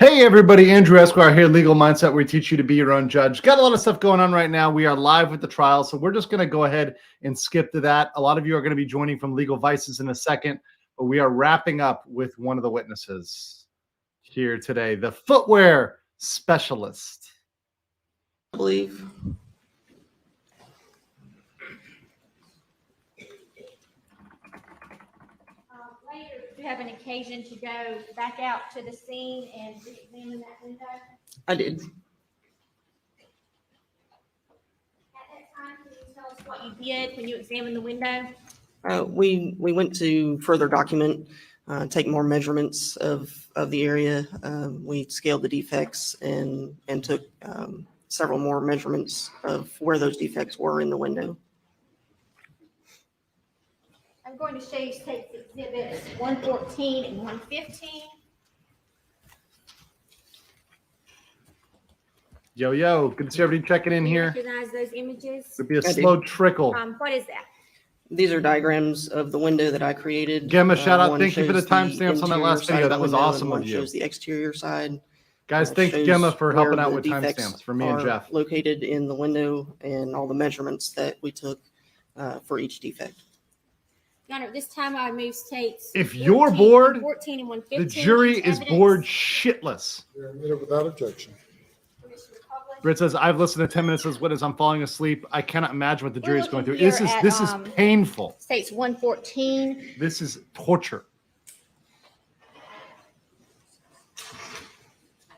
Hey everybody, Andrew Esquire here, Legal Mindset, where we teach you to be your own judge. Got a lot of stuff going on right now. We are live with the trial, so we're just going to go ahead and skip to that. A lot of you are going to be joining from Legal Vices in a second, but we are wrapping up with one of the witnesses here today, the footwear specialist. I believe. Later, if you have an occasion to go back out to the scene and re-examine that window, I did. at that time, can you tell us what you did when you examined the window? We went to further document, take more measurements of the area. We scaled the defects and took several more measurements of where those defects were in the window. I'm going to show you states exhibits 114 and 115. Yo, good to see everybody checking in Do you here. recognize those images? It'll be a I do. slow trickle. What is that? These are diagrams of the window that I created. Gemma, shout out. One Thank you for the shows timestamps on that interior last side video. of the That was window, awesome and one of you. shows the exterior side. Guys, thanks Shows Gemma for where helping out the with defects timestamps for me and are Jeff. located in the window and all the measurements that we took for each defect. Your Honor, this time I move states. If you're 14 bored, 14 and The 115. jury into is evidence. bored shitless. You're admitted without objection. Commissioner Public. Britt says, I've listened to 10 minutes as witness. I'm falling asleep. I cannot imagine what the We're jury is going through. looking This here is at, painful. States 114. This is torture.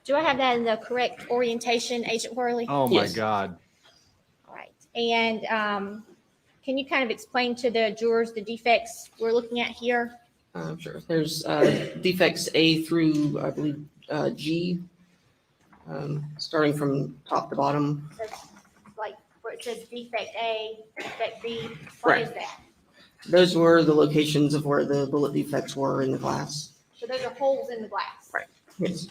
Do I have that in the correct orientation, Agent Worley? Oh my Yes. God. All right. And can you kind of explain to the jurors the defects we're looking at here? Sure. There's defects A through, I believe, G, starting from top to bottom. So, like where it says defect A, defect B, Right. what is that? Those were the locations of where the bullet defects were in the glass. So those are holes in the glass. Right. Yes.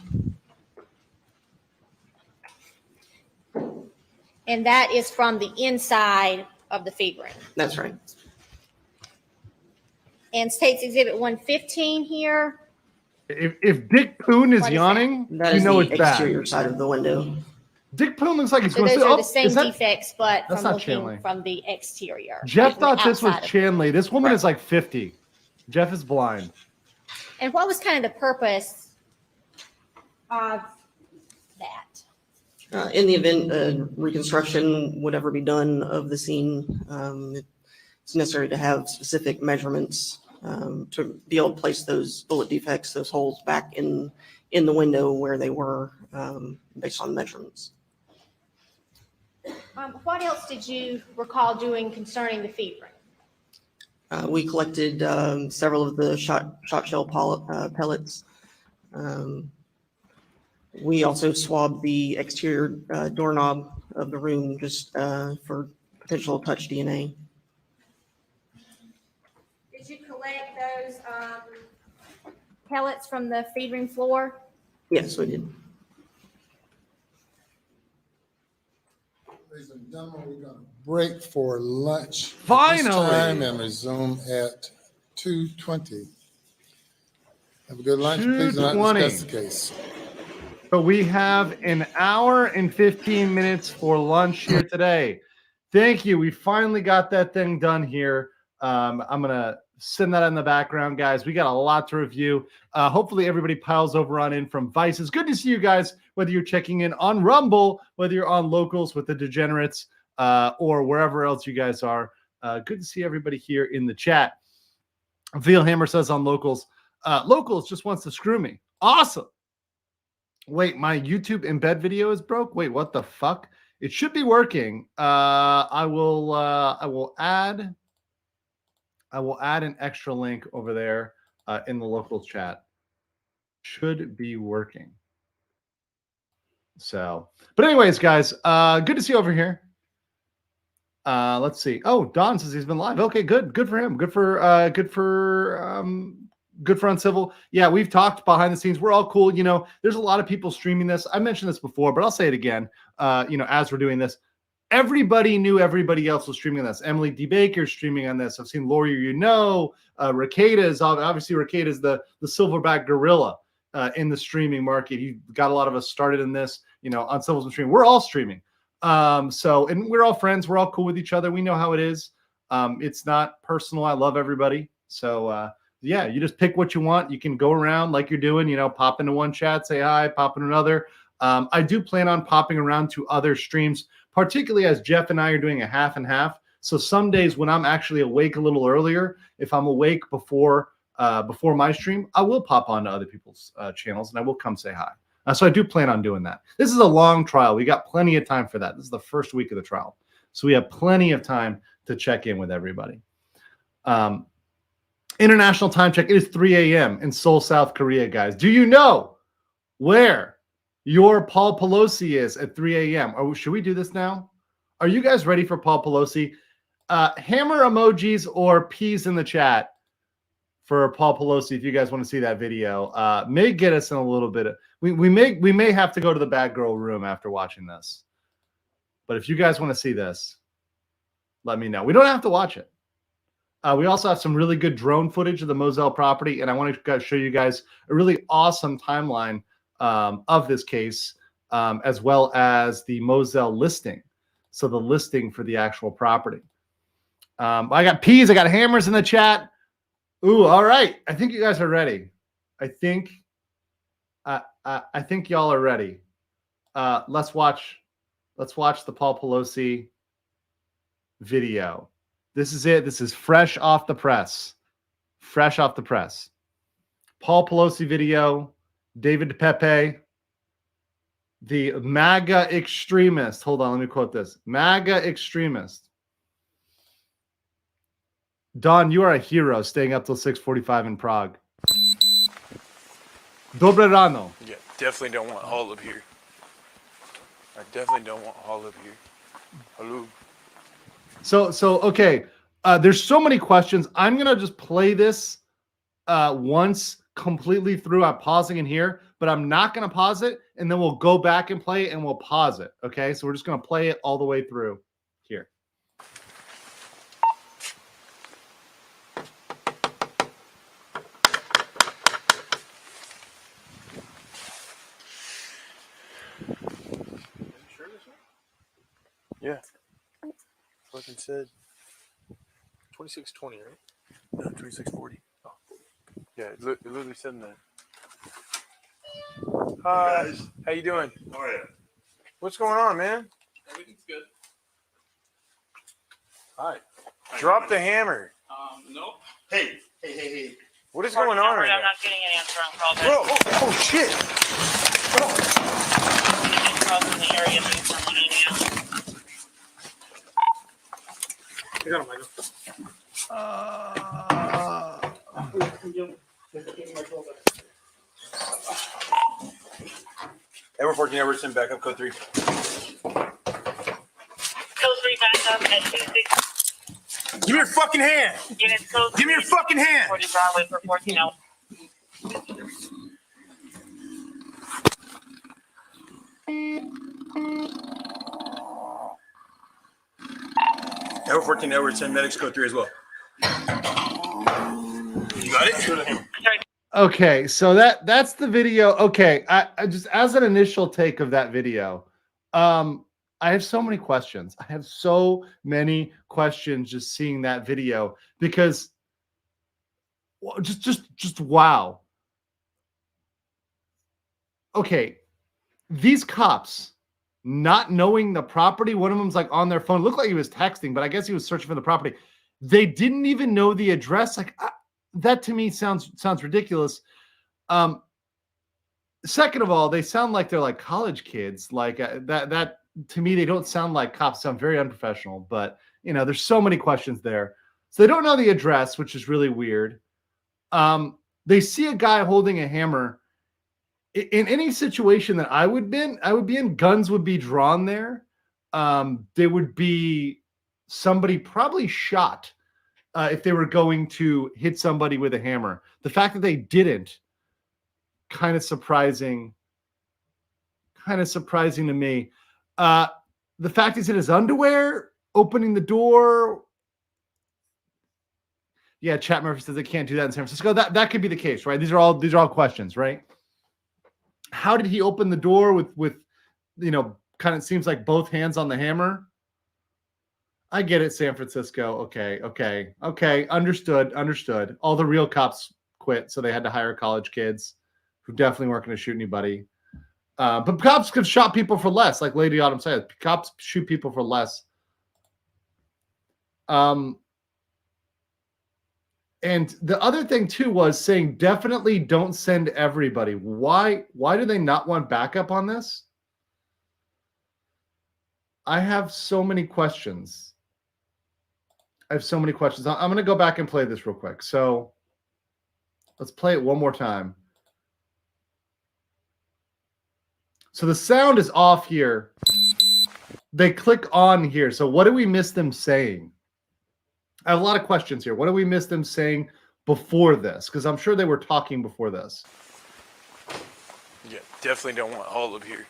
And that is from the inside of the feed ring. That's right. And States Exhibit 115 here. If Dick Poon is What is yawning, That you is know the it's bad. exterior side of the window. Dick Poon looks like he's So going to those say, are oh, the same is that? defects, but That's from not looking Chanley. from the exterior. Jeff from the thought this was outside of- Chanley. This woman Right. is like 50. Jeff is blind. And what was kind of the purpose of that? In the event reconstruction would ever be done of the scene, it's necessary to have specific measurements to be able to place those bullet defects, those holes back in the window where they were based on measurements. What else did you recall doing concerning the feed ring? We collected several of the shot shell pellets. We also swabbed the exterior doorknob of the room just for potential touch DNA. Did you collect those pellets from the feed ring floor? Yes, we did. Ladies and gentlemen, we're going to break for lunch. at this Finally. time and resume at 2:20. Have a good lunch. Please do not 2:20. discuss the case. So we have an hour and 15 minutes for lunch here today. Thank you. We finally got that thing done here. I'm going to send that in the background, guys. We got a lot to review. Hopefully everybody piles over on in from Vices. Good to see you guys, whether you're checking in on Rumble, whether you're on Locals with the Degenerates, or wherever else you guys are. Good to see everybody here in the chat. Veal Hammer says on Locals, Locals just wants to screw me. Awesome. Wait, my YouTube embed video is broke. Wait, what the fuck? It should be working. I will add an extra link over there in the local chat. Should be working. So, but anyways, guys, good to see you over here. Let's see. Oh, Don says he's been live. Okay, good. Good for him. Good for Uncivil. Yeah, we've talked behind the scenes. We're all cool. You know, there's a lot of people streaming this. I mentioned this before, but I'll say it again. As we're doing this, everybody knew everybody else was streaming on this. Emily D. Baker streaming on this. I've seen Lawyer, Rakeda is obviously Rakeda is the silverback gorilla. in the streaming market. He got a lot of us started in this, on Civils and Streaming. We're all streaming. And we're all friends. We're all cool with each other. We know how it is. It's not personal. I love everybody. So, yeah, you just pick what you want. You can go around like you're doing, pop into one chat, say hi, pop into another. I do plan on popping around to other streams, particularly as Jeff and I are doing a half and half. So some days when I'm actually awake a little earlier, if I'm awake before my stream, I will pop onto other people's channels and I will come say hi. So I do plan on doing that. This is a long trial. We got plenty of time for that. This is the first week of the trial. So we have plenty of time to check in with everybody. International time check. It is 3 a.m. in Seoul, South Korea, guys. Do you know where your Paul Pelosi is at 3 a.m.? Or should we do this now? Are you guys ready for Paul Pelosi? Hammer emojis or peas in the chat for Paul Pelosi if you guys want to see that video. May get us in a little bit of, we may have to go to the bad girl room after watching this. But if you guys want to see this, let me know. We don't have to watch it. We also have some really good drone footage of the Moselle property, and I want to show you guys a really awesome timeline of this case, as well as the Moselle listing. So the listing for the actual property. I got peas, I got hammers in the chat. Ooh, all right. I think you guys are ready. I think y'all are ready. Let's watch the Paul Pelosi video. This is it. This is fresh off the press. Fresh off the press. Paul Pelosi video. David Pepe, the MAGA extremist. Hold on, let me quote this. MAGA extremist. Don, you are a hero staying up till 6:45 in Prague. Dobre rano. Yeah, definitely don't want all of here. I definitely don't want all of here. Hello. So okay. There's so many questions. I'm gonna just play this once completely through. I'm pausing in here, but I'm not gonna pause it, and then we'll go back and play it, and we'll pause it. Okay, so we're just gonna play it all the way through here. Yeah. Fucking said 2620, right? No, 2640. Oh. Yeah, it literally said in that. Hi. Guys. How you doing? How are you? What's going on, man? Everything's good. Hi. Drop the hammer. No. Hey. What is going on right now? I'm not getting an answer on call back. Bro, oh shit. In the area that someone emailed. I got him, Michael. Edward 14, Edward, send backup code 3. Code 3 backup at 26. Give me your fucking hand. Units code. Give me your fucking hand. 40 Broadway for 14 out. Edward 14, Edward, send medics code 3 as well. You got it? Okay, so that's the video. Okay, I just as an initial take of that video, I have so many questions. I have so many questions just seeing that video because just wow. Okay, these cops not knowing the property. One of them's like on their phone. Looked like he was texting, but I guess he was searching for the property. They didn't even know the address. Like that to me sounds ridiculous. Second of all, they sound like they're like college kids. Like that to me, they don't sound like cops. Sound very unprofessional. But there's so many questions there. So they don't know the address, which is really weird. They see a guy holding a hammer. In any situation that I would be in, guns would be drawn there. There would be somebody probably shot if they were going to hit somebody with a hammer. The fact that they didn't, kind of surprising to me. The fact he's in his underwear, opening the door. Yeah, Chat Murphy says they can't do that in San Francisco. That could be the case, right? These are all questions, right? How did he open the door with kind of seems like both hands on the hammer? I get it, San Francisco. Okay. Understood. All the real cops quit, so they had to hire college kids who definitely weren't going to shoot anybody. But cops could shot people for less, like Lady Autumn said. Cops shoot people for less. And the other thing too was saying definitely don't send everybody. Why do they not want backup on this? I have so many questions. I'm going to go back and play this real quick. So let's play it one more time. So the sound is off here. They click on here. So what do we miss them saying? I have a lot of questions here. What do we miss them saying before this? Because I'm sure they were talking before this. Yeah, definitely don't want all of here.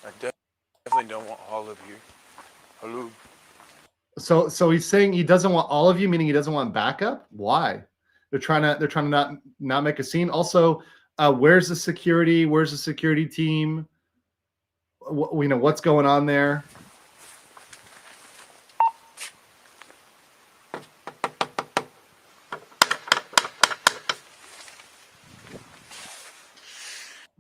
I definitely don't want all of here. Hello. So he's saying he doesn't want all of you, meaning he doesn't want backup. Why? They're trying to not make a scene. Also, where's the security? Where's the security team? What's going on there?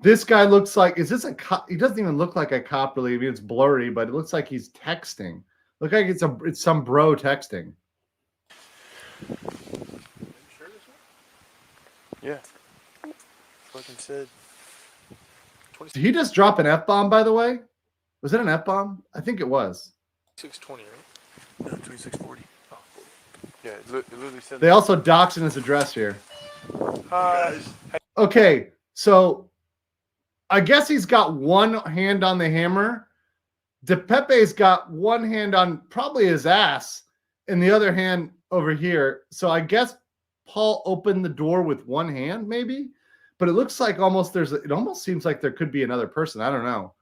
This guy looks like, is this a cop? He doesn't even look like a cop really. I mean, it's blurry, but it looks like he's texting. Look like it's some bro texting. Yeah. Fucking said. Did he just drop an F-bomb, by the way? Was it an F-bomb? I think it was. 620, right? No, 2640. Oh, 40. Yeah, it literally said. They also doxed in his address here. Okay, so I guess he's got one hand on the hammer. DePepe's got one hand on probably his ass and the other hand over here. So I guess Paul opened the door with one hand, maybe, but it looks like it almost seems like there could be another person. I don't know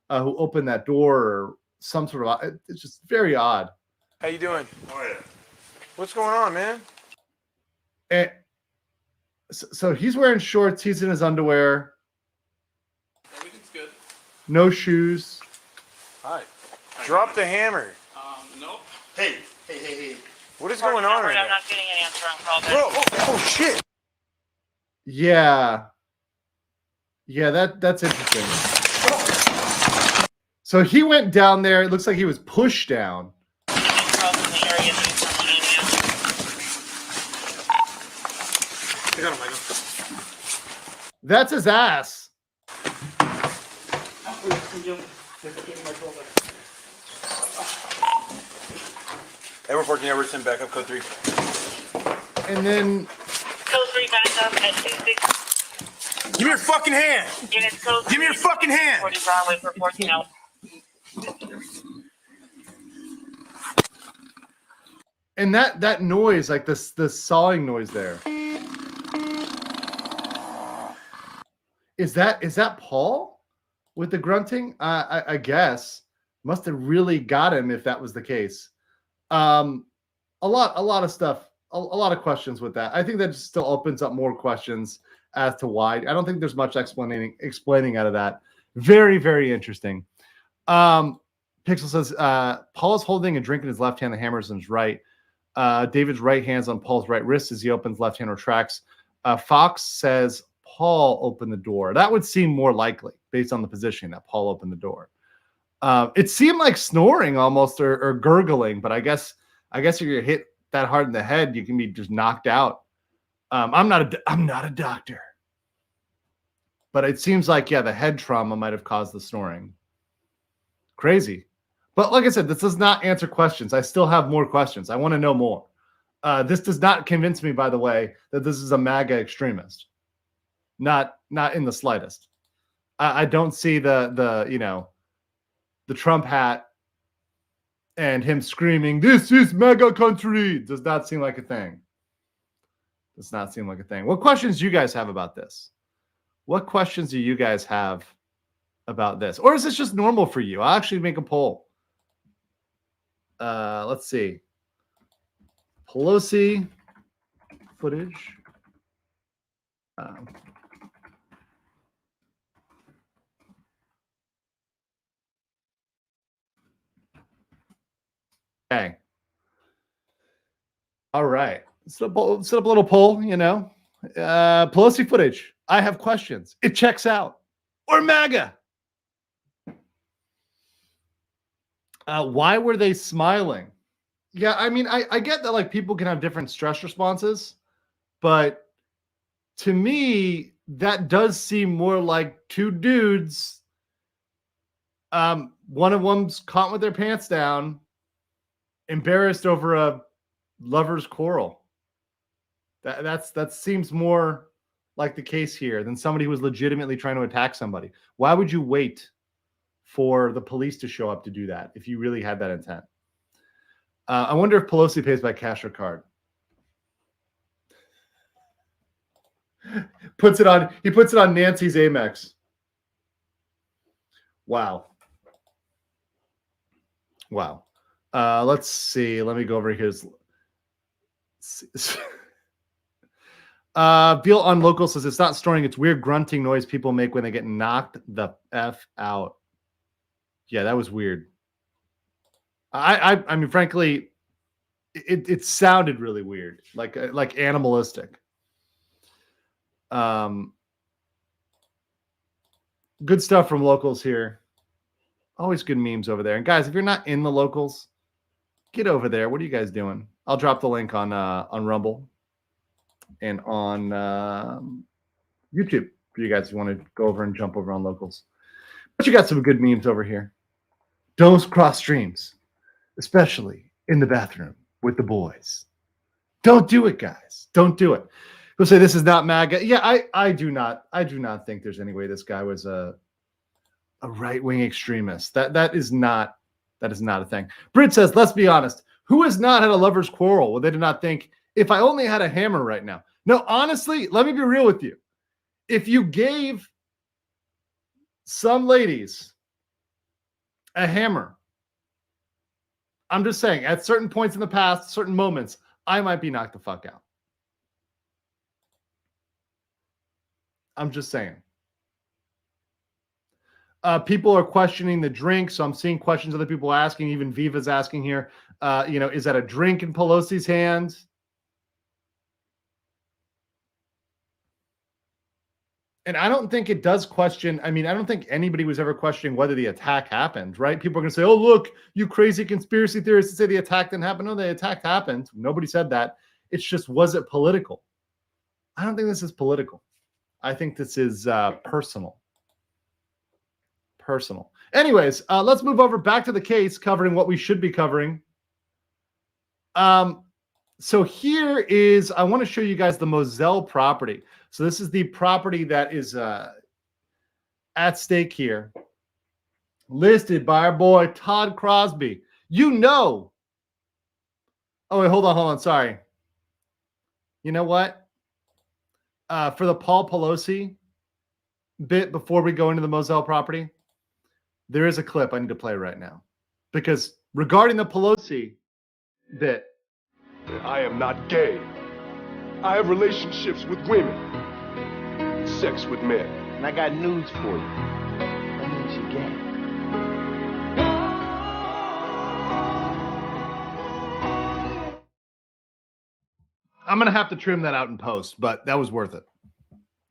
who opened that door or some sort of, it's just very odd. How you doing? Oh, yeah. What's going on, man? And so he's wearing shorts. He's in his underwear, Everything's good. no shoes. Hi. Drop the hammer. Nope. Hey. What is going on right I'm now? not getting an answer on call back. Bro, oh shit. Yeah, that's interesting. So he went down there. It looks like he was pushed down. Calls in the area that someone emailed. I got him, Manga. That's his ass. Edward 14, Edward, send backup code 3. And then Code 3 backup at 26. Give me your fucking hand. Units code 3. Give me your fucking hand. 40 Broadway for 14 hours. and that noise, like the sawing noise there. Is that Paul with the grunting? I guess must have really got him if that was the case. A lot of stuff, a lot of questions with that. I think that just still opens up more questions as to why. I don't think there's much explaining out of that. Very, very interesting. Pixel says Paul is holding a drink in his left hand, the hammer's in his right. David's right hand's on Paul's right wrist as he opens left hand retracts. Fox says Paul opened the door. That would seem more likely based on the positioning that Paul opened the door. It seemed like snoring almost or gurgling, but I guess if you're hit that hard in the head, you can be just knocked out. I'm not a doctor, but it seems like, yeah, the head trauma might have caused the snoring. Crazy. But like I said, this does not answer questions. I still have more questions. I want to know more. This does not convince me, by the way, that this is a MAGA extremist. Not in the slightest. I don't see the Trump hat and him screaming, "This is MAGA country." Does not seem like a thing. Does not seem like a thing. What questions do you guys have about this? What questions do you guys have about this? Or is this just normal for you? I'll actually make a poll. Let's see. Pelosi footage. Okay. All right. Set up a little poll, you know. Pelosi footage. I have questions. It checks out. Or MAGA. Why were they smiling? Yeah, I mean, I get that like people can have different stress responses, but to me, that does seem more like two dudes. One of them's caught with their pants down, embarrassed over a lover's quarrel. That seems more like the case here than somebody who was legitimately trying to attack somebody. Why would you wait for the police to show up to do that if you really had that intent? I wonder if Pelosi pays by cash or card. He puts it on Nancy's Amex. Wow. Let's see. Let me go over here. Veal on Local says it's not snoring. It's weird grunting noise people make when they get knocked the F out. Yeah, that was weird. I mean, frankly, it sounded really weird, like animalistic. Good stuff from Locals here. Always good memes over there. And guys, if you're not in the Locals, get over there. What are you guys doing? I'll drop the link on Rumble and on YouTube for you guys who want to go over and jump over on Locals. But you got some good memes over here. Don't cross streams, especially in the bathroom with the boys. Don't do it, guys. Don't do it. People say this is not MAGA. Yeah, I do not think there's any way this guy was a right-wing extremist. That is not a thing. Britt says, let's be honest. Who has not had a lover's quarrel where they did not think, if I only had a hammer right now? No, honestly, let me be real with you. If you gave some ladies a hammer, I'm just saying, at certain points in the past, certain moments, I might be knocked the fuck out. I'm just saying. People are questioning the drink, so I'm seeing questions other people asking. Even Viva's asking here, is that a drink in Pelosi's hand? And I don't think it does question. I mean, I don't think anybody was ever questioning whether the attack happened, right? People are going to say, oh, look, you crazy conspiracy theorists to say the attack didn't happen. No, the attack happened. Nobody said that. It's just, was it political? I don't think this is political. I think this is personal. Anyways, let's move over back to the case, covering what we should be covering. So here is, I want to show you guys the Moselle property. So this is the property that is at stake here, listed by our boy Todd Crosby. You know. Oh, wait, hold on. Sorry. You know what? For the Paul Pelosi bit before we go into the Moselle property, there is a clip I need to play right now. Because regarding the Pelosi bit, I am not gay. I have relationships with women, sex with men. And I got news for you. That means you're gay. I'm going to have to trim that out in post, but that was worth it.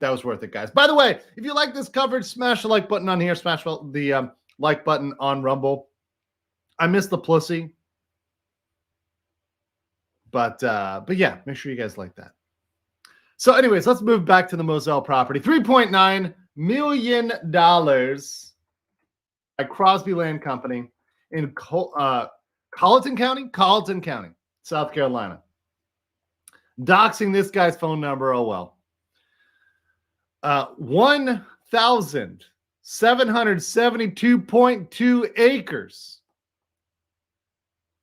That was worth it, guys. By the way, if you like this coverage, smash the like button on here. Smash the like button on Rumble. I miss the Pelosi. But yeah, make sure you guys like that. So anyways, let's move back to the Moselle property. $3.9 million by Crosby Land Company in Colleton County, South Carolina. Doxing this guy's phone number, oh well. 1,772.2 acres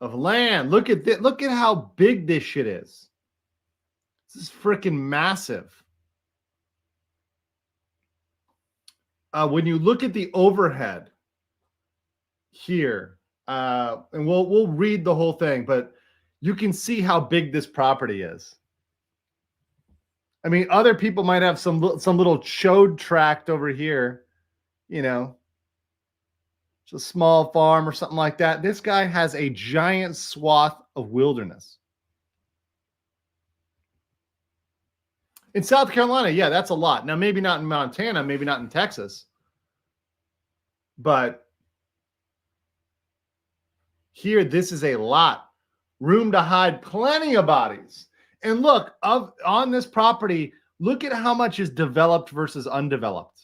of land. Look at this. Look at how big this shit is. This is freaking massive. When you look at the overhead here, and we'll read the whole thing, but you can see how big this property is. I mean, other people might have some little chode tract over here, just It's a small farm or something like that. This guy has a giant swath of wilderness. In South Carolina, yeah, that's a lot. Now, maybe not in Montana, maybe not in Texas. But here, this is a lot. Room to hide plenty of bodies. And look, on this property, look at how much is developed versus undeveloped.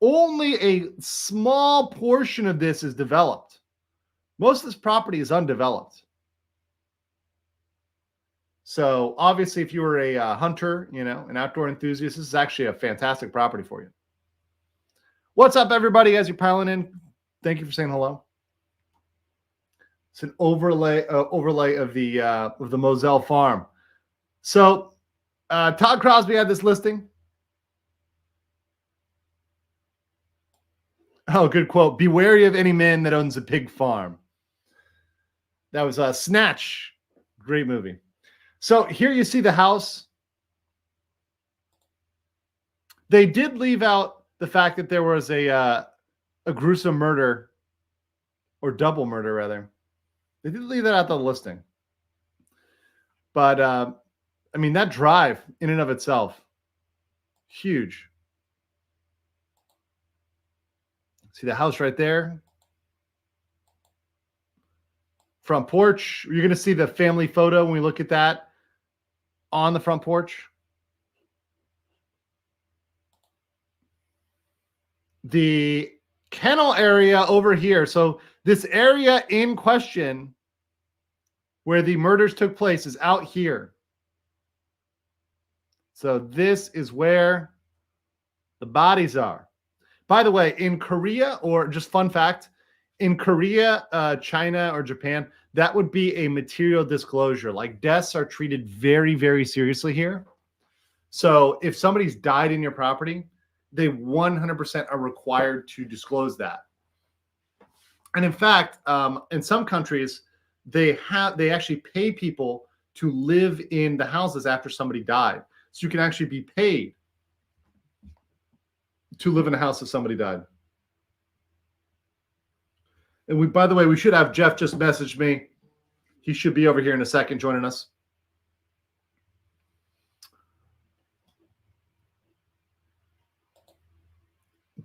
Only a small portion of this is developed. Most of this property is undeveloped. So obviously, if you were a hunter, an outdoor enthusiast, this is actually a fantastic property for you. What's up, everybody? As you're piling in, thank you for saying hello. It's an overlay of the Moselle farm. So Todd Crosby had this listing. Oh, good quote. Be wary of any man that owns a pig farm. That was Snatch. Great movie. So here you see the house. They did leave out the fact that there was a gruesome murder, or double murder, rather. They did leave that out the listing. But, I mean, that drive in and of itself, huge. See the house right there? Front porch. You're going to see the family photo when we look at that on the front porch. The kennel area over here. So this area in question where the murders took place is out here. So this is where the bodies are. By the way, in Korea, or just fun fact, in Korea, China, or Japan, that would be a material disclosure. Like, deaths are treated very, very seriously here. So if somebody's died in your property, they 100% are required to disclose that. And in fact, in some countries, they actually pay people to live in the houses after somebody died. So you can actually be paid to live in a house if somebody died. And by the way, we should have Jeff just message me. He should be over here in a second joining us.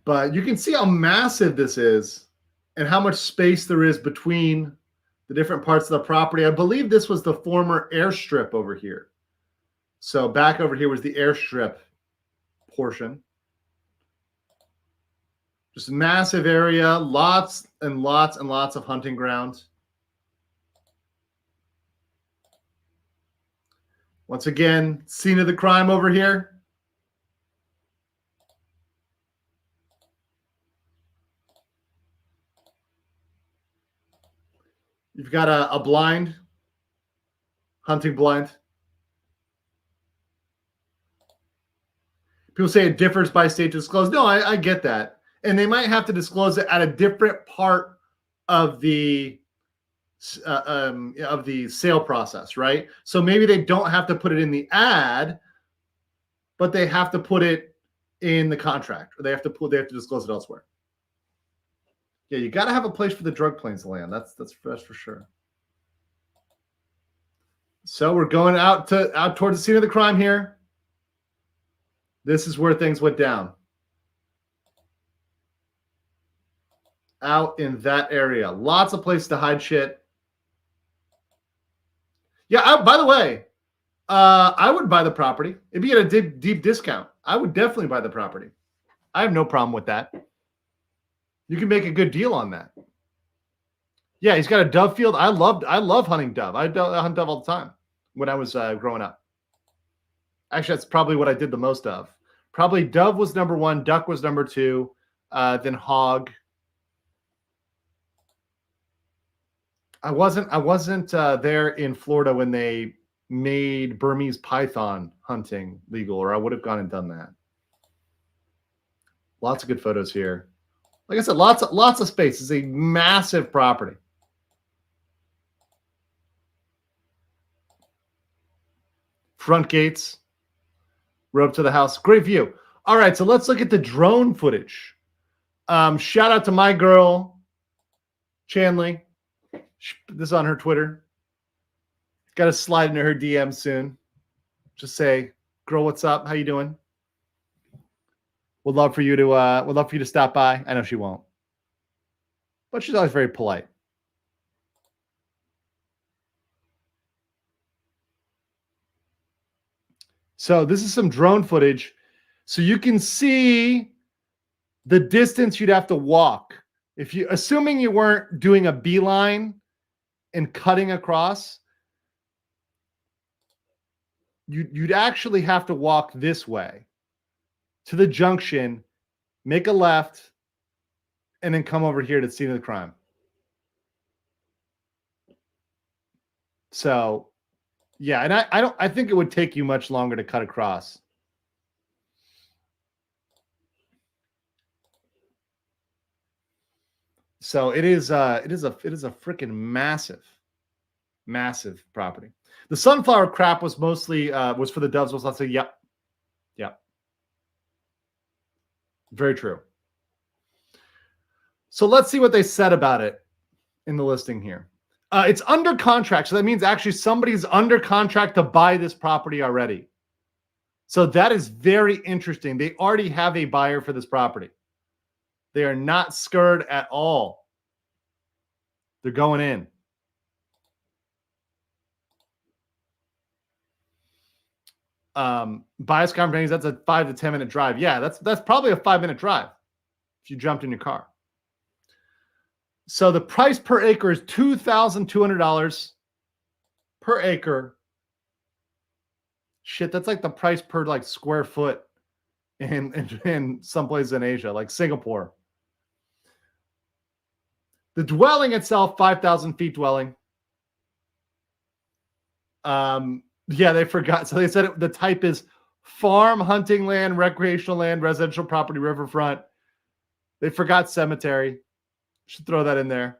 But you can see how massive this is and how much space there is between the different parts of the property. I believe this was the former airstrip over here. So back over here was the airstrip portion. Just a massive area, lots and lots and lots of hunting grounds. Once again, scene of the crime over here. You've got a blind, hunting blind. People say it differs by state to disclose. No, I get that. And they might have to disclose it at a different part of the sale process, right? So maybe they don't have to put it in the ad, but they have to put it in the contract, or they have to disclose it elsewhere. Yeah, you got to have a place for the drug planes to land. That's for sure. So we're going out towards the scene of the crime here. This is where things went down. Out in that area. Lots of places to hide shit. Yeah, by the way, I would buy the property. It'd be at a deep discount. I would definitely buy the property. I have no problem with that. You can make a good deal on that. Yeah, he's got a dove field. I love hunting dove. I hunt dove all the time when I was growing up. Actually, that's probably what I did the most of. Probably dove was number one, duck was number two, then hog. I wasn't there in Florida when they made Burmese python hunting legal, or I would have gone and done that. Lots of good photos here. Like I said, lots of space. It's a massive property. Front gates, road to the house. Great view. All right, so let's look at the drone footage Shout out to my girl, Chanley. This is on her Twitter. Got to slide into her DM soon. Just say, girl, what's up? How you doing? Would love for you to stop by. I know she won't, but she's always very polite. So this is some drone footage. So you can see the distance you'd have to walk. If you, assuming you weren't doing a beeline and cutting across, you'd actually have to walk this way to the junction, make a left, and then come over here to the scene of the crime. So, yeah, and I think it would take you much longer to cut across. So it is a freaking massive property. The sunflower crap was mostly was for the doves. Was let's say, yep. Very true. So let's see what they said about it in the listing here. It's under contract. So that means actually somebody's under contract to buy this property already. So that is very interesting. They already have a buyer for this property. They are not scared at all. They're going in. Bias companies, that's a 5 to 10 minute drive. Yeah, that's probably a 5-minute drive if you jumped in your car. So the price per acre is $2,200 per acre. Shit, that's like the price per like square foot in some places in Asia, like Singapore. The dwelling itself, 5,000 feet dwelling. Yeah, they forgot. So they said the type is farm, hunting land, recreational land, residential property, riverfront. They forgot cemetery. Should throw that in there.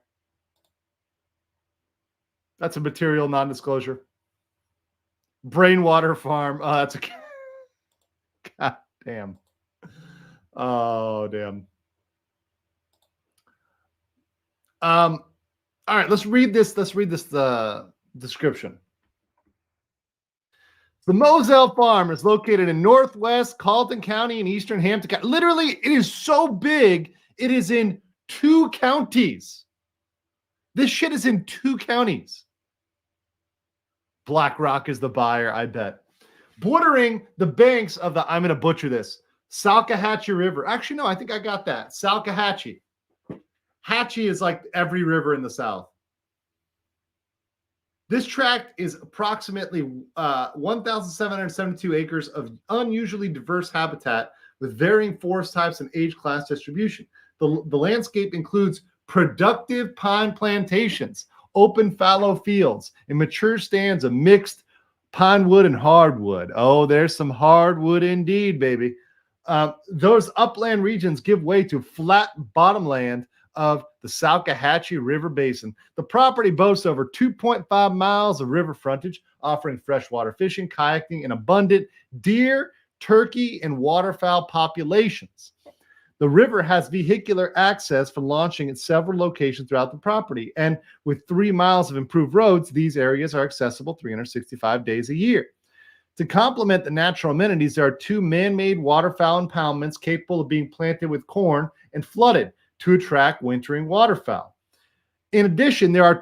That's a material non-disclosure. Brainwater farm. That's a God damn. Oh, damn. All right, let's read this. The description. The Moselle farm is located in northwest Carleton County in eastern Hampton County. Literally, it is so big, it is in 2 counties. This shit is in 2 counties. BlackRock is the buyer, I bet. Bordering the banks of the, I'm going to butcher this, Salkehatchie River. Actually, no, I think I got that. Salkehatchie. Hatchie is like every river in the South. This tract is approximately 1,772 acres of unusually diverse habitat with varying forest types and age class distribution. The landscape includes productive pine plantations, open fallow fields, and mature stands of mixed pine wood and hardwood. Oh, there's some hardwood indeed, baby. Those upland regions give way to flat bottomland of the Salkehatchie River Basin. The property boasts over 2.5 miles of river frontage, offering freshwater fishing, kayaking, and abundant deer, turkey, and waterfowl populations. The river has vehicular access for launching at several locations throughout the property, and with 3 miles of improved roads, these areas are accessible 365 days a year. To complement the natural amenities, there are 2 man-made waterfowl impoundments capable of being planted with corn and flooded to attract wintering waterfowl. In addition, there is a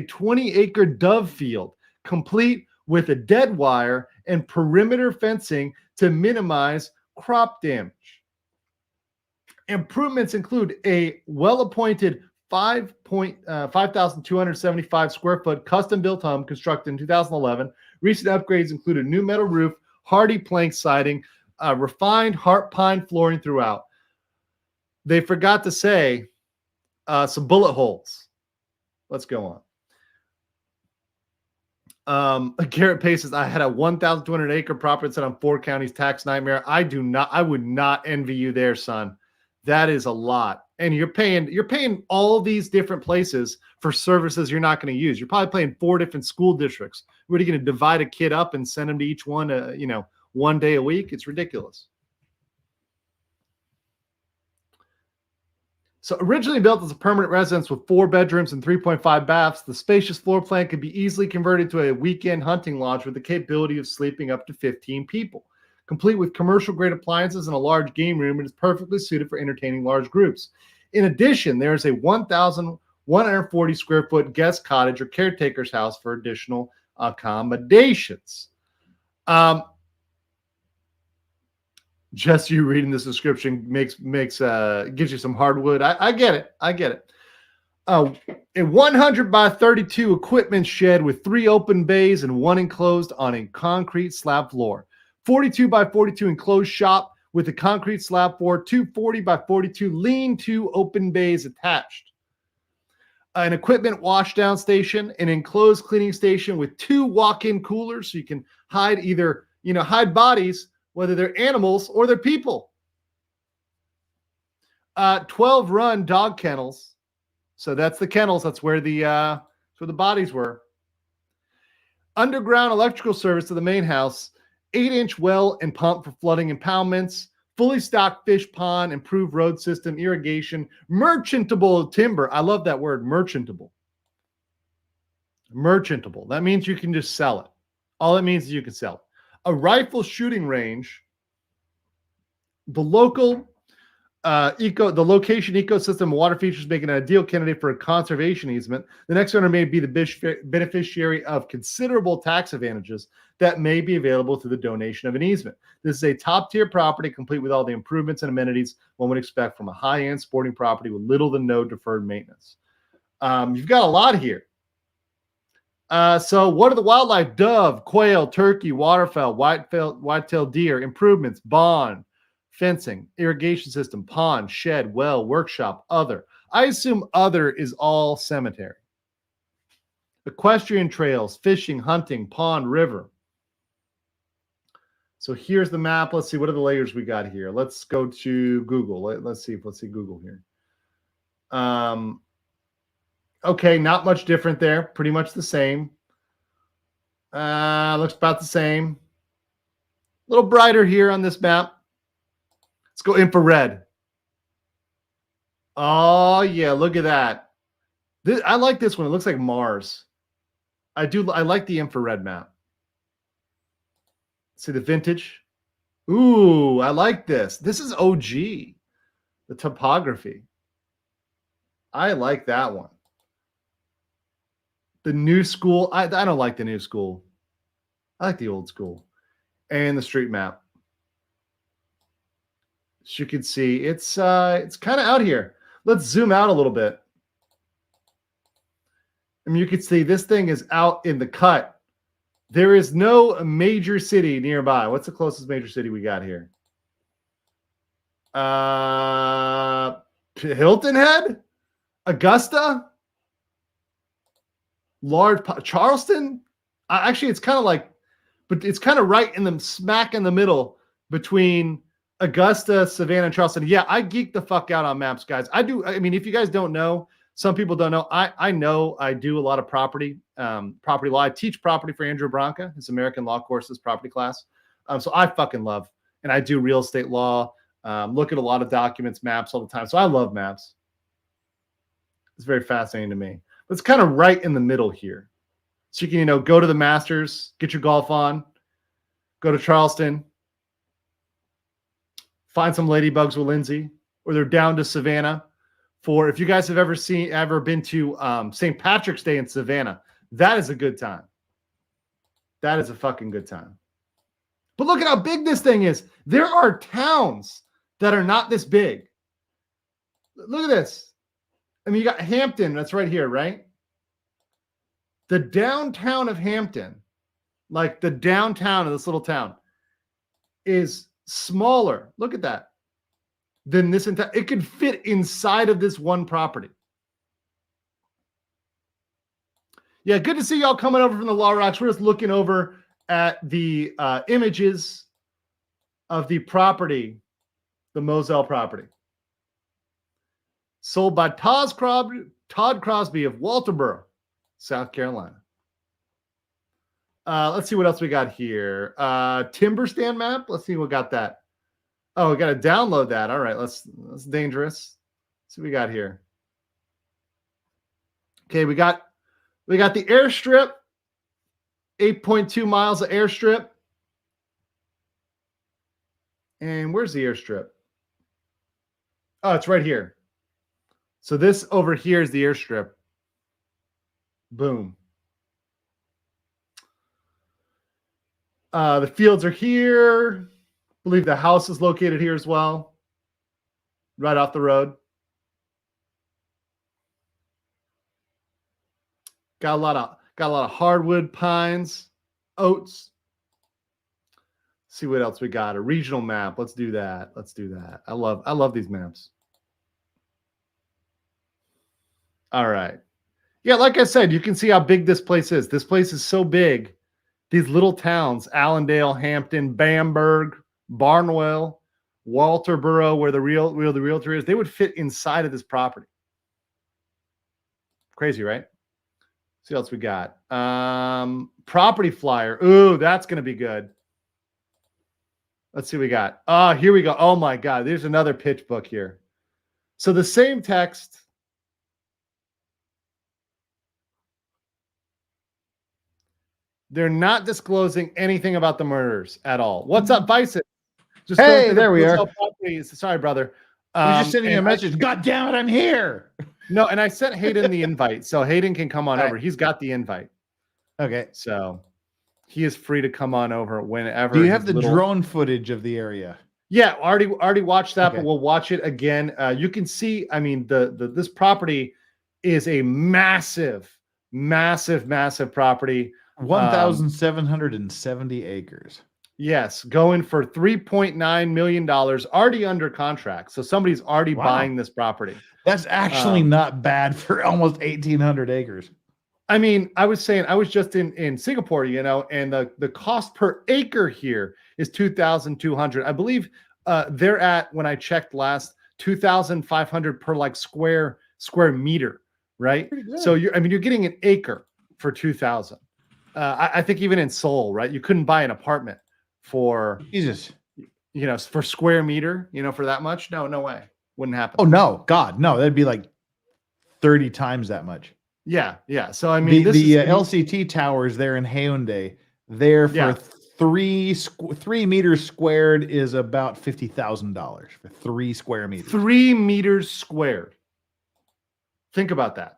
20-acre dove field, complete with a dead wire and perimeter fencing to minimize crop damage. Improvements include a well-appointed 5,275 square foot custom-built home constructed in 2011. Recent upgrades include a new metal roof, hardy plank siding, refined heart pine flooring throughout. They forgot to say some bullet holes. Let's go on. Garrett Pace says, I had a 1,200 acre property set on 4 counties tax nightmare. I would not envy you there, son. That is a lot. And you're paying all these different places for services you're not going to use. You're probably paying 4 different school districts. What are you going to divide a kid up and send them to each one, 1 day a week? It's ridiculous. So originally built as a permanent residence with 4 bedrooms and 3.5 baths, the spacious floor plan could be easily converted to a weekend hunting lodge with the capability of sleeping up to 15 people. Complete with commercial-grade appliances and a large game room, it is perfectly suited for entertaining large groups. In addition, there is a 1,140 square foot guest cottage or caretaker's house for additional accommodations. Just you reading this description gives you some hardwood. I get it. I get it. A 100 by 32 equipment shed with 3 open bays and 1 enclosed on a concrete slab floor. 42 by 42 enclosed shop with a concrete slab floor. 240 by 42 lean-to open bays attached. An equipment washdown station, an enclosed cleaning station with 2 walk-in coolers so you can hide hide bodies, whether they're animals or they're people. 12 run dog kennels. So that's the kennels. That's where the bodies were. Underground electrical service to the main house. 8-inch well and pump for flooding impoundments. Fully stocked fish pond, improved road system, irrigation, merchantable timber. I love that word, merchantable. Merchantable. That means you can just sell it. All it means is you can sell it. A rifle shooting range, the location ecosystem, water features make an ideal candidate for a conservation easement. The next owner may be the beneficiary of considerable tax advantages that may be available through the donation of an easement. This is a top-tier property, complete with all the improvements and amenities one would expect from a high-end sporting property with little to no deferred maintenance. You've got a lot here. So what are the wildlife? Dove, quail, turkey, waterfowl, white-tailed deer, improvements, bond, fencing, irrigation system, pond, shed, well, workshop, other. I assume other is all cemetery. Equestrian trails, fishing, hunting, pond, river. So here's the map. Let's see, what are the layers we got here? Let's go to Google. Let's see Google here. Okay, not much different there. Pretty much the same. Looks about the same. A little brighter here on this map. Let's go infrared. Oh, yeah, look at that. I like this one. It looks like Mars. I like the infrared map. See the vintage? Ooh, I like this. This is OG. The topography. I like that one. The new school. I don't like the new school. I like the old school. And the street map. As you can see, it's kind of out here. Let's zoom out a little bit. I mean, you can see this thing is out in the cut. There is no major city nearby. What's the closest major city we got here? Hilton Head? Augusta? Charleston? Actually, it's kind of like, but it's kind of right in the smack in the middle between Augusta, Savannah, and Charleston. Yeah, I geek the fuck out on maps, guys. I do. I mean, if you guys don't know, some people don't know. I know I do a lot of property law. I teach property for Andrew Branca, his American Law Courses property class. So I fucking love, and I do real estate law. Look at a lot of documents, maps all the time. So I love maps. It's very fascinating to me. But it's kind of right in the middle here. So you can, go to the Masters, get your golf on, go to Charleston, find some ladybugs with Lindsay, or they're down to Savannah. For if you guys have ever been to St. Patrick's Day in Savannah, that is a good time. That is a fucking good time. But look at how big this thing is. There are towns that are not this big. Look at this. I mean, you got Hampton. That's right here, right? The downtown of Hampton, like the downtown of this little town, is smaller. Look at that. Than this entire, it could fit inside of this one property. Yeah, good to see y'all coming over from the Law Rocks. We're just looking over at the images of the property, the Moselle property. Sold by Todd Crosby of Walterboro, South Carolina. Let's see what else we got here. Timber stand map. Let's see what got that. Oh, we got to download that. All right, that's dangerous. See what we got here. Okay, we got the airstrip, 8.2 miles of airstrip. And where's the airstrip? Oh, it's right here. So this over here is the airstrip. Boom. The fields are here. I believe the house is located here as well. Right off the road. Got a lot of hardwood, pines, oats. See what else we got. A regional map. Let's do that. Let's do that. I love these maps. All right. Yeah, like I said, you can see how big this place is. This place is so big. These little towns, Allendale, Hampton, Bamberg, Barnwell, Walterboro, where the realtor is, they would fit inside of this property. Crazy, right? See what else we got. Property flyer. Ooh, that's going to be good. Let's see what we got. Oh, here we go. Oh my God. There's another pitch book here. So the same text. They're not disclosing anything about the murders at all. What's up, Bison? Just Hey, there we are. Properties. Sorry, brother. We're just sending you a message. God damn it, I'm here. No, and I sent Hayden the invite, so Hayden can come on over. He's got the invite. Okay. So he is free to come on over whenever. Do you have the drone footage of the area? Yeah, already watched that, Okay. but we'll watch it again. You can see, I mean, this property is a massive property. 1,770 acres. Yes, going for $3.9 million, already under contract. So somebody's already buying this property. That's actually not bad for almost 1,800 acres. I mean, I was just in Singapore, you know, and the cost per acre here is $2,200. I believe they're at, when I checked last, $2,500 per like square meter, right? So you're getting an acre for $2,000. I think even in Seoul, right? You couldn't buy an apartment for Jesus, for square meter, for that much. No way, wouldn't happen. Oh no, God, no, that'd be like 30 times that much. Yeah. So I mean, the LCT towers there in Hyundai, there for 3 meters squared is about $50,000 for 3 square meters. 3 meters squared. Think about that.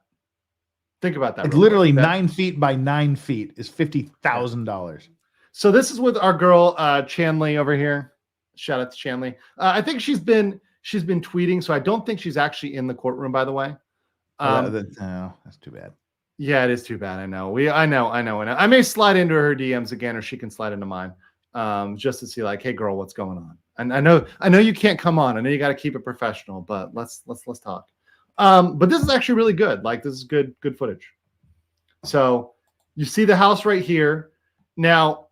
It's literally 9 feet by 9 feet is $50,000. So this is with our girl Chanley over here. Shout out to Chanley. I think she's been tweeting, so I don't think she's actually in the courtroom, by the way. No, that's too bad. Yeah, it is too bad. I know. I know. I may slide into her DMs again, or she can slide into mine, just to see like, hey, girl, what's going on? And I know you can't come on. I know you got to keep it professional, but let's talk. But this is actually really good. Like, this is good footage. So you see the house right here. Now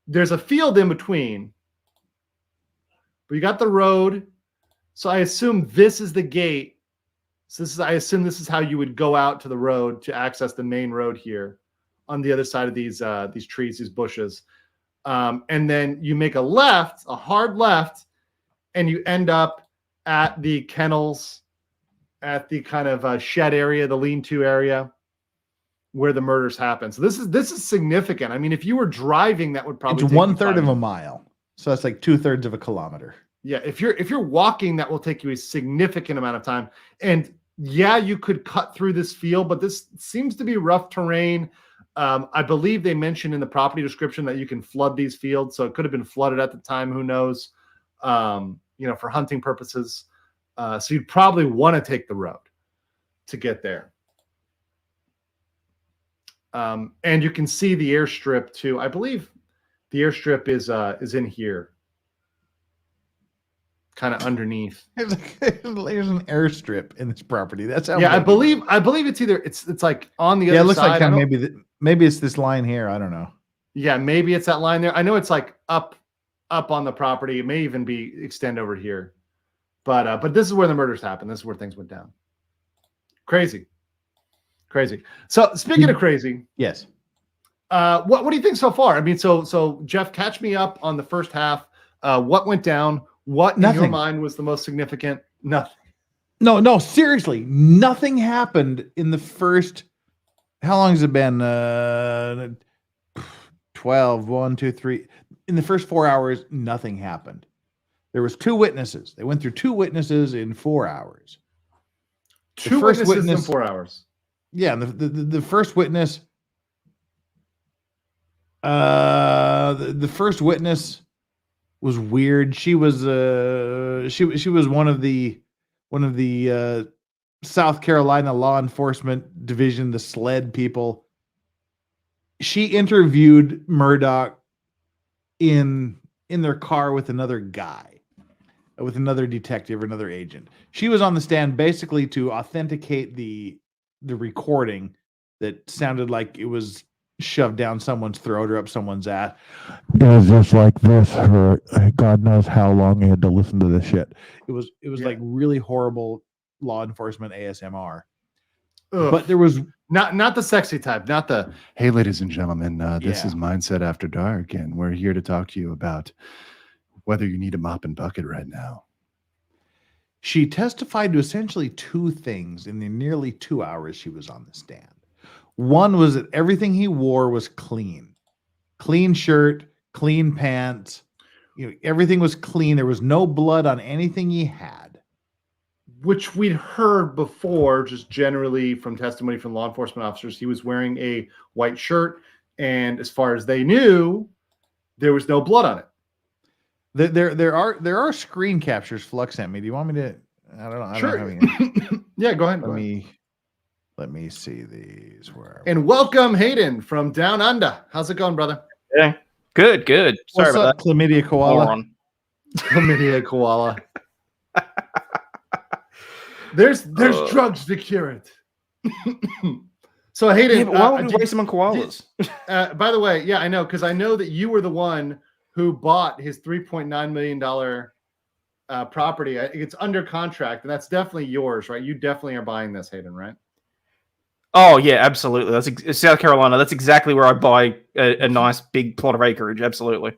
there's a field in between, but you got the road. So I assume this is the gate. So I assume this is how you would go out to the road to access the main road here on the other side of these trees, these bushes. And then you make a hard left, and you end up at the kennels, at the kind of shed area, the lean-to area where the murders happen. So this is significant. I mean, if you were driving, that would probably It's take 1/3 of a mile. So that's like 2/3 of a kilometer. Yeah, if you're walking, that will take you a significant amount of time. And yeah, you could cut through this field, but this seems to be rough terrain. I believe they mentioned in the property description that you can flood these fields, so it could have been flooded at the time. Who knows? For hunting purposes. So you'd probably want to take the road to get there. And you can see the airstrip too. I believe the airstrip is in here, kind of underneath. There's an airstrip in this property. That's how. I believe it's either it's like on the other side. Yeah, it looks like kind of maybe it's this line here. I don't know. Yeah, maybe it's that line there. I know it's like up on the property. It may even extend over here. But this is where the murders happened. This is where things went down. Crazy. So speaking of crazy, yes. What do you think so far? I mean, so Jeff, catch me up on the first half. What went down? What in your mind was the most significant? Nothing. No, seriously, nothing happened in the first. How long has it been? 12, 1, 2, 3. In the first 4 hours, nothing happened. There was 2 witnesses. They went through 2 witnesses in 4 hours. Two witnesses in 4 hours. Yeah, the first witness. The first witness was weird. She was she was one of the South Carolina law enforcement division, the SLED people. She interviewed Murdaugh in their car with another guy, with another detective or another agent. She was on the stand basically to authenticate the recording that sounded like it was shoved down someone's throat or up someone's ass. It was just like this for God knows how long I had to listen to this shit. It was like really horrible law enforcement ASMR. Ugh. But there was not the sexy type, not the hey, ladies and gentlemen, this is Mindset After Dark, and we're here to talk to you about whether you need a mop and bucket right now. She testified to essentially 2 things in the nearly 2 hours she was on the stand. One was that everything he wore was clean. Clean shirt, clean pants. Everything was clean. There was no blood on anything he had. Which we'd heard before, just generally from testimony from law enforcement officers. He was wearing a white shirt, and as far as they knew, there was no blood on it. There are screen captures Flux sent me. Do you want me to? I don't know. Sure. Yeah, go ahead. Let me see these. And welcome, Hayden from Down Under. How's it going, brother? Yeah, good. Sorry What's about up, that. Chlamydia koala? Chlamydia koala. There's drugs to cure it. So Hayden, Yeah, but why would we waste them on koalas? By the way, yeah, I know, because I know that you were the one who bought his $3.9 million property. It's under contract, and that's definitely yours, right? You definitely are buying this, Hayden, right? Oh yeah, absolutely. That's South Carolina. That's exactly where I buy a nice big plot of acreage. Absolutely.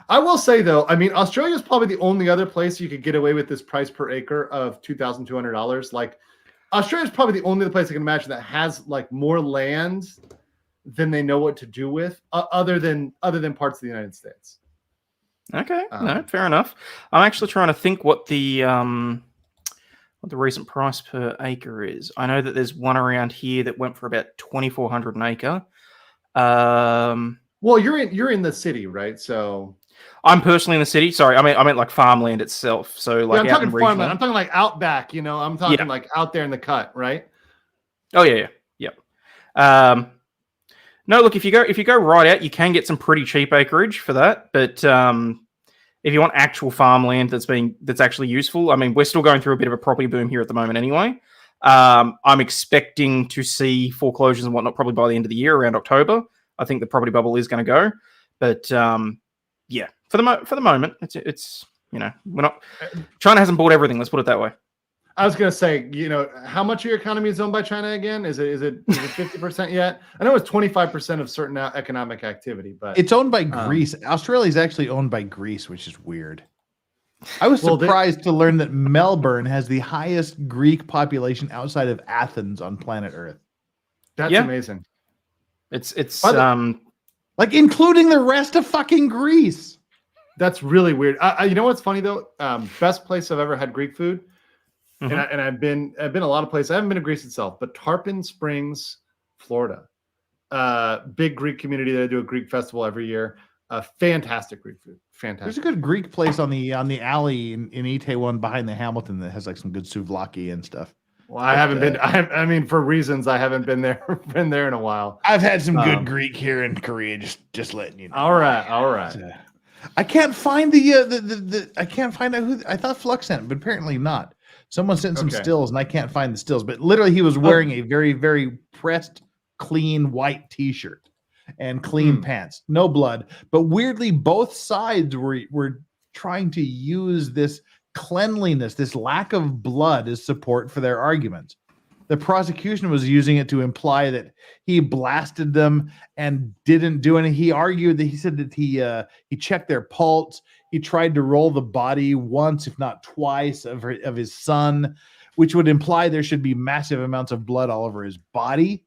I will say though, I mean, Australia is probably the only other place you could get away with this price per acre of $2,200. Like, Australia is probably the only other place I can imagine that has like more land than they know what to do with, other than parts of the United States. Okay, no, fair enough. I'm actually trying to think what the recent price per acre is. I know that there's one around here that went for about $2,400 an acre. Well, you're in the city, right? So I'm personally in the city. Sorry, I meant like farmland itself. So like, I'm out talking in regional. farmland. I'm talking like outback. I'm talking like out there in the cut, right? Oh yeah. No, look, if you go right out, you can get some pretty cheap acreage for that. But if you want actual farmland that's actually useful, I mean, we're still going through a bit of a property boom here at the moment anyway. I'm expecting to see foreclosures and whatnot probably by the end of the year, around October. I think the property bubble is going to go. But yeah, for the moment, it's we're not. China hasn't bought everything. Let's put it that way. I was gonna say, how much of your economy is owned by China again? Is it 50% yet? I know it's 25% of certain economic activity, but it's owned by Greece. Australia is actually owned by Greece, which is weird. I was surprised to learn that Melbourne has the highest Greek population outside of Athens on planet Earth. That's amazing. It's like including the rest of fucking Greece. That's really weird. You know what's funny though? Best place I've ever had Greek food. Mm-hmm. And I've been a lot of places. I haven't been to Greece itself, but Tarpon Springs, Florida, big Greek community that I do a Greek festival every year. Fantastic Greek food. Fantastic. There's a good Greek place on the alley in ETH One behind the Hamilton that has like some good souvlaki and stuff. Well, I haven't been. I mean, for reasons I haven't been there. Been there in a while. I've had some good Greek here in Korea. Just letting you know. All right. I can't find the I can't find out who. I thought Flux sent it, but apparently not. Someone sent some stills, and I can't find the stills. But literally, he was wearing a very, very pressed, clean white T-shirt and clean pants, no blood. But weirdly, both sides were trying to use this cleanliness, this lack of blood, as support for their arguments. The prosecution was using it to imply that he blasted them and didn't do anything. He argued that he said that he checked their pulse. He tried to roll the body once, if not twice, of his son, which would imply there should be massive amounts of blood all over his body.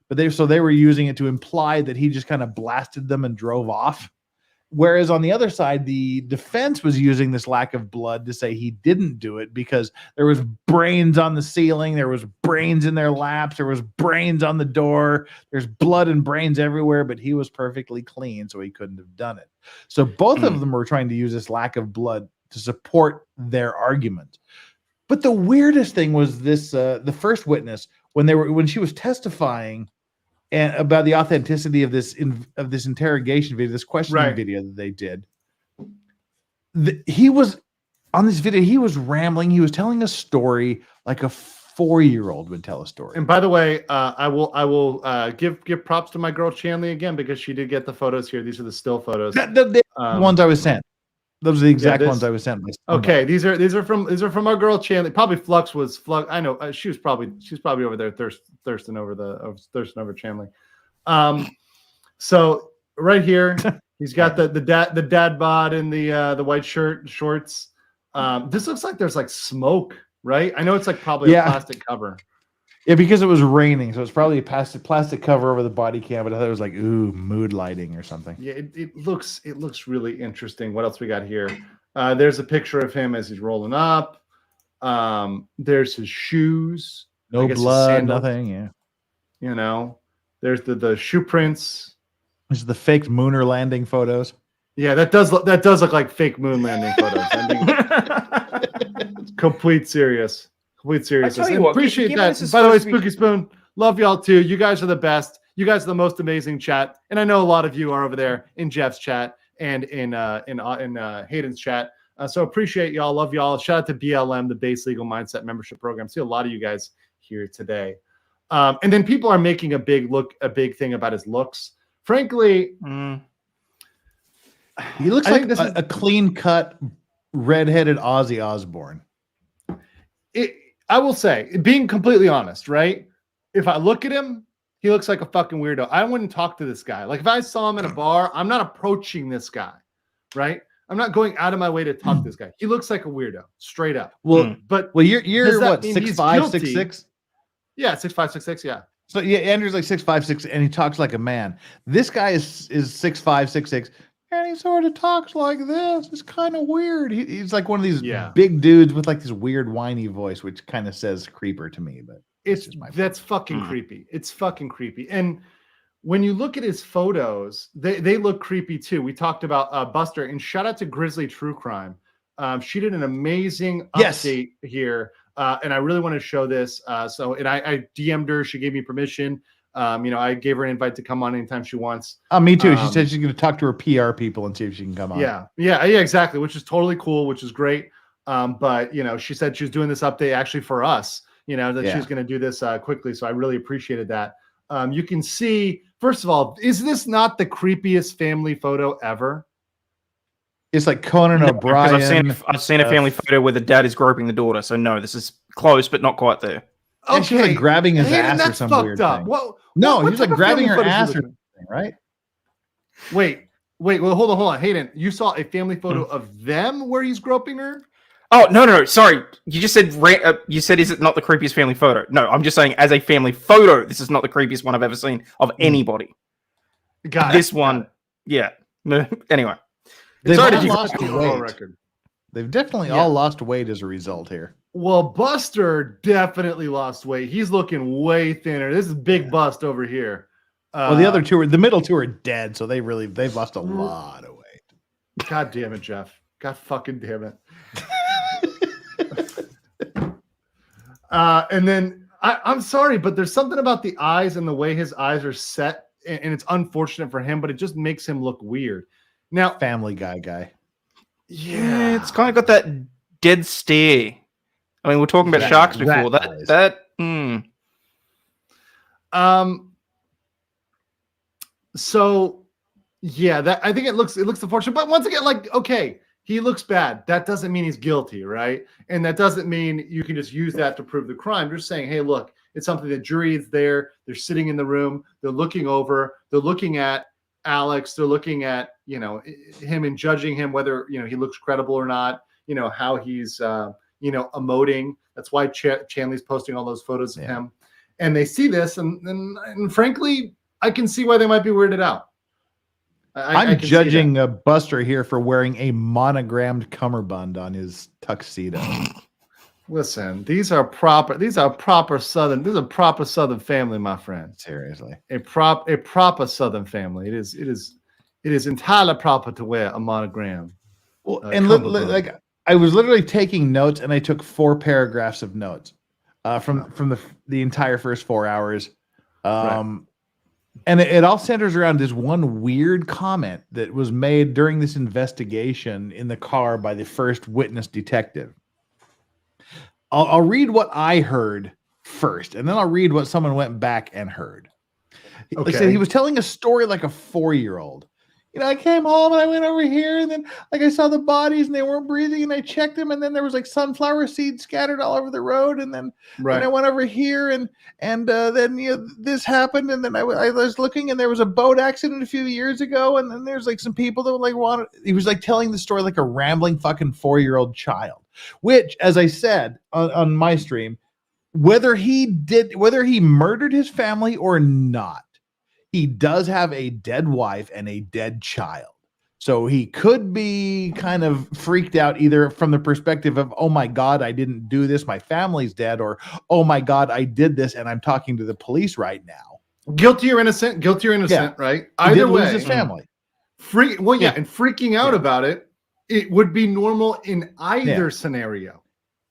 But they were using it to imply that he just kind of blasted them and drove off. Whereas on the other side, the defense was using this lack of blood to say he didn't do it because there was brains on the ceiling, there was brains in their laps, there was brains on the door, there's blood and brains everywhere, but he was perfectly clean, so he couldn't have done it. So both of them were trying to use this lack of blood to support their argument. But the weirdest thing was this: the first witness, when she was testifying and about the authenticity of this interrogation video, this questioning video that they did. He was on this video. He was rambling. He was telling a story like a 4-year-old would tell a story. And by the way, I will give props to my girl Chanley again because she did get the photos here. These are the still photos. The ones I was sent. Those are the exact ones I was sent. Okay, these are from our girl Chanley. Probably Flux. I know she's probably over there thirsting over Chanley. So right here, he's got the dad bod in the white shirt and shorts. This looks like there's like smoke, right? I know it's like probably a plastic cover. Yeah, because it was raining, so it's probably a plastic cover over the body cam. But I thought it was like mood lighting or something. Yeah, it looks really interesting. What else we got here? There's a picture of him as he's rolling up. There's his shoes. No blood, nothing. Yeah, you know, there's the shoe prints. This is the fake mooner landing photos. Yeah, that does look like fake moon landing photos. Complete seriousness. Appreciate that. By the way, Spooky Spoon, love y'all too. You guys are the best. You guys are the most amazing chat, and I know a lot of you are over there in Jeff's chat and in Hayden's chat. So appreciate y'all. Love y'all. Shout out to BLM, the Base Legal Mindset Membership Program. See a lot of you guys here today. And then people are making a big thing about his looks. Frankly, he looks like a clean-cut, redheaded Ozzy Osbourne. I will say, being completely honest, right? If I look at him, he looks like a fucking weirdo. I wouldn't talk to this guy. Like if I saw him in a bar, I'm not approaching this guy, right? I'm not going out of my way to talk to this guy. He looks like a weirdo, straight up. Well, you're what, 6'5", 6'6"? Yeah, 6'5", 6'6", yeah. So yeah, Andrew's like 6'5", 6", and he talks like a man. This guy is 6'5", 6'6", and he sort of talks like this. It's kind of weird. He's like one of these big dudes with like this weird whiny voice, which kind of says creeper to me. But that's fucking creepy. It's fucking creepy. And when you look at his photos, they look creepy too. We talked about Buster, and shout out to Grizzly True Crime. She did an amazing update here. And I really want to show this. I DM'd her. She gave me permission. I gave her an invite to come on anytime she wants. Me too. She said she's going to talk to her PR people and see if she can come on. Yeah, exactly. Which is totally cool. Which is great. But she said she was doing this update actually for us. She's going to do this quickly. So I really appreciated that. You can see, first of all, is this not the creepiest family photo ever? It's like Conan O'Brien. I've seen a family photo where the dad is groping the daughter. So no, this is close, but not quite there. Okay, she's like grabbing his ass or some weird thing. No, he's like grabbing her ass or something, right? Wait. Well, hold on. Hayden, you saw a family photo of them where he's groping her? Oh no! Sorry, you just said is it not the creepiest family photo? No, I'm just saying as a family photo, this is not the creepiest one I've ever seen of anybody. Got this one, yeah. Anyway. They've definitely all lost weight as a result here. Well, Buster definitely lost weight. He's looking way thinner. This is big bust over here. The middle two are dead, so they've lost a lot of weight. God damn it, Jeff. God fucking damn it. And then I'm sorry, but there's something about the eyes and the way his eyes are set, and it's unfortunate for him, but it just makes him look weird. Now, Family Guy. Yeah, it's kind of got that dead stare. I mean, we're talking about sharks before. So yeah, that I think it looks unfortunate. But once again, like, okay, he looks bad. That doesn't mean he's guilty, right? And that doesn't mean you can just use that to prove the crime. You're saying, hey, look, it's something the jury is there. They're sitting in the room. They're looking over. They're looking at Alex. They're looking at him and judging him whether he looks credible or not. How he's emoting. That's why Chanley's posting all those photos of him. And they see this, and frankly, I can see why they might be weirded out. I'm judging Buster here for wearing a monogrammed cummerbund on his tuxedo. Listen, these are proper Southern family, my friend. Seriously. A proper Southern family. It is entirely proper to wear a monogram. Well, and like I was literally taking notes, and I took 4 paragraphs of notes from the entire first 4 hours. And it all centers around this one weird comment that was made during this investigation in the car by the first witness detective. I'll read what I heard first, and then I'll read what someone went back and heard. Like I said, he was telling a story like a 4-year-old. I came home and I went over here, and then I saw the bodies and they weren't breathing, and I checked them, and then there was like sunflower seeds scattered all over the road, and then I went over here and then this happened, and then I was looking, and there was a boat accident a few years ago, and then there's like some people that wanted. He was like telling the story like a rambling fucking 4-year-old child, which, as I said on my stream, whether he murdered his family or not, he does have a dead wife and a dead child. So he could be kind of freaked out either from the perspective of, oh my God, I didn't do this, my family's dead, or oh my God, I did this and I'm talking to the police right now. Guilty or innocent, right? Either way, lose his family. And freaking out about it would be normal in either scenario.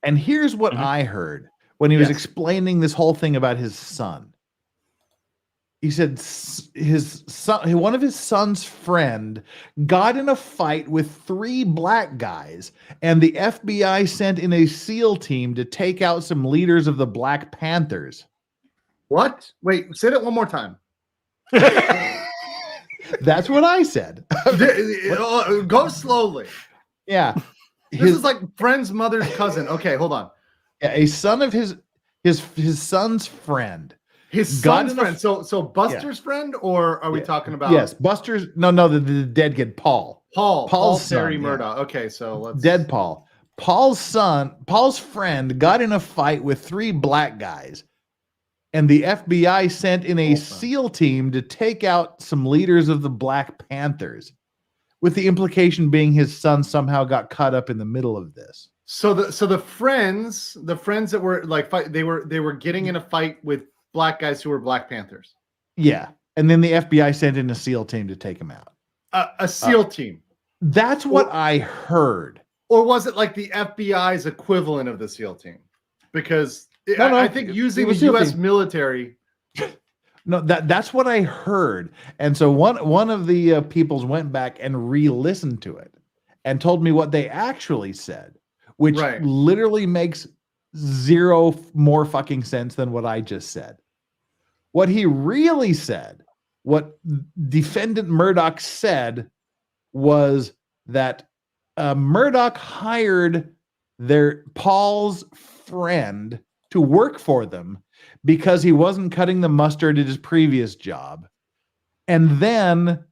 And here's what I heard when he was explaining this whole thing about his son. He said his son, one of his son's friend, got in a fight with 3 black guys, and the FBI sent in a SEAL team to take out some leaders of the Black Panthers. What? Wait, say that one more time. That's what I said. Go slowly. Yeah. This is like friend's mother's cousin. Okay, hold on. Yeah, a son of his son's friend. His son's friend. So Buster's friend, or are we talking about? Yes, Buster's. No, the dead kid, Paul. Paul's son, Murdaugh. Okay, so let's. Dead Paul. Paul's friend got in a fight with 3 black guys, and the FBI sent in a SEAL team to take out some leaders of the Black Panthers, with the implication being his son somehow got caught up in the middle of this. So the friends that were like they were getting in a fight with black guys who were Black Panthers. Yeah. And then the FBI sent in a SEAL team to take him out. A SEAL team. That's what I heard. Or was it like the FBI's equivalent of the SEAL team? Because I think using the U.S. military. No, that's what I heard. And so one of the peoples went back and re-listened to it and told me what they actually said, which literally makes 0 more fucking sense than what I just said. What he really said, what defendant Murdaugh said, was that Murdaugh hired Paul's friend to work for them because he wasn't cutting the mustard at his previous job. And then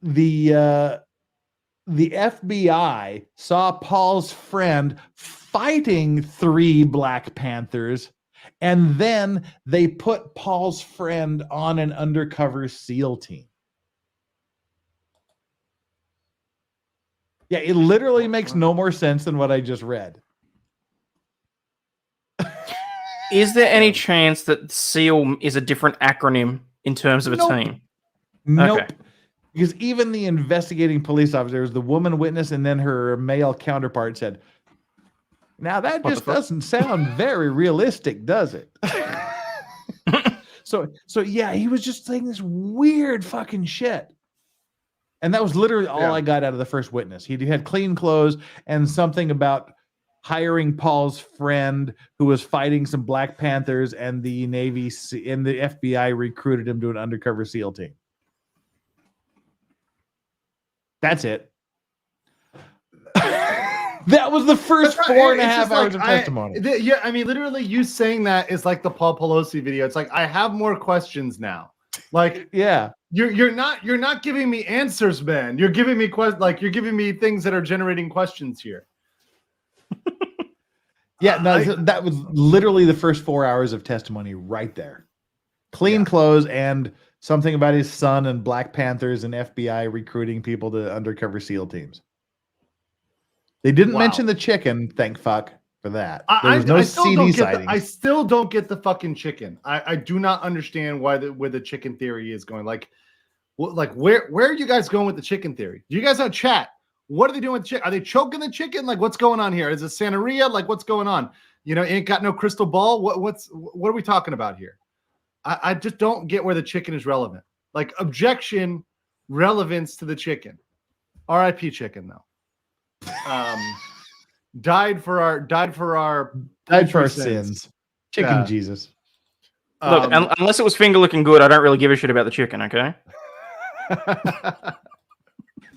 the FBI saw Paul's friend fighting 3 Black Panthers, and then they put Paul's friend on an undercover SEAL team. Yeah, it literally makes no more sense than what I just read. Is there any chance that SEAL is a different acronym in terms of a team? Nope. Okay. Because even the investigating police officers, the woman witness, and then her male counterpart said, now that just doesn't sound very realistic, does it? So yeah, he was just saying this weird fucking shit. And that was literally all I got out of the first witness. He had clean clothes and something about hiring Paul's friend who was fighting some Black Panthers, and the Navy and the FBI recruited him to an undercover SEAL team. That's it. That was the first 4.5 hours of testimony. I mean, literally, you saying that is like the Paul Pelosi video. It's like, I have more questions now. Like, yeah, you're not giving me answers, man. You're giving me you're giving me things that are generating questions here. Yeah, no, that was literally the first 4 hours of testimony right there. Clean clothes and something about his son and Black Panthers and FBI recruiting people to undercover SEAL teams. They didn't mention the chicken, thank fuck for that. There was no CD sightings. I still don't get the fucking chicken. I do not understand where the chicken theory is going. Like where are you guys going with the chicken theory? Do you guys have chat? What are they doing with the chicken? Are they choking the chicken? Like, what's going on here? Is it Santeria? Like, what's going on? You know, ain't got no crystal ball. What are we talking about here? I just don't get where the chicken is relevant. Like, objection, relevance to the chicken. R.I.P. chicken though. Died for our sins. Chicken Jesus. Look, unless it was finger looking good, I don't really give a shit about the chicken. Okay.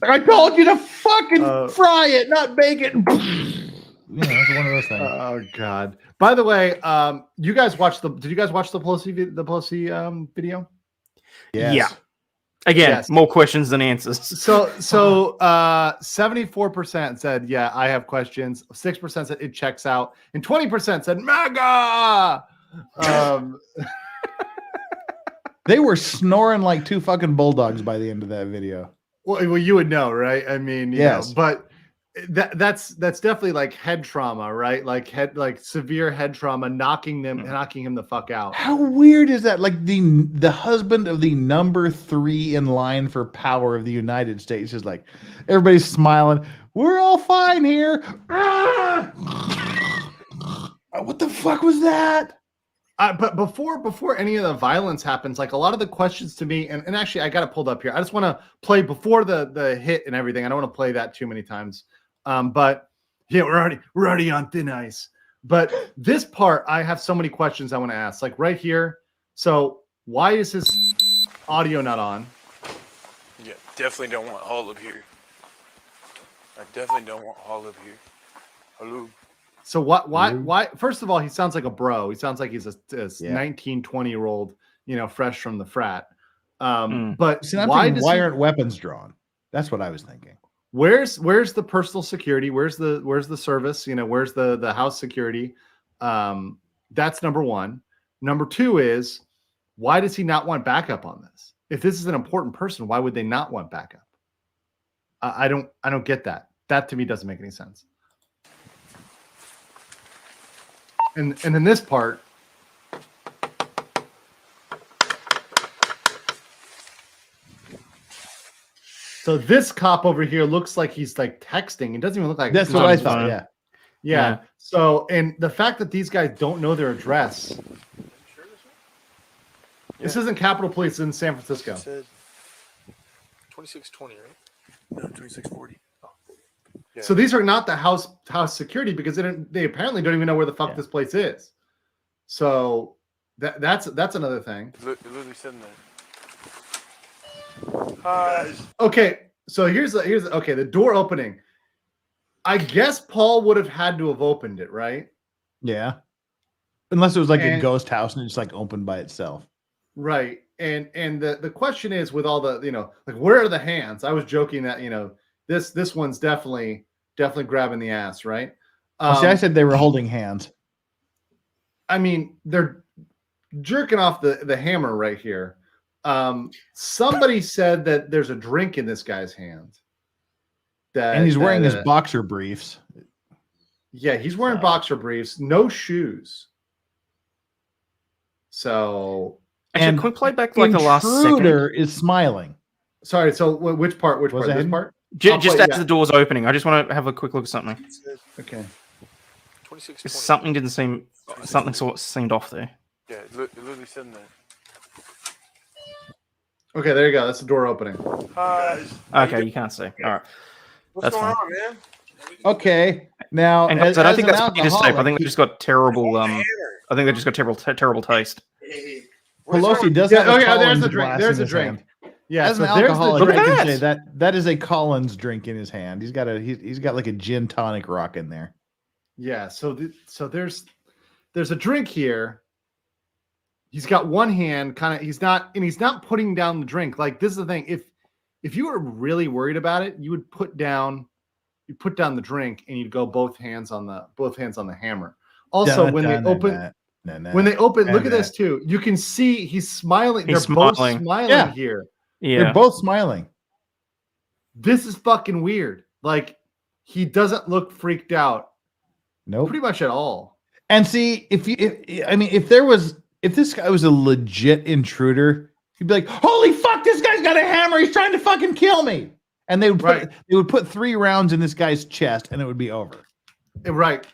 I told you to fucking fry it, not bake it. It's one of those things. Oh God! By the way, you guys watched Did you guys watch the Pelosi video? Yes. Yeah. Again, more questions than answers. So 74% said, yeah, I have questions. 6% said it checks out, and 20% said Manga. They were snoring like two fucking bulldogs by the end of that video. Well, you would know, right? I mean, yes, know, but that's definitely like head trauma, right? Like severe head trauma, knocking him the fuck out. How weird is that? Like the husband of the number 3 in line for power of the United States is like, everybody's smiling. We're all fine here. What the fuck was that? But before any of the violence happens, like a lot of the questions to me, and actually I got it pulled up here. I just want to play before the hit and everything. I don't want to play that too many times. But yeah, we're already on thin ice. But this part, I have so many questions I want to ask. Like right here. So why is his audio not on? Yeah, definitely don't want all of here. I definitely don't want all of here. Hello. So why? First of all, he sounds like a bro. He sounds like he's a 19, 20-year-old, fresh from the frat. But see, why aren't weapons drawn? That's what I was thinking. Where's the personal security? Where's the service? Where's the house security? That's number one. Number two is, why does he not want backup on this? If this is an important person, why would they not want backup? I don't get that. That to me doesn't make any sense. And in this part, so this cop over here looks like he's like texting. It doesn't even look like that's what I thought. Yeah. So, and the fact that these guys don't know their address. This isn't Capitol Police in San Francisco. 2620, right? No, 2640. Yeah. So these are not the house security, because they apparently don't even know where the fuck this place is. So that's another thing. It literally said that. Okay, so here's the door opening. I guess Paul would have had to have opened it, right? Yeah. Unless it was like a ghost house and it's like opened by itself. Right. And the question is, with all the, like, where are the hands? I was joking that, this one's definitely grabbing the ass, right? See, I said they were holding hands. I mean, they're jerking off the hammer right here. Somebody said that there's a drink in this guy's hand. And he's wearing his boxer briefs. Yeah, he's wearing boxer briefs, no shoes. So, actually, can we play back like the last second? Intruder is smiling. Sorry. So, which part? Which part? This part? Just as the door's opening, I just want to have a quick look at something. Okay. 2620. Something sort of seemed off there. Yeah, it literally said that. Okay, there you go. That's the door opening. Okay, you can't see. All right. What's going on, man? Okay, now and I think that's pretty safe. I think they just got terrible. I think they just got terrible taste. Pelosi does have a there's Collins a drink. glass There's in a his drink. hand. Yeah, as so an there's alcoholic, the drink. I can say that is a Collins drink in his hand. He's got like a gin tonic rock in there. Yeah, so there's a drink here. He's got one hand, he's not putting down the drink. Like, this is the thing. If you were really worried about it, you put down the drink and you'd go both hands on the hammer. Also, when they open, look at this too. You can see he's smiling. He's They're both smiling. smiling here. Yeah. They're both smiling. This is fucking weird. Like, he doesn't look freaked out. Nope. Pretty much at all. And see, if this guy was a legit intruder, he'd be like, "Holy fuck, this guy's got a hammer. He's trying to fucking kill me." And they would put 3 rounds in this guy's chest, and it would be over. Right.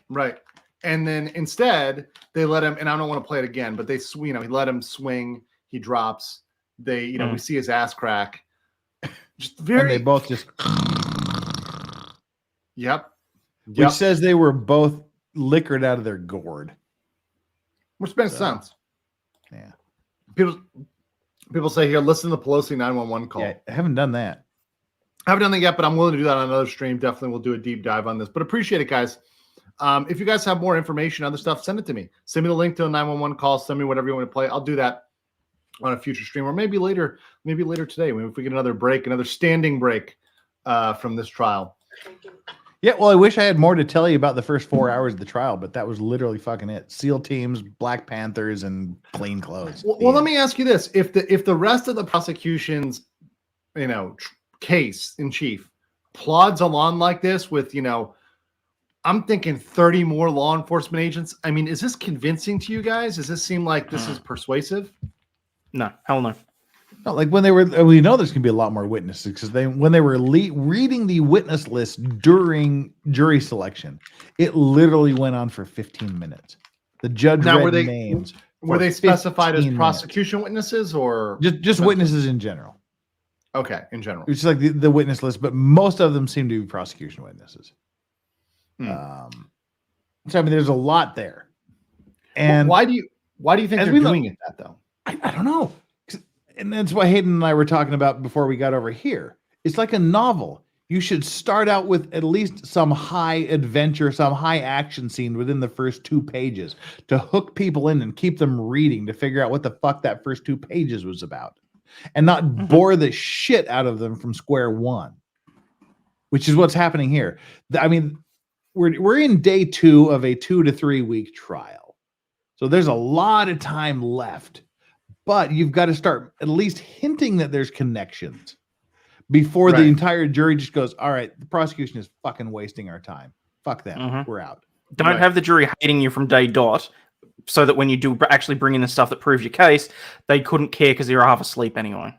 And then instead, they let him. And I don't want to play it again, but they, he let him swing. He drops. They, we see his ass crack. Just very. And they both just. Yep. Which says they were both liquored out of their gourd. Which makes sense. Yeah. People say here, listen to the Pelosi 911 call. Yeah, I haven't done that. I haven't done that yet, but I'm willing to do that on another stream. Definitely we'll do a deep dive on this. But appreciate it, guys. If you guys have more information, other stuff, send it to me. Send me the link to a 911 call. Send me whatever you want to play. I'll do that on a future stream, or maybe later today. Maybe if we get another break, another standing break from this trial. Yeah, well, I wish I had more to tell you about the first 4 hours of the trial, but that was literally fucking it. SEAL teams, Black Panthers, and plain clothes. Well, let me ask you this: if the rest of the prosecution's, case in chief plods along like this with, I'm thinking 30 more law enforcement agents. I mean, is this convincing to you guys? Does this seem like this is persuasive? No, hell no. No, like when we know there's gonna be a lot more witnesses because when they were reading the witness list during jury selection, it literally went on for 15 minutes. The judge read names. Were they specified as prosecution witnesses or just witnesses in general? Okay, in general. It's like the witness list, but most of them seem to be prosecution witnesses. So I mean, there's a lot there. And why do you think they're doing it that though? I don't know. And that's what Hayden and I were talking about before we got over here. It's like a novel. You should start out with at least some high adventure, some high action scene within the first 2 pages to hook people in and keep them reading to figure out what the fuck that first 2 pages was about. And not bore the shit out of them from square one, which is what's happening here. I mean, we're in day 2 of a 2 to 3 week trial. So there's a lot of time left, but you've got to start at least hinting that there's connections before the entire jury just goes, all right, the prosecution is fucking wasting our time. Fuck them. We're out. Don't have the jury hating you from day dot, so that when you do actually bring in the stuff that proves your case, they couldn't care because they're half asleep anyway.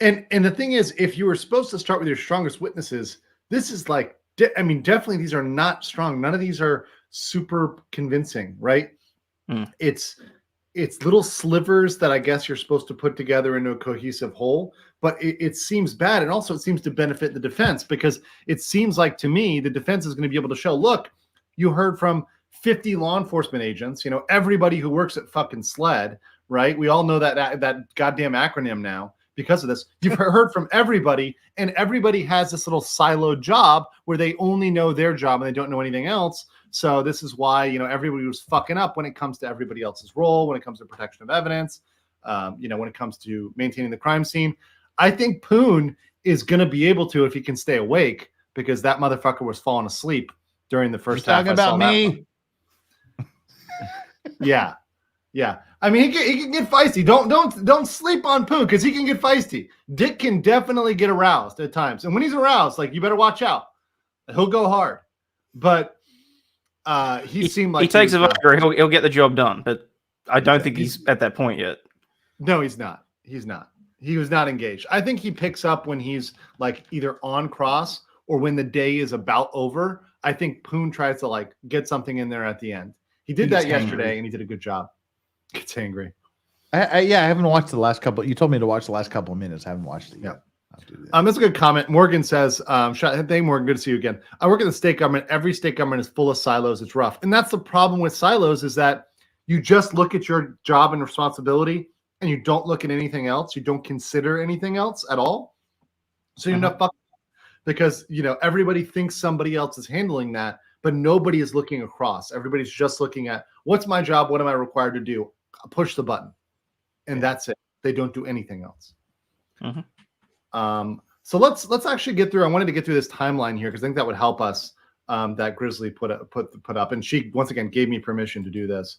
And the thing is, if you were supposed to start with your strongest witnesses, this is like, definitely these are not strong. None of these are super convincing, right? It's little slivers that I guess you're supposed to put together into a cohesive whole, but it seems bad. And also it seems to benefit the defense because it seems like to me, the defense is going to be able to show, look, you heard from 50 law enforcement agents, everybody who works at fucking SLED, right? We all know that goddamn acronym now because of this. You've heard from everybody, and everybody has this little siloed job where they only know their job and they don't know anything else. So this is why, everybody was fucking up when it comes to everybody else's role, when it comes to protection of evidence, when it comes to maintaining the crime scene. I think Poon is going to be able to, if he can stay awake, because that motherfucker was falling asleep during the first half. Talking about me. Yeah. I mean, he can get feisty. Don't sleep on Poon because he can get feisty. Dick can definitely get aroused at times, and when he's aroused, like, you better watch out. He'll go hard, but he seemed like he takes a Viagra. He'll get the job done, but I don't think he's at that point yet. No, he's not. He was not engaged. I think he picks up when he's like either on cross or when the day is about over. I think Poon tries to like get something in there at the end. He did that yesterday, and he did a good job. Gets angry. I haven't watched the last couple. You told me to watch the last couple of minutes. I haven't watched it yet. That's a good comment. Morgan says, hey, Morgan, good to see you again. I work in the state government. Every state government is full of silos. It's rough. And that's the problem with silos is that you just look at your job and responsibility and you don't look at anything else. You don't consider anything else at all. So you're not fucking because, everybody thinks somebody else is handling that, but nobody is looking across. Everybody's just looking at what's my job? What am I required to do? Push the button. And that's it. They don't do anything else. So let's actually get through. I wanted to get through this timeline here because I think that would help us that Grizzly put up, and she once again gave me permission to do this.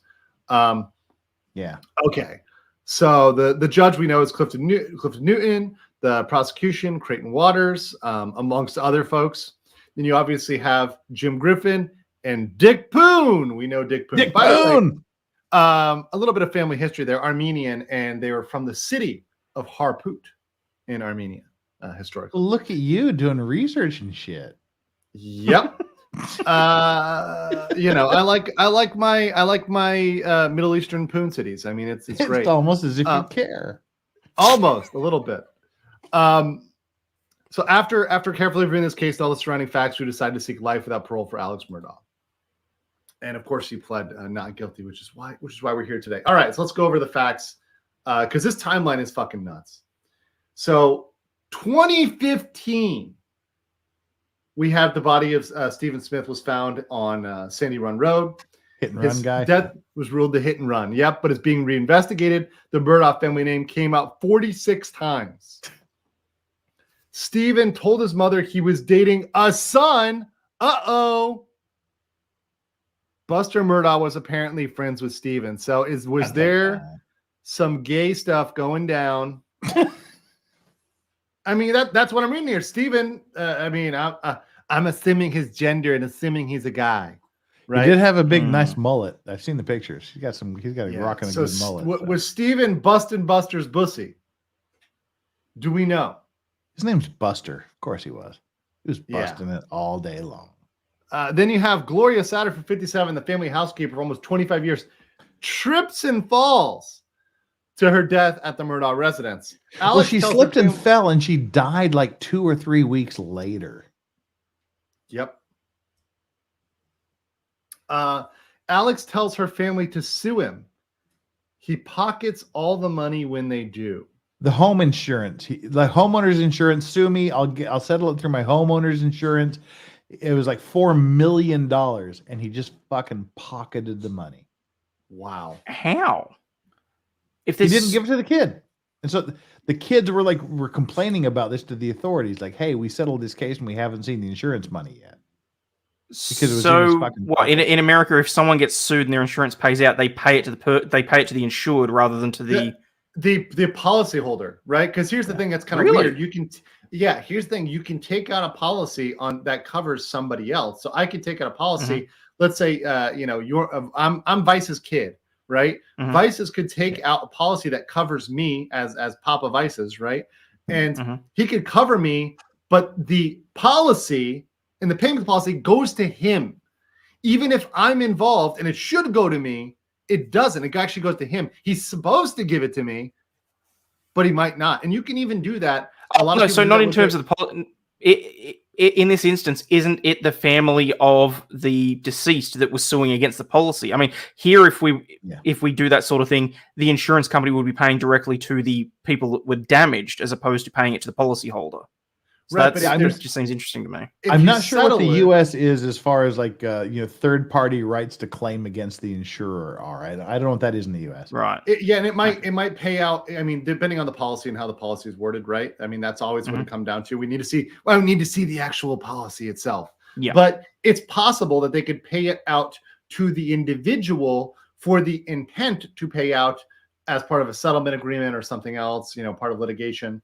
Yeah. Okay. So the judge we know is Clifton Newton, the prosecution, Creighton Waters, amongst other folks. Then you obviously have Jim Griffin and Dick Poon. We know Dick Poon. Dick By the way, Poon! a little bit of family history. They're Armenian, and they were from the city of Harput in Armenia, historically. Look at you doing research and shit. Yep. I like my Middle Eastern Poon cities. I mean, it's great. It's almost as if you care. Almost a little bit. So after carefully reviewing this case and all the surrounding facts, we decided to seek life without parole for Alex Murdaugh. And of course, he pled not guilty, which is why we're here today. All right, so let's go over the facts because this timeline is fucking nuts. So 2015, we have the body of Stephen Smith was found on Sandy Run Road. Hit and run guy. Death was ruled a hit and run. Yep, but it's being reinvestigated. The Murdaugh family name came out 46 times. Stephen told his mother he was dating a son. Uh-oh. Buster Murdaugh was apparently friends with Stephen. So was there some gay stuff going down? I mean, that's what I'm reading here. Stephen, I'm assuming his gender and assuming he's a guy. Right? He did have a big, nice mullet. I've seen the pictures. He's got a rocking a good mullet. Was Stephen busting Buster's bussy? Do we know? His name's Buster. Of course he was. He was busting it all day long. Then you have Gloria Satterford, 57, the family housekeeper for almost 25 years, trips and falls to her death at the Murdaugh residence. She slipped and fell, and she died like 2 or 3 weeks later. Yep. Alex tells her family to sue him. He pockets all the money when they do. The home insurance, the homeowner's insurance, sue me. I'll settle it through my homeowner's insurance. It was like $4 million, and he just fucking pocketed the money. Wow. How? If he didn't give it to the kid, and so the kids were complaining about this to the authorities, like, "Hey, we settled this case and we haven't seen the insurance money yet." Because it was in America, if someone gets sued and their insurance pays out, they pay it to the insured rather than to the policyholder, right? Because here's the thing that's kind of weird. Here's the thing: you can take out a policy that covers somebody else. So I can take out a policy. Mm-hmm. Let's say, I'm Vice's kid, right? Mm-hmm. Vice's could take out a policy that covers me as Papa Vice's, right? And he could cover me, but the policy and the payment policy goes to him, even if I'm involved, and it should go to me. It doesn't. It actually goes to him. He's supposed to give it to me, but he might not. And you can even do that. Not in terms of the in this instance, isn't it the family of the deceased that was suing against the policy? I mean, here, if we do that sort of thing, the insurance company would be paying directly to the people that were damaged, as opposed to paying it to the policyholder. So right, that just seems interesting to me. I'm not sure what the U.S. is as far as third-party rights to claim against the insurer are. I don't know what that is in the U.S. Right. And it might pay out. I mean, depending on the policy and how the policy is worded, right? I mean, that's always what it comes down to. We need to see the actual policy itself. Yeah. But it's possible that they could pay it out to the individual for the intent to pay out as part of a settlement agreement or something else. Part of litigation.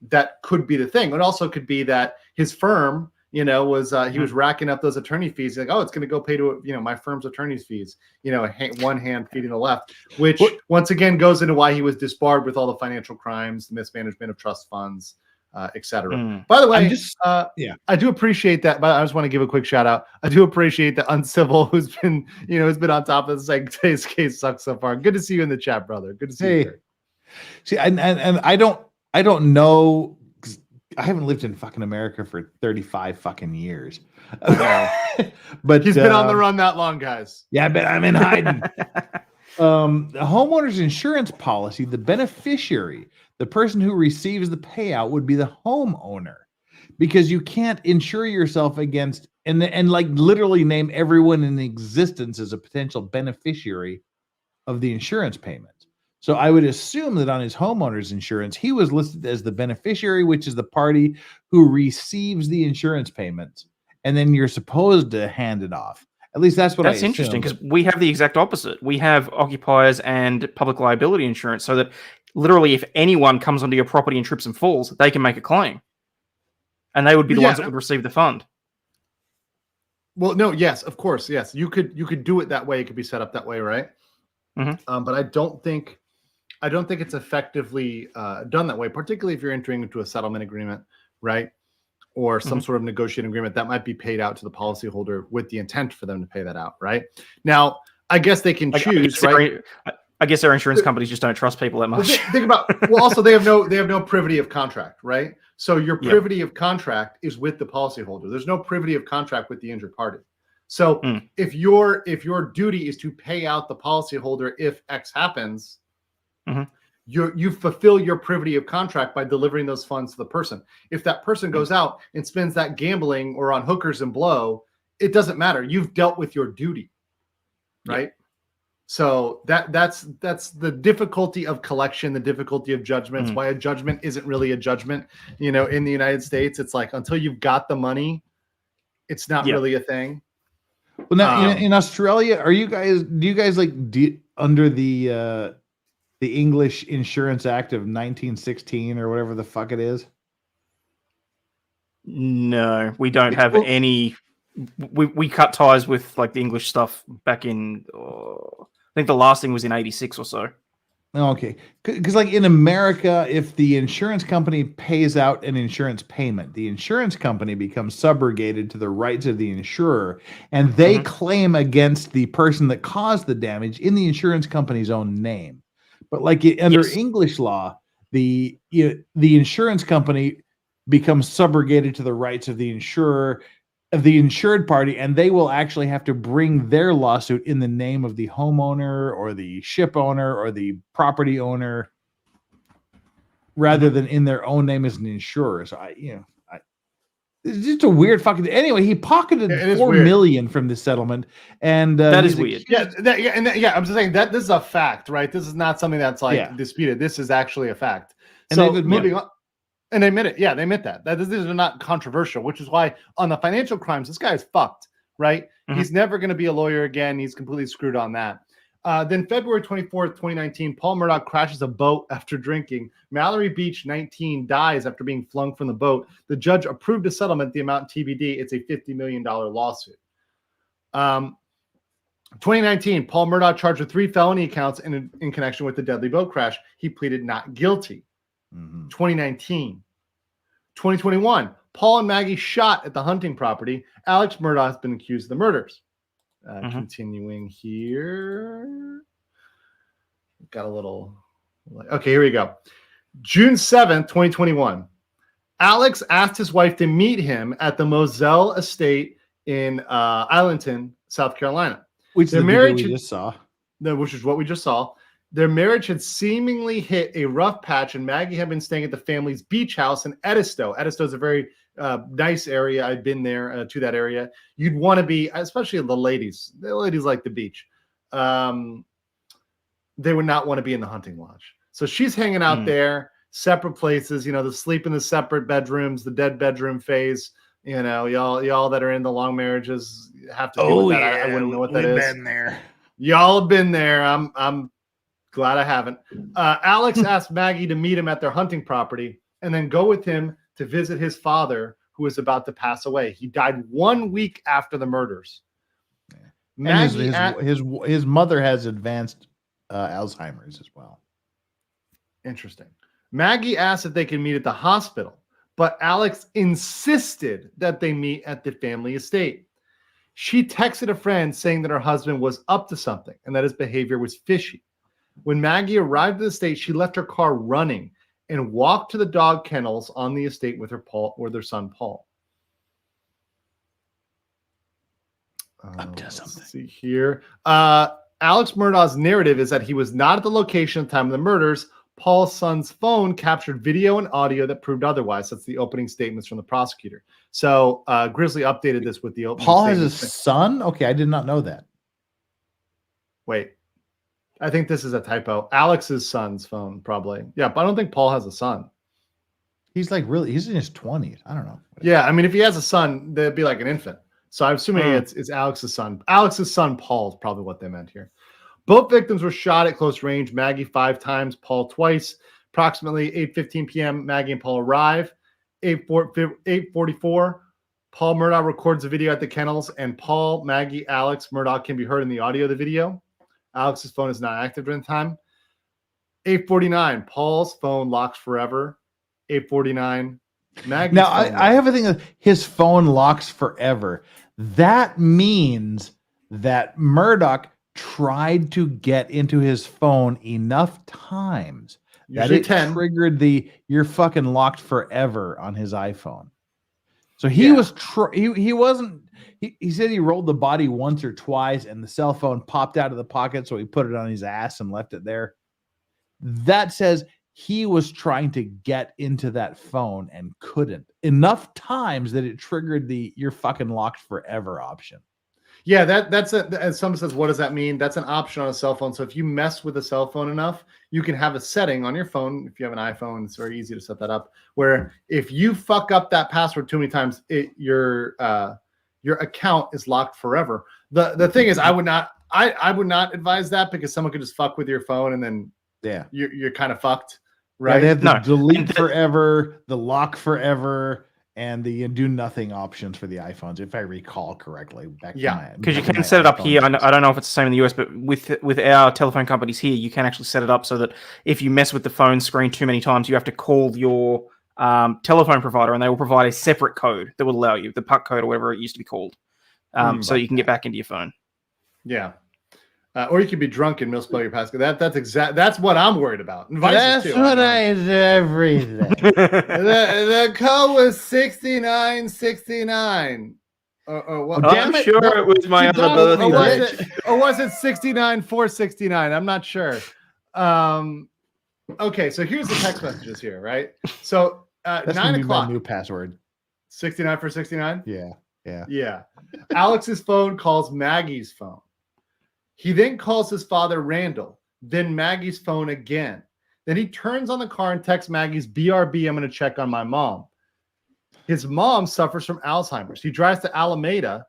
That could be the thing. It also could be that his firm, was he was racking up those attorney fees. Like, it's going to go pay to my firm's attorney's fees. One hand feeding the left, which once again goes into why he was disbarred with all the financial crimes, the mismanagement of trust funds, etc. By the way, I do appreciate that. But I just want to give a quick shout out. I do appreciate the Uncivil who's been on top of this. Like, today's case sucks so far. Good to see you in the chat, brother. Good to see you. See, and I don't know. I haven't lived in fucking America for 35 fucking years. But he's been on the run that long, guys. Yeah, but I'm in hiding. The homeowner's insurance policy, the beneficiary, the person who receives the payout would be the homeowner, because you can't insure yourself against and like literally name everyone in existence as a potential beneficiary of the insurance payment. So I would assume that on his homeowner's insurance, he was listed as the beneficiary, which is the party who receives the insurance payments. and then you're supposed to hand it off. At least that's what I That's interesting assumed. because we have the exact opposite. We have occupiers and public liability insurance, so that literally, if anyone comes onto your property and trips and falls, they can make a claim, and they would be the ones that would receive the fund. Well, no, yes, of course, yes. You could do it that way. It could be set up that way, right? But I don't think it's effectively done that way, particularly if you're entering into a settlement agreement, right? Or some sort of negotiating agreement that might be paid out to the policyholder with the intent for them to pay that out, right? Now, I guess they can choose, right? I guess our insurance companies just don't trust people that much. Think about, well, also they have no privity of contract, right? So your privity of contract is with the policyholder. There's no privity of contract with the injured party. So if your duty is to pay out the policyholder if X happens, you fulfill your privity of contract by delivering those funds to the person. If that person goes out and spends that gambling or on hookers and blow, it doesn't matter. You've dealt with your duty, right? So that's the difficulty of collection, the difficulty of judgments, why a judgment isn't really a judgment. You know, in the United States, it's like until you've got the money, it's not really a thing. Well, now in Australia, do you guys like under the English Insurance Act of 1916 or whatever the fuck it is? No, we don't have any. We cut ties with like the English stuff back in. I think the last thing was in '86 or so. Okay, because like in America, if the insurance company pays out an insurance payment, the insurance company becomes subrogated to the rights of the insurer, and they claim against the person that caused the damage in the insurance company's own name. But like under English law, the insurance company becomes subrogated to the rights of the insurer, of the insured party, and they will actually have to bring their lawsuit in the name of the homeowner or the ship owner or the property owner rather than in their own name as an insurer. So it's just a weird fucking. Anyway, he pocketed $4 million from this settlement, and that is weird. I'm just saying that this is a fact, right? This is not something that's like disputed. This is actually a fact. And so they've moving on. And they admit it. Yeah, they admit that. These are not controversial, which is why on the financial crimes, this guy is fucked, right? He's never going to be a lawyer again. He's completely screwed on that. Then February 24th, 2019, Paul Murdaugh crashes a boat after drinking. Mallory Beach, 19, dies after being flung from the boat. The judge approved a settlement, the amount TBD. It's a $50 million lawsuit. 2019, Paul Murdaugh charged with 3 felony counts in connection with the deadly boat crash. He pleaded not guilty. 2019. 2021, Paul and Maggie shot at the hunting property. Alex Murdaugh has been accused of the murders. Continuing here. Got a little. Okay, here we go. June 7th, 2021. Alex asked his wife to meet him at the Moselle estate in Islandton, South Carolina. Which their the marriage we just saw. Which is what we just saw. Their marriage had seemingly hit a rough patch, and Maggie had been staying at the family's beach house in Edisto. Edisto is a very nice area. I've been there to that area. You'd want to be, especially the ladies. The ladies like the beach. They would not want to be in the hunting lodge. So she's hanging out there, separate places. You know, the sleep in the separate bedrooms, the dead bedroom phase. You know, y'all that are in the long marriages have to deal with that. I wouldn't know what that is. Been there. Y'all have been there. I'm glad I haven't. Alex asked Maggie to meet him at their hunting property and then go with him to visit his father, who was about to pass away. He died 1 week after the murders. Maggie, his mother has advanced Alzheimer's as well. Interesting. Maggie asked if they could meet at the hospital, but Alex insisted that they meet at the family estate. She texted a friend saying that her husband was up to something and that his behavior was fishy. When Maggie arrived at the estate, she left her car running and walked to the dog kennels on the estate with their son, Paul. Up to something. Let's see here. Alex Murdaugh's narrative is that he was not at the location at the time of the murders. Paul's son's phone captured video and audio that proved otherwise. That's the opening statements from the prosecutor. So Grizzly updated this with the opening Paul has a statements. son? Okay, I did not know that. Wait. I think this is a typo. Alex's son's phone, probably. Yeah, but I don't think Paul has a son. He's in his 20s. I don't know. Yeah, I mean, if he has a son, they'd be like an infant. So I'm assuming it's Alex's son. Alex's son, Paul, is probably what they meant here. Both victims were shot at close range. Maggie 5 times, Paul twice. Approximately 8:15 p.m., Maggie and Paul arrive. 8:44, Paul Murdaugh records a video at the kennels, and Paul, Maggie, Alex, Murdaugh can be heard in the audio of the video. Alex's phone is not active during the time. 8:49, Paul's phone locks forever. 8:49, Maggie's now phone I have a thing of his phone locks forever. That means that Murdaugh tried to get into his phone enough times that it triggered you're fucking locked forever on his iPhone. So he was he wasn't he said he rolled the body once or twice and the cell phone popped out of the pocket, so he put it on his ass and left it there. That says he was trying to get into that phone and couldn't enough times that it triggered you're fucking locked forever option. Yeah, that's as someone says, what does that mean? That's an option on a cell phone. So if you mess with a cell phone enough, you can have a setting on your phone. If you have an iPhone, it's very easy to set that up, where if you fuck up that password too many times, your account is locked forever. The thing is, I would not advise that, because someone could just fuck with your phone and then you're kind of fucked, right? Yeah, they have the delete forever, the lock forever, and the do nothing options for the iPhones, if I recall correctly. Because you can set it up here. I don't know if it's the same in the US, but with our telephone companies here, you can actually set it up so that if you mess with the phone screen too many times, you have to call your telephone provider, and they will provide a separate code that will allow you, the puck code or whatever it used to be called, so you can get back into your phone. Yeah. Or you could be drunk and misspell your passcode. That's what I'm worried about. That's what I do everything. the code was 6969. I'm sure it was my other birthday. Or was it 69469? I'm not sure. Okay, so here's the text messages here, right? So that's 9 o'clock. My new password. 69 for 69? Yeah. Alex's phone calls Maggie's phone. He then calls his father, Randall, then Maggie's phone again. Then he turns on the car and texts Maggie's BRB, I'm going to check on my mom. His mom suffers from Alzheimer's. He drives to Alameda,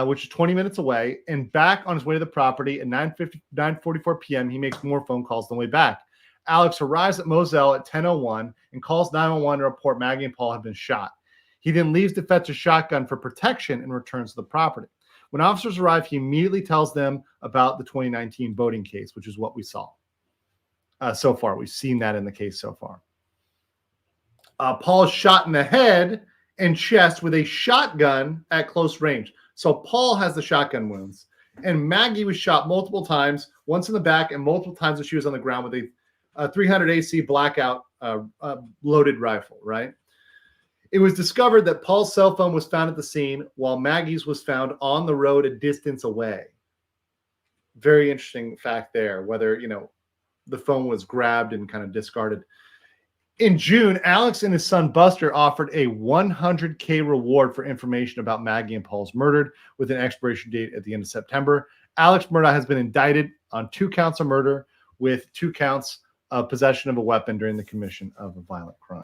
which is 20 minutes away, and back on his way to the property at 9:44 p.m., he makes more phone calls on the way back. Alex arrives at Moselle at 10:01 and calls 911 to report Maggie and Paul have been shot. He then leaves to fetch a shotgun for protection and returns to the property. When officers arrive, he immediately tells them about the 2019 voting case, which is what we saw so far. We've seen that in the case so far. Paul is shot in the head and chest with a shotgun at close range. So Paul has the shotgun wounds, and Maggie was shot multiple times, once in the back and multiple times when she was on the ground with a 300 AC blackout loaded rifle, right? It was discovered that Paul's cell phone was found at the scene while Maggie's was found on the road a distance away. Very interesting fact there, whether, the phone was grabbed and kind of discarded. In June, Alex and his son Buster offered a $100K reward for information about Maggie and Paul's murdered, with an expiration date at the end of September. Alex Murdaugh has been indicted on 2 counts of murder with 2 counts of possession of a weapon during the commission of a violent crime.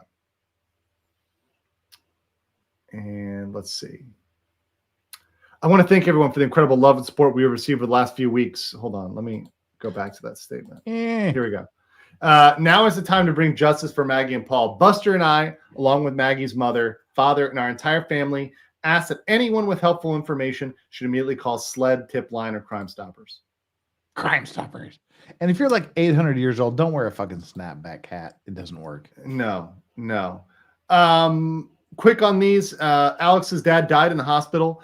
And let's see. I want to thank everyone for the incredible love and support we have received for the last few weeks. Hold on. Let me go back to that statement. Here we go. Now is the time to bring justice for Maggie and Paul. Buster and I, along with Maggie's mother, father, and our entire family, ask that anyone with helpful information should immediately call SLED, Tip Line, or Crime Stoppers. Crime Stoppers. And if you're like 800 years old, don't wear a fucking snapback hat. It doesn't work. No. Quick on these. Alex's dad died in the hospital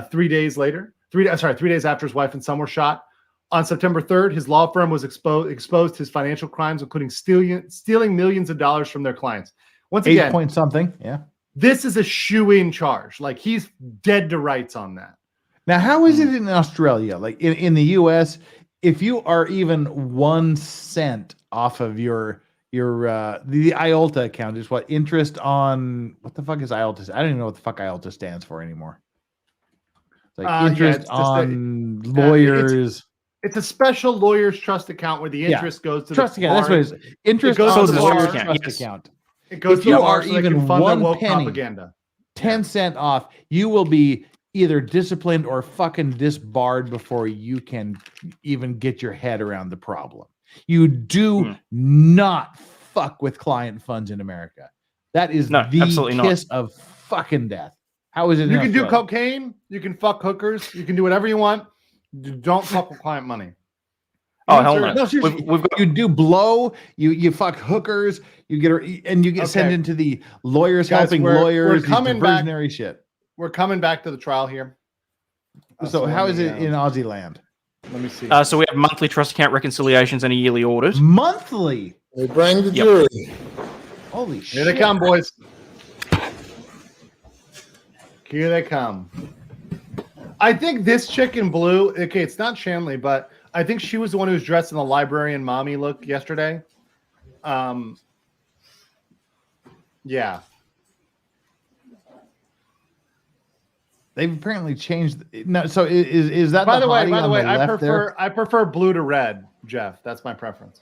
3 days later. 3 days after his wife and son were shot. On September 3rd, his law firm was exposed his financial crimes, including stealing millions of dollars from their clients. Once again, 8 point something. Yeah. This is a shoe-in charge. Like, he's dead to rights on that. Now, how is it in Australia? Like in the US, if you are even 1 cent off of the IOLTA account, is what interest on what the fuck is IOLTA? I don't even know what the fuck IOLTA stands for anymore. It's like interest on lawyers. It's a special lawyer's trust account where the interest goes to trust the account. That's what it is. Interest goes on to the lawyer's bar. trust account. It goes if to you the are bar so they even can fund their 1 woke penny, propaganda. 10 cent off, you will be either disciplined or fucking disbarred before you can even get your head around the problem. You do not fuck with client funds in America. That is No, the absolutely not. kiss of fucking death. How is it? You in can do Australia? cocaine. You can fuck hookers. You can do whatever you want. Don't fuck with client money. Oh hell no! No, seriously, We've got you do blow. You fuck hookers. You get sent into the lawyers Guys, helping we're lawyers. These coming back. diversionary shit. We're coming back to the trial here. So how is it in Aussie land? Let me see. so we have monthly trust account reconciliations and a yearly audit. Monthly. They bring the jury. Holy shit! Here they come, boys. Here they come. I think this chick in blue. Okay, it's not Shanley, but I think she was the one who was dressed in the librarian mommy look yesterday. Yeah. They've apparently changed. No, so is that By the way, hottie on the I left there? prefer blue to red, Jeff. That's my preference.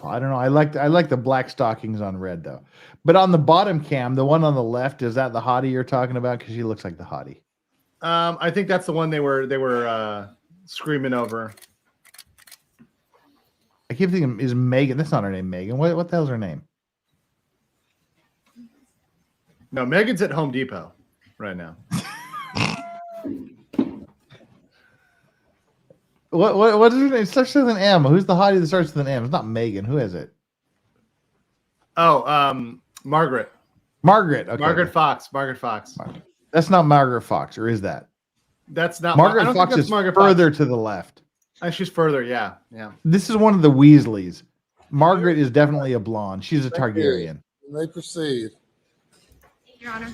I don't know. I like the black stockings on red though. But on the bottom cam, the one on the left, is that the hottie you're talking about? Because she looks like the hottie. I think that's the one they were screaming over. I keep thinking, is Megan? That's not her name, Megan. What the hell's her name? No, Megan's at Home Depot right now. What is her name? It starts with an M. Who's the hottie that starts with an M? It's not Megan. Who is it? Oh, Margaret. Margaret. Okay. Margaret Fox. Margaret Fox. That's not Margaret Fox, or is that? That's not Margaret I don't Fox. think that's Is Margaret further Fox. to the left. She's further. Yeah. Yeah. This is one of the Weasleys. Margaret is definitely a blonde. She's a Targaryen. They proceed. Your Honor.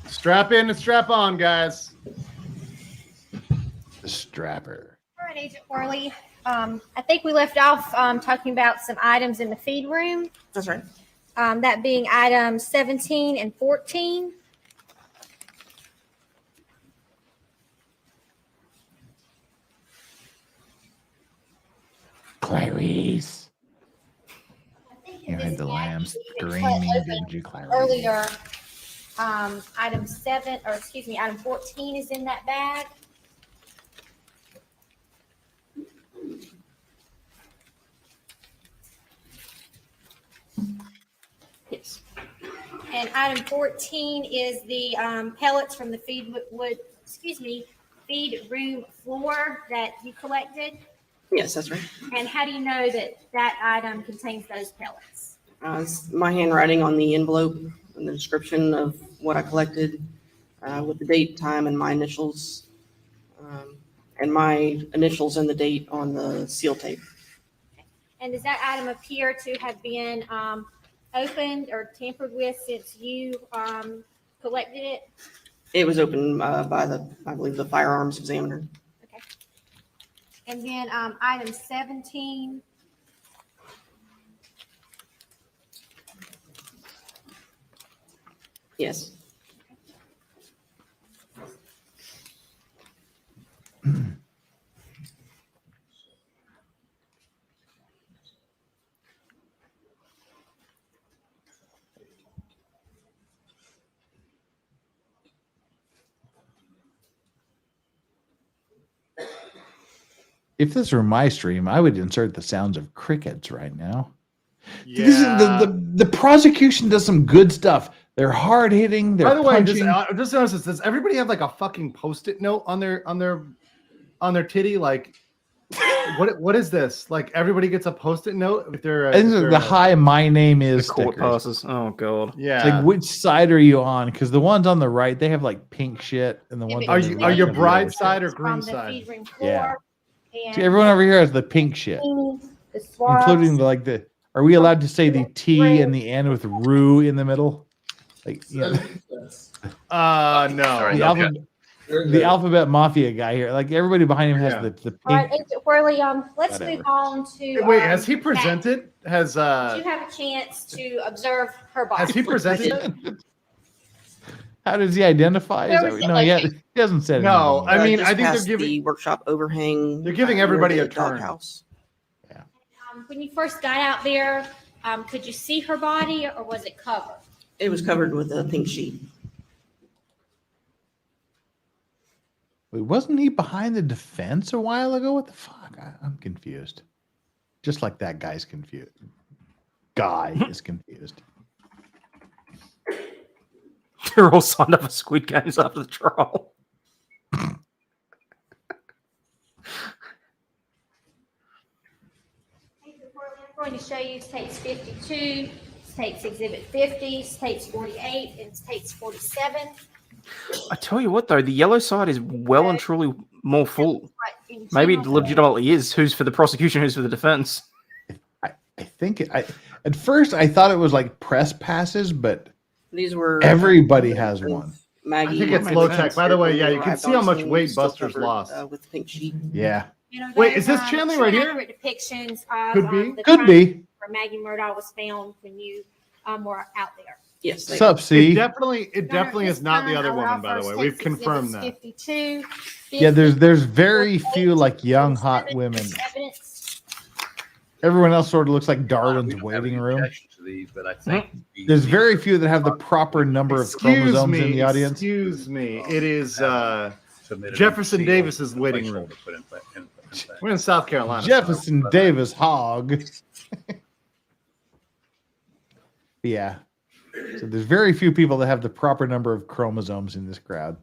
Strap in and strap on, guys. The strapper. All right, Agent Worley. I think we left off talking about some items in the feed room. That's right. That being items 17 and 14. Clarice. You had the lambs screaming, didn't you, Clarice? Earlier, item 14 is in that bag. Yes. And item 14 is the pellets from the feed room floor that you collected. Yes, that's right. And how do you know that that item contains those pellets? It's my handwriting on the envelope and the description of what I collected with the date, time, and my initials. And my initials and the date on the seal tape. And does that item appear to have been opened or tampered with since you collected it? It was opened by I believe, the firearms examiner. Okay. And then item 17. Yes. If this were my stream, I would insert the sounds of crickets right now. Yeah. This is the prosecution does some good stuff. They're hard hitting. They're By the way, punching. just notice this. Does everybody have like a fucking post-it note on their titty? Like, what is this? Like, everybody gets a post-it note if they're. I think the hi, my name The is court stickers. passes. Oh god. Yeah. It's like, which side are you on? Because the ones on the right, they have like pink shit, and the ones Are on the you left are you have bride yellow side shit. or From green the side? feed room floor. Yeah. And See, everyone over here has the pink shit, the swabs. including the. Are we allowed to say the T and the N with Rue in the middle? Like, you know, No. the alphabet mafia guy here. Like, everybody behind him has Yeah. the pink. All right, Agent Worley, let's Whatever. move on to. Wait, has he presented? Has Did you have a chance to observe her body? has he presented? How does he identify? Is that, no, he hasn't said No, anything. I mean, Just I think they're past giving. the workshop overhang. They're giving near everybody the a turn. doghouse. When you first got out there, Could you see her body or was it covered? It was covered with a pink sheet. Wait, wasn't he behind the defense a while ago? What the fuck? I'm confused. Just like that guy's confused. Guy is confused. They're all signed up for Squid Games after the trial. I'm going to show you states 52, states exhibit 50, states 48, and states 47. I tell you what, though, the yellow side is well and truly more full. Maybe it legitimately is. Who's for the prosecution? Who's for the defense? I think at first I thought it was like press passes, but These were everybody has one. Maggie. I think it's low tech. By the way, yeah, you can see how much weight Still Buster's covered, lost. with the pink sheet. Yeah, Wait, is this Chandler right here? Accurate depictions of Could be. the could time be. where Maggie Murdaugh was found when you were out there. Yes. they Sup, It C? definitely is not the other woman, by the way. We've confirmed that. 52, Yeah, there's very few like young hot women. Evidence. Everyone else sort of looks like Darwin's waiting room. There's very few that have the proper number of chromosomes in the audience. Excuse me. It is Jefferson Davis's waiting room. We're in South Carolina. Jefferson Davis hog. Yeah. So there's very few people that have the proper number of chromosomes in this crowd.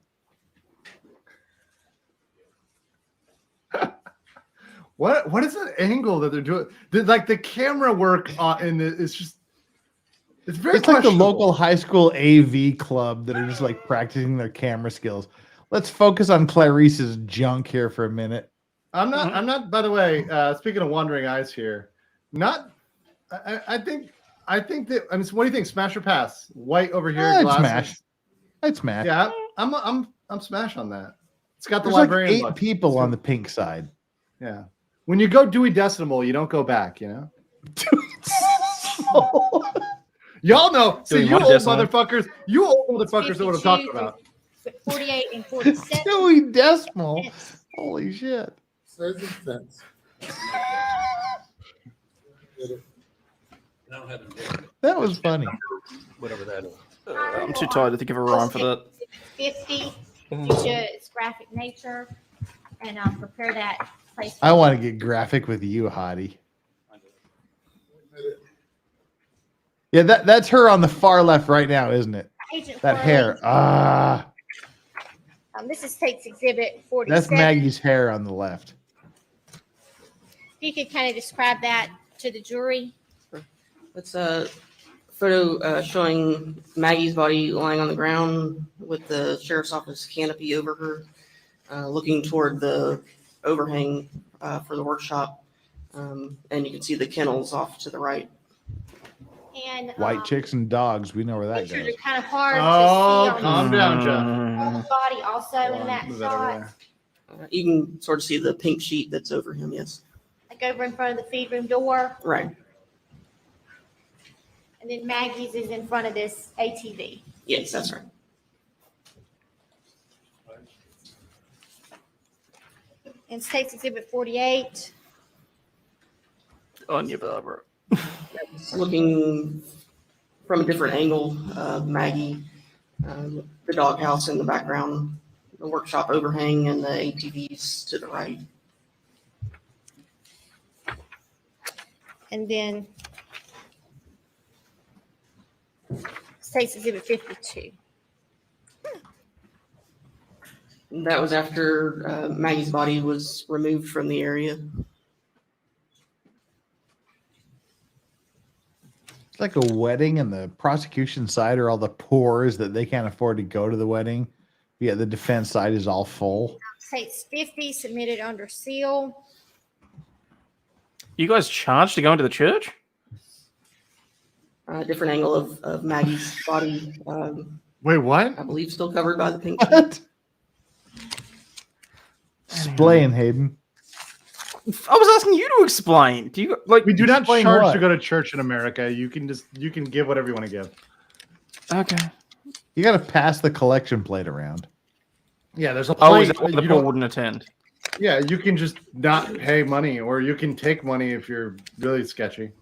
What is that angle that they're doing? Like the camera work in it is just. It's very. It's like the questionable. local high school AV club that are just like practicing their camera skills. Let's focus on Clarice's junk here for a minute. I'm not. By the way, speaking of wandering eyes here, not. I think that. I mean, so what do you think? Smash or pass? White over here. I'd glasses. smash. I'd smash. Yeah, I'm smash on that. It's got the There's like librarian. 8 look. people on the pink side. Yeah. When you go Dewey Decimal, you don't go back. You know. Y'all know. See, Dewey you old Decimal. motherfuckers. You old motherfuckers know what I'm talking about. 48 and 47. Dewey Decimal. Holy shit. Certain sense. That was funny. Whatever that is. I'm too tired to think of a rhyme for that. 50 due to its graphic nature, and prepare that place. I want to get graphic with you, Hottie. Yeah, that's her on the far left right now, isn't it? Agent That Flurry. hair. Ah, This is State's Exhibit 47. that's Maggie's hair on the left. If you could kind of describe that to the jury. It's a photo showing Maggie's body lying on the ground with the sheriff's office canopy over her, looking toward the overhang for the workshop. And you can see the kennels off to the right. And White chicks and dogs. We know where that pictures goes. are kind of hard Oh, to see calm down, Jeff. on the body also in that Move that over shot. there. You can sort of see the pink sheet that's over him, yes. Like over in front of the feed room door. Right. And then Maggie's is in front of this ATV. Yes, that's right. And State's Exhibit 48. On your Barbara. Looking from a different angle, Maggie, the doghouse in the background, the workshop overhang, and the ATVs to the right. And then State's Exhibit 52. That was after Maggie's body was removed from the area. It's like a wedding, and the prosecution side are all the poors that they can't afford to go to the wedding. Yeah, the defense side is all full. State's 50 submitted under seal. You guys charged to go into the church? Different angle of Maggie's body. Wait, what? I believe still covered by the pink sheet. What? Explain, Hayden. I was asking you to explain. Do you like? We do not Explain charge what? to go to church in America. You can give whatever you want to give. Okay. You got to pass the collection plate around. Yeah, there's a Oh, plate. is that why the You poor don't- wouldn't attend? Yeah, you can just not pay money, or you can take money if you're really sketchy.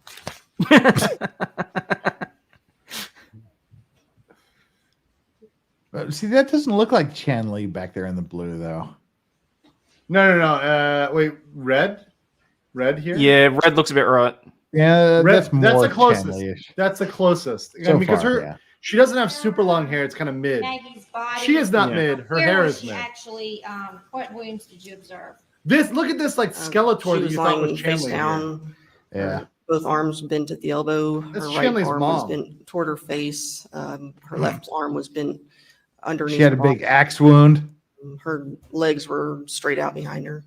See, that doesn't look like Chan Lee back there in the blue, though. No. Wait, red here. Yeah, red looks a bit right. Yeah, Red, that's more that's the Chan closest. Lee-ish. That's the closest. So because far, she doesn't have super long hair. It's kind of mid. Maggie's body. She is not Yeah. mid. Her Where hair was is she mid. actually, what wounds did you observe? Look at this like Skeletor She that was you thought lying was face Chandler. down. Yeah. Both arms bent at the elbow. That's Her right Shanley's arm was mom. bent toward her face. Her left arm was bent underneath. She had a her big arm. axe wound. Her legs were straight out behind her.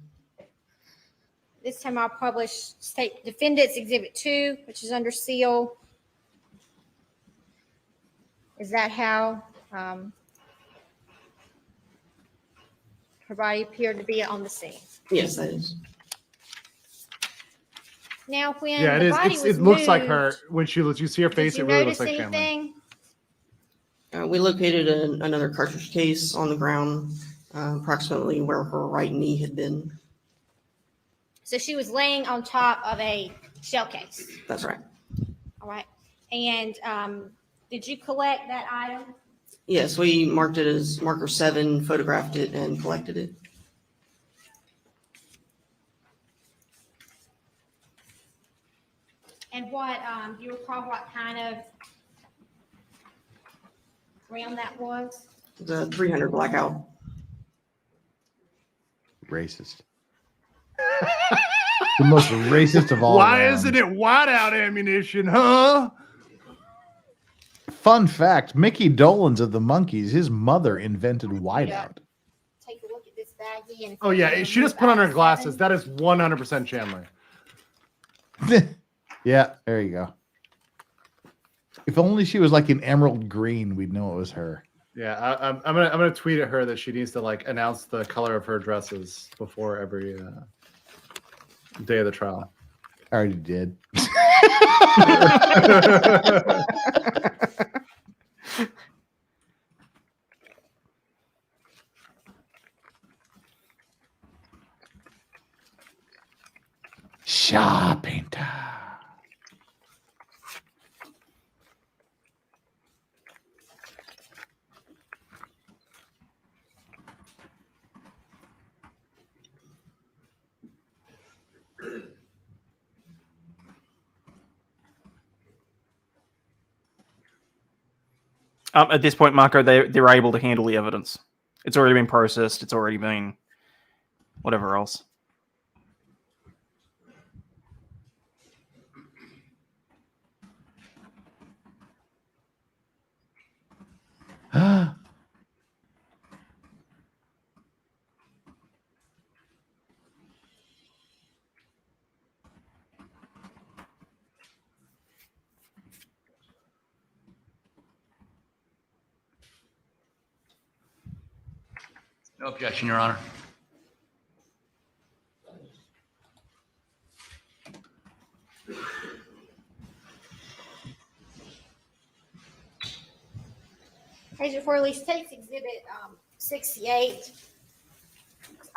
This time I'll publish State Defendants Exhibit 2, which is under seal. Is that how her body appeared to be on the scene? Yes, that is. Now, when Yeah, it the is. body It was looks like her moved, when you see her face. did you It really notice looks like Chandler. anything? We located another cartridge case on the ground, approximately where her right knee had been. So she was laying on top of a shell case. That's right. All right. And did you collect that item? Yes, we marked it as marker 7, photographed it, and collected it. And what, do you recall what kind of round that was? The 300 blackout. Racist. The most racist of all. Why rounds. isn't it whiteout ammunition, huh? Fun fact: Mickey Dolenz of the Monkees, his mother invented whiteout. Take a look at this baggie. And Oh yeah, she just put on her glasses. That is 100% Chandler. Yeah, there you go. If only she was like an emerald green, we'd know it was her. Yeah, I'm gonna tweet at her that she needs to like announce the color of her dresses before every day of the trial. I already did. Shopping time. At this point, Marco, they're able to handle the evidence. It's already been processed. It's already been whatever else. No objection, Your Honor. Agent for release takes exhibit 68,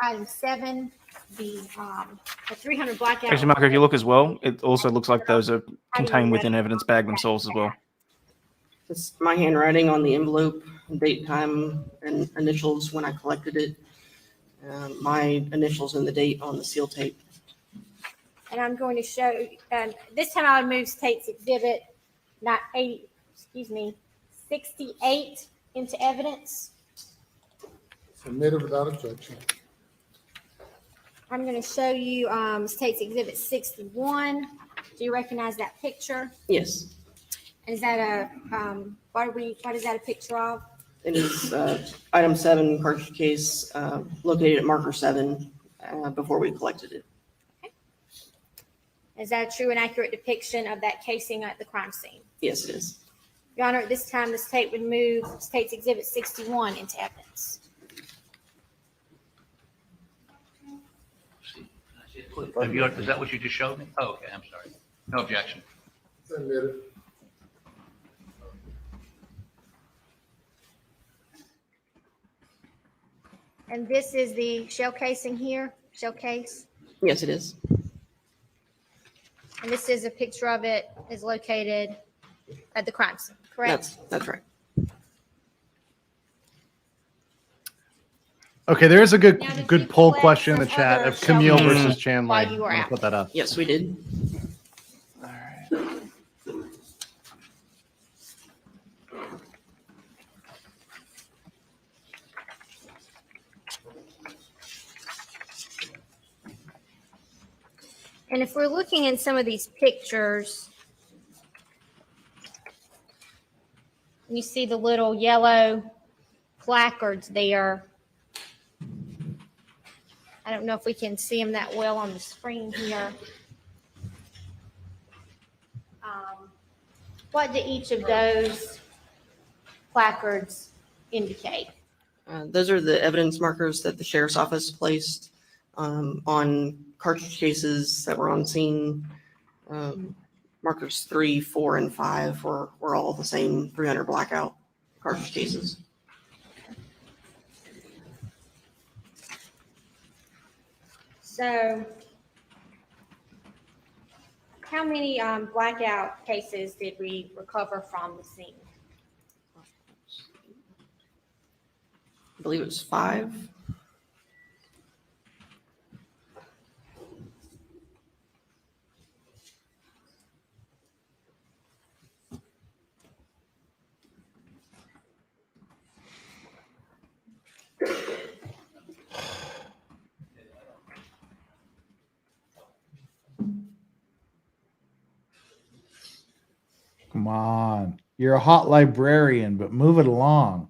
item 7, the 300 blackout. Actually, Marco, if you look as well, it also looks like those are contained within evidence bag themselves as well. Just my handwriting on the envelope, date, time, and initials when I collected it. My initials and the date on the seal tape. And I'm going to show, this time I would move state's exhibit, not 80, 68 into evidence. Submitted without objection. I'm going to show you state's exhibit 61. Do you recognize that picture? Yes, And is that a, what is that a picture of? it is item 7, cartridge case, located at marker 7 before we collected it. Is that a true and accurate depiction of that casing at the crime scene? Yes, it is. Your Honor, at this time, the state would move state's exhibit 61 into evidence. Is that what you just showed me? Oh, okay, I'm sorry. No objection. Submitted. And this is the shell casing here, shell case. Yes, it is. And this is a picture of it is located at the crime scene, correct? That's right. Okay, there is a Now, did you good poll collect question in the some chat other of Camille shell versus cases Chan while Lei. you were I'm gonna out? put that up. Yes, we did. And if we're looking in some of these pictures, you see the little yellow placards there. I don't know if we can see them that well on the screen here. What do each of those placards indicate? Those are the evidence markers that the sheriff's office placed on cartridge cases that were on scene. Markers 3, 4, and 5 were all the same 300 blackout cartridge cases. So, how many blackout cases did we recover from the scene? I believe it was 5. Come on. You're a hot librarian, but move it along.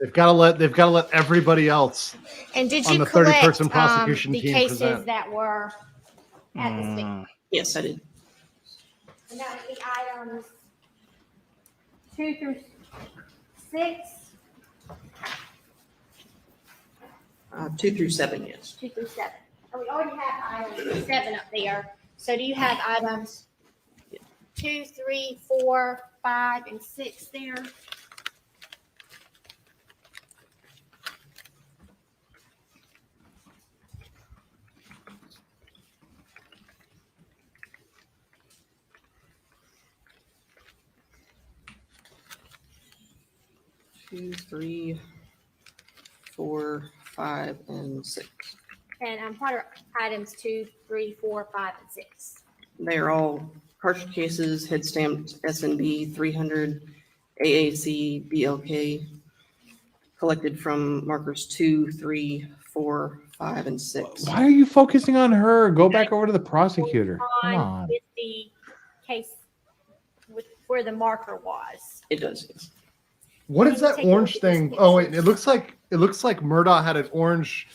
They've got to let everybody else And did on you the collect 30-person prosecution the team cases present. that were at the scene? Yes, I did. And that would be items 2 through 6, 2 through 7, yes. 2 through 7. And we already have item 7 up there. So do you have items 2, 3, 4, 5, and 6 there? Two, 3, 4, 5, and 6. And what are items 2, 3, 4, 5, and 6? They are all cartridge cases, head stamped SNB 300 AAC BLK, collected from markers 2, 3, 4, 5, and 6. Why are you focusing on her? Go back over to the prosecutor. Come on. With the case with where the marker was. It does, yes. What is that Take a look orange at these thing? Oh wait, pictures. it looks like Murdaugh had an orange.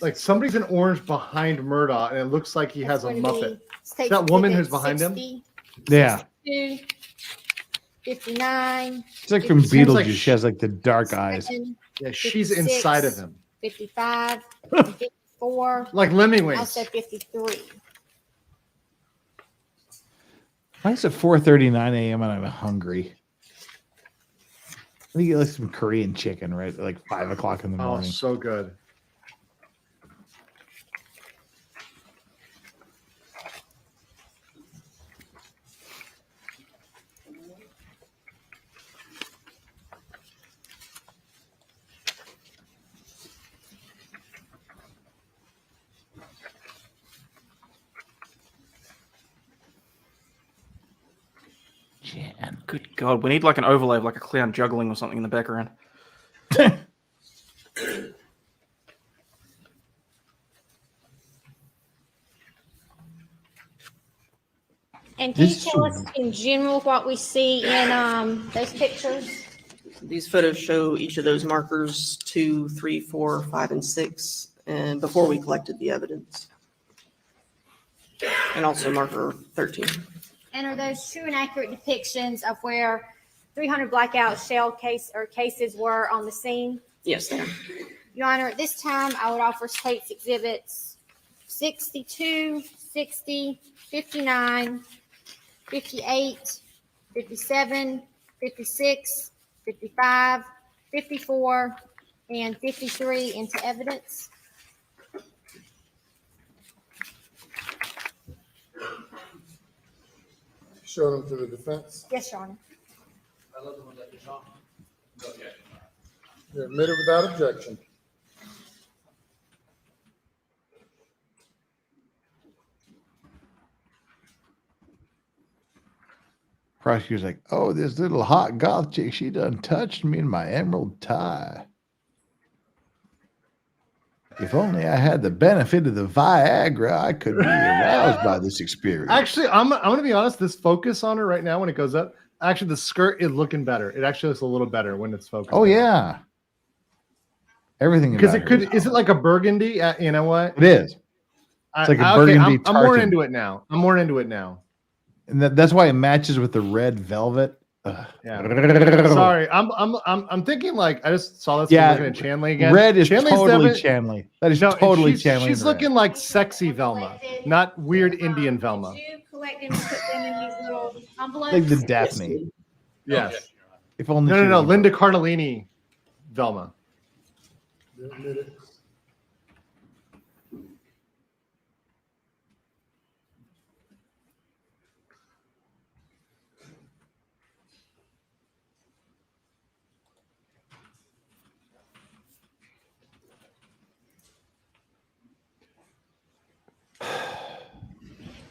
Like somebody's an orange behind Murdaugh, and it looks like he has a Muppet. Is that woman who's behind him? Yeah. 62, 59. It's like from Seems like Beetlejuice. She has like the dark eyes. 57, Yeah, she's 56, inside of him, 55, 54. like Lemmy Also Wings. 53. Why is it 4:39 a.m. and I'm hungry? I think you like some Korean chicken, right? Like 5 o'clock in the Oh, morning. so good. Jan. Good God, we need like an overlay of like a clown juggling or something in the background. And can you This tell is- us in general what we see in those pictures? These photos show each of those markers 2, 3, 4, 5, and 6, and before we collected the evidence. And also marker 13. And are those true and accurate depictions of where 300 blackout shell cases were on the scene? Yes, they are. Your Honor, at this time, I would offer state's exhibits 62, 60, 59, 58, 57, 56, 55, 54, and 53 into evidence. Show them to the defense. Yes, Your Honor. You're admitted without objection. Prosecutor's like, oh, this little hot goth chick, she done touched me in my emerald tie. If only I had the benefit of the Viagra, I could be aroused by this experience. Actually, I'm going to be honest. This focus on her right now when it goes up, actually, the skirt is looking better. It actually looks a little better when it's focused. Oh, yeah. Everything Because about it could, her is it like a burgundy? You know what? It is. It's like a burgundy I'm more tartan. into it now. I'm more into it now. And that's why it matches with the red velvet. Ugh. Yeah. Sorry, I'm thinking like I just saw this. Yeah, Looking at Chanley again. Red is Chanley's totally never- Chanley. That is No, totally she's, Chanley. She's in red. looking like sexy Velma, not weird Indian Velma. Did you collect them and put them in these little envelopes? like the Daphne. Yes. If only. No, she was- Linda Cardellini, Velma. You're admitted.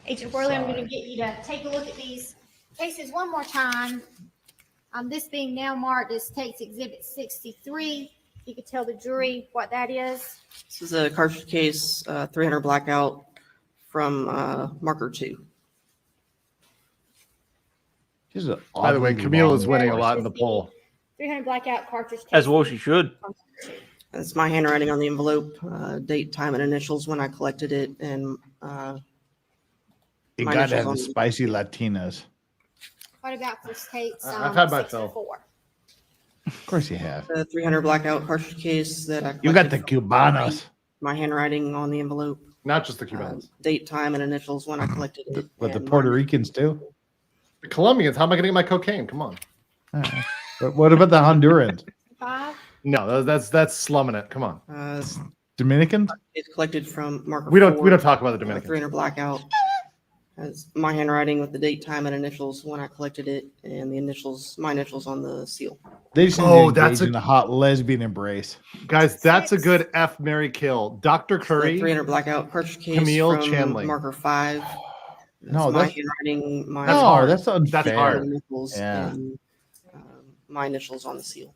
Agent Worley, I'm going to get you to take a look at these cases one more time. This being now marked as State's Exhibit 63. You could tell the jury what that is. This is a cartridge case, 300 blackout from Marker 2. She's an By the way, oddly Camille long is winning a voice. lot in the poll. 300 blackout cartridge case. As well, she should. That's my handwriting on the envelope, date, time, and initials when I collected it, and You my gotta have initials the on- spicy Latinas. What about for State's I've had my fill. 64? Of course you have. the 300 blackout cartridge case that I You got the collected from Cubanos. my handwriting on the envelope, Not just the Cubans. date, time, and initials when I collected it. But the and Puerto my- Ricans too. The Colombians, how am I going to get my cocaine? Come on. But what about the Hondurans? 5? No, that's slumming it. Come on. Dominicans? It's collected from Marker We don't 4, talk about the Dominicans. 300 blackout. Has my handwriting with the date, time, and initials when I collected it, and the initials, my initials on the seal. They just Oh, engage that's in a hot lesbian embrace. Guys, that's a good F, Mary kill. Dr. The Curry. 300 blackout cartridge case Camille from Chanley. Marker 5. No, my that's- handwriting, my That's No, hard. that's unfair. That's hard. initials, Yeah. and my initials on the seal.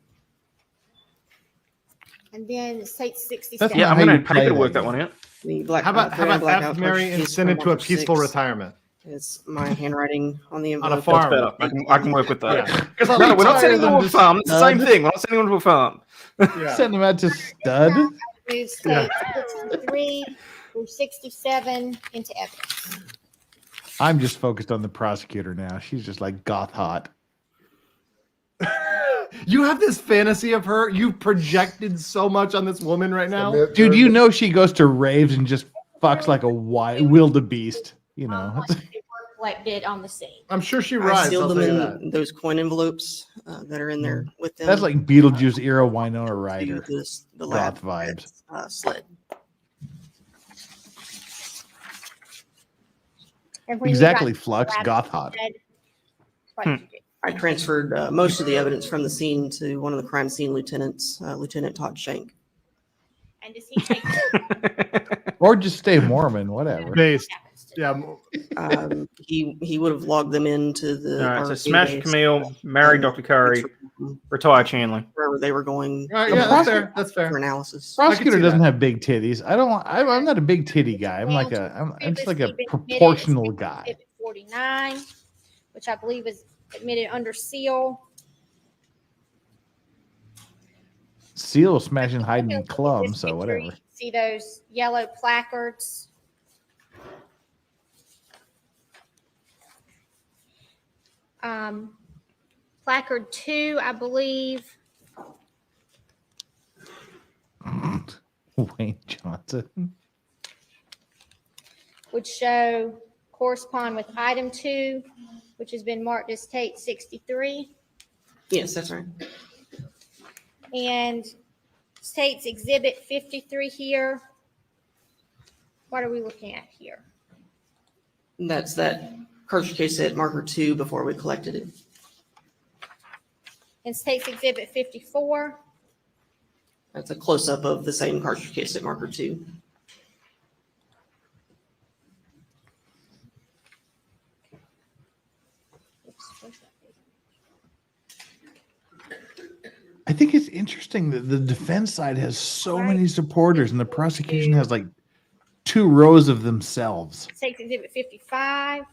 And then State's 67. That's Yeah, I'm how going you to play pay to that work that game. one out. The black, How about 300 blackout F, Mary, cartridge and case send from it to a Marker peaceful 6. retirement It's my handwriting on the on a envelope. farm? Better. I can work with that. Yeah. 'Cause I'm No, we're not sending retired them and to a farm. It's the same stud. thing. We're not sending them to a farm. Yeah. Send them out to stud. Move State 63 through 67 into evidence. I'm just focused on the prosecutor now. She's just like goth hot. You have this fantasy of her. You projected so much on this woman right now. Admit Dude, you're you admitted. know she goes to raves and just fucks like a wildebeest. You know. Once they were collected on the scene. I'm sure she I rides. sealed I'll them tell you in that. those coin envelopes that are in there with them. That's like Beetlejuice era Winona to Ryder. the lab Goth vibes. sled. And when you Exactly, got Flux, lab goth hot. said, what did you do? I transferred most of the evidence from the scene to one of the crime scene lieutenants, Lieutenant Todd Shank. And does he take Or just stay Mormon, whatever. Based. happens to Yeah. He would have logged them into the All right, so our smash database, Camille, marry Dr. Curry, retire Chandler. wherever they were going All right, yeah, that's fair. That's fair. for analysis. Prosecutor see doesn't that. have big titties. I'm not a big titty guy. I'm just like a proportional guy. Exhibit 49, which I believe is admitted under seal. Seal smashing hiding in club, so whatever. See those yellow placards? Placard 2, I believe. Wayne Johnson. Would show correspond with item 2, which has been marked as Tate 63, Yes, that's right. and State's Exhibit 53 here. What are we looking at here? That's that cartridge case at marker 2 before we collected it. And State's Exhibit 54. That's a close-up of the same cartridge case at marker 2. I think it's interesting that the defense side has so many supporters and the prosecution has like 2 rows of themselves. State's Exhibit 55.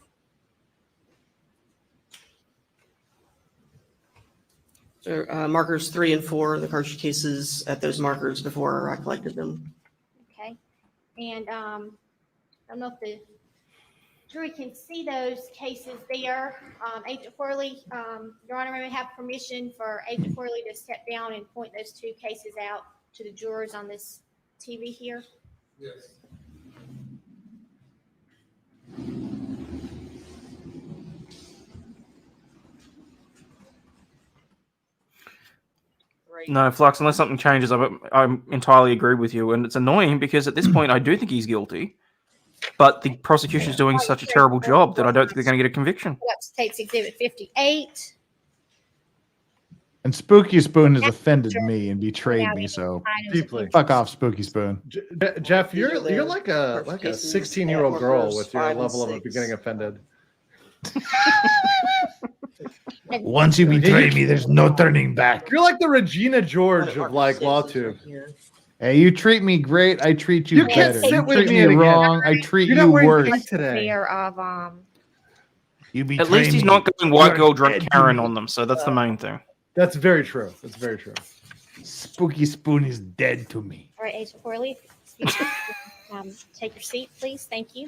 So, markers 3 and 4, the cartridge cases at those markers before I collected them. Okay. And I don't know if the jury can see those cases there. Agent Worley, Your Honor, may I have permission for Agent Worley to step down and point those 2 cases out to the jurors on this TV here? Yes. No, Flux, unless something changes, I entirely agree with you. And it's annoying because at this point, I do think he's guilty. But the prosecution is doing such a terrible job that I don't think they're going to get a conviction. State's Exhibit 58. And Spooky Spoon has offended me and betrayed me, so Deeply. fuck off, Spooky Spoon. Jeff, you're like a 16-year-old girl with your level of getting offended. Once you betray me, there's no turning back. You're like the Regina George of like LawTube. Hey, you treat me great, I treat you, You can't better. sit You with treat me me again. wrong, I treat You're not you wearing worse. pink today. You betray At least he's me. not going white You're girl dead drunk to Karen me. on them, so that's the main thing. That's very true. That's very true. Spooky Spoon is dead to me. All right, Agent Worley, take your seat, please. Thank you.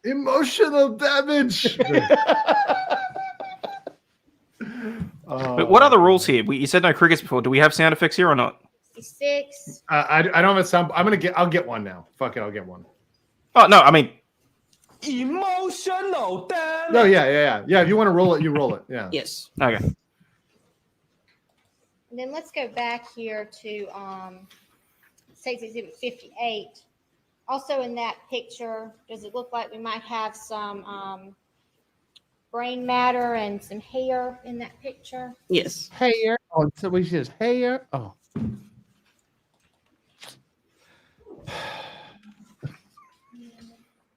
Emotional damage. But what are the rules here? You said no crickets before. Do we have sound effects here or not? 66. I don't have a sound. I'll get one now. Fuck it, I'll get one. Oh no, I mean, Emotional damage. No, yeah. If you want to roll it, you roll it. Yeah. Yes. okay. And then let's go back here to State's Exhibit 58. Also in that picture, does it look like we might have some brain matter and some hair in that picture? Yes. Hair. Oh, so we says hair. Oh.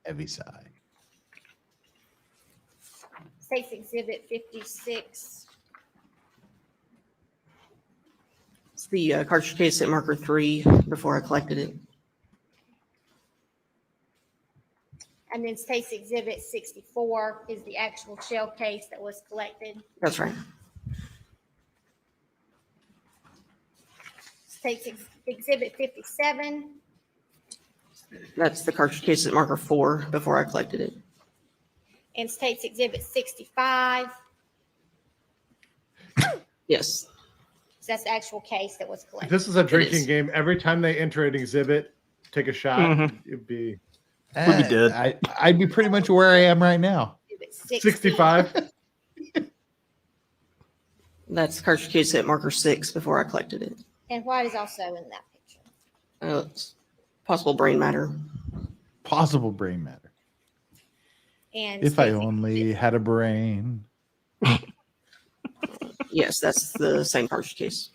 Heavy sigh. State's Exhibit 56. It's the cartridge case at marker 3 before I collected it. And then State's Exhibit 64 is the actual shell case that was collected. That's right. State's Exhibit 57. That's the cartridge case at marker 4 before I collected it. And State's Exhibit 65. Yes. So that's the actual case that was If collected. this is a drinking game, every time they enter an exhibit, take a shot. Mhm. It'd be We'd be dead. I'd be pretty much where I am right now. Exhibit 60. 65. That's the cartridge case at marker 6 before I collected it. And white is also in that picture. It's possible brain matter. Possible brain matter. And If I State's only had a brain. Yes, that's the same cartridge case.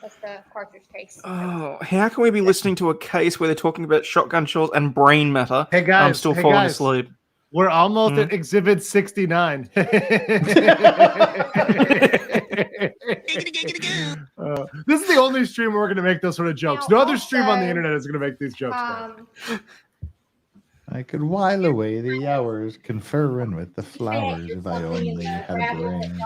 That's the cartridge case. Oh, how can we be listening to a case where they're talking about shotgun shells and brain matter? Hey guys, I'm still falling asleep. We're almost at exhibit 69. This is the only stream where we're going to make those sort of jokes. Now, No other stream on the also, internet is going to make these jokes. guys. I could while away the hours conferring with the flowers if I only had a brain.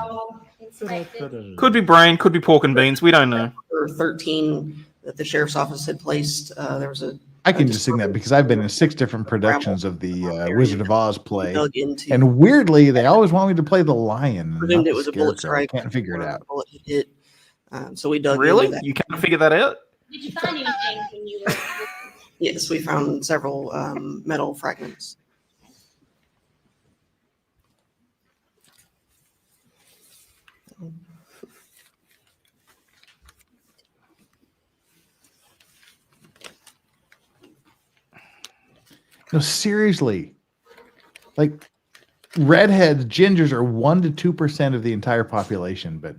Could be brain, could be pork and beans. We don't know. Or 13 that the sheriff's office had placed. There was a I can just sing that because I've been in 6 different productions of the Wizard of Oz play. dug into. And weirdly, they always want me to play the lion. Presumed not it the was a bullet scarecrow. I strike. can't figure it where out. the bullet had hit. So we dug into Really? that. You can't figure that out? Did you find anything when you were? Yes, we found several metal fragments. No, seriously. Like, redheads, gingers are 1% to 2% of the entire population, but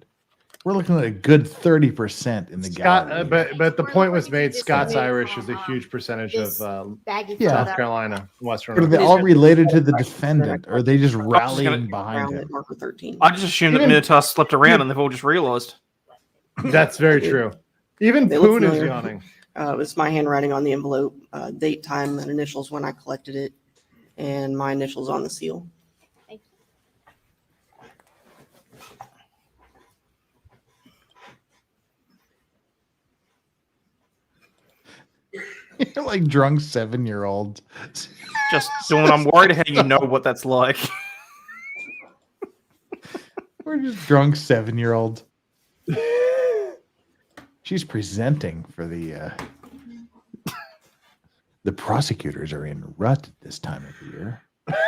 we're looking at a good 30% in the Scott, gallery. but the point was made. Scots Irish is a huge percentage of Yeah. South Carolina, Western. But are they all related to the defendant, or are they just rallying behind Around him? at marker 13. I just assumed that Murdaugh slept around and they've all just realised. That's very true. Even They look Poon is familiar. yawning. It's my handwriting on the envelope, date, time, and initials when I collected it, and my initials on the seal. You're like drunk 7-year-olds. Just Dawn, I'm worried how you know what that's like. We're just drunk 7-year-olds. She's presenting for the prosecutors are in rut this time of the year.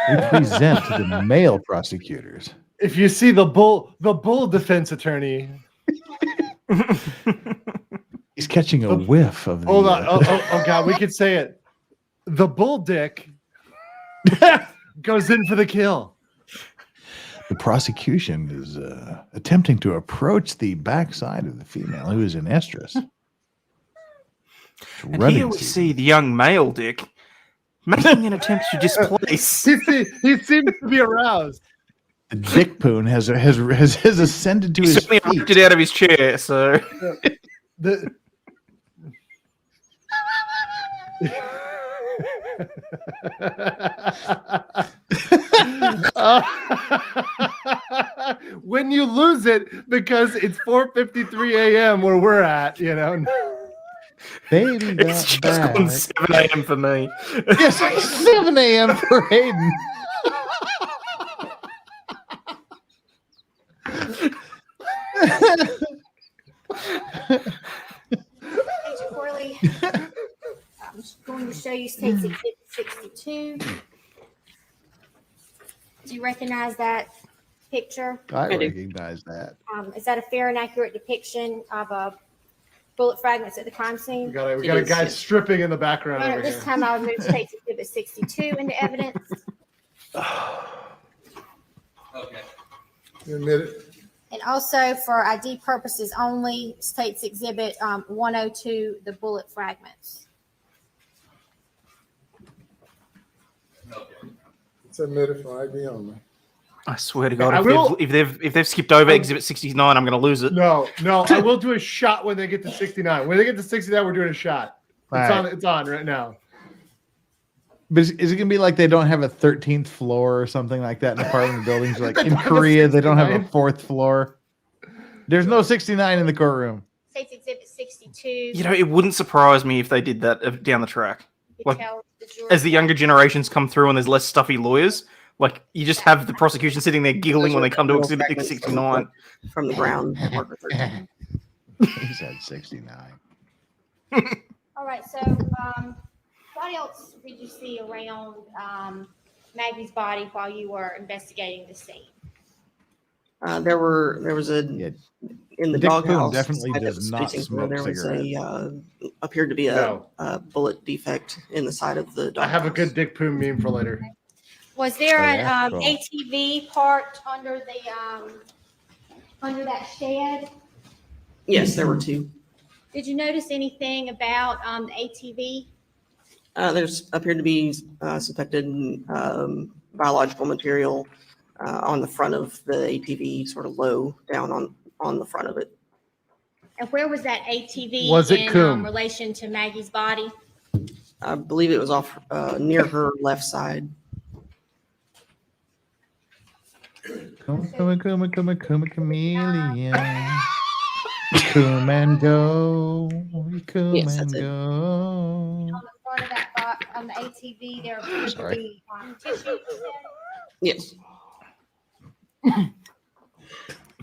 We present to the male prosecutors. If you see the bull defense attorney. He's catching a whiff of the. Hold on. Oh God, we could say it. The bull dick goes in for the kill. The prosecution is attempting to approach the backside of the female who is in estrus. And here we see the young male dick making an attempt to displace. He seems to be aroused. The dick poon has ascended to He's his certainly feet. ripped it out of his chair, so. When you lose it because it's 4:53 a.m. where we're at, you know. Baby, It's just gone 7 a.m. for me. Yes, 7 a.m. for Hayden. Agent Corley, I'm just going to show you States Exhibit 62. Do you recognize that picture? I recognize that. Is that a fair and accurate depiction of bullet fragments at the crime scene? We got a guy stripping in the background. Right, Over this here. time I'll move States Exhibit 62 into evidence. Okay. You admit it? And also for ID purposes only, States Exhibit 102, the bullet fragments. It's admitted for ID only. I swear to God, I will- if they've skipped over Exhibit 69, I'm going to lose it. No, I will do a shot when they get to 69. When they get to 69, we're doing a shot. It's on right now. But is it going to be like they don't have a 13th floor or something like that in apartment buildings? Like in Korea, they don't have a 4th floor. There's no 69 in the courtroom. States Exhibit 62. You know, it wouldn't surprise me if they did that down the track. Like, as the younger generations come through and there's less stuffy lawyers, like, you just have the prosecution sitting there giggling when they come to Exhibit 69. From the ground at marker 13. He said 69. All right, so what else did you see around Maggie's body while you were investigating the scene? There was a in the Dick Poon doghouse. definitely side does that was not facing smoke there was cigarettes. appeared to be No. a bullet defect in the side of the I doghouse. have a good Dick Poon meme for later. Was there yeah? an Cool. ATV parked under that shed? Yes, there were two. Did you notice anything about the ATV? There's appeared to be suspected biological material on the front of the ATV, sort of low down on the front of it. And where was that ATV Was it in Coombe? relation to Maggie's body? I believe it was off near her left side. Come, chameleon. Come and go. Come Yes, that's and it. go. On the front of that box, on the ATV, there appears to Sorry. be tissue. Yes. I'm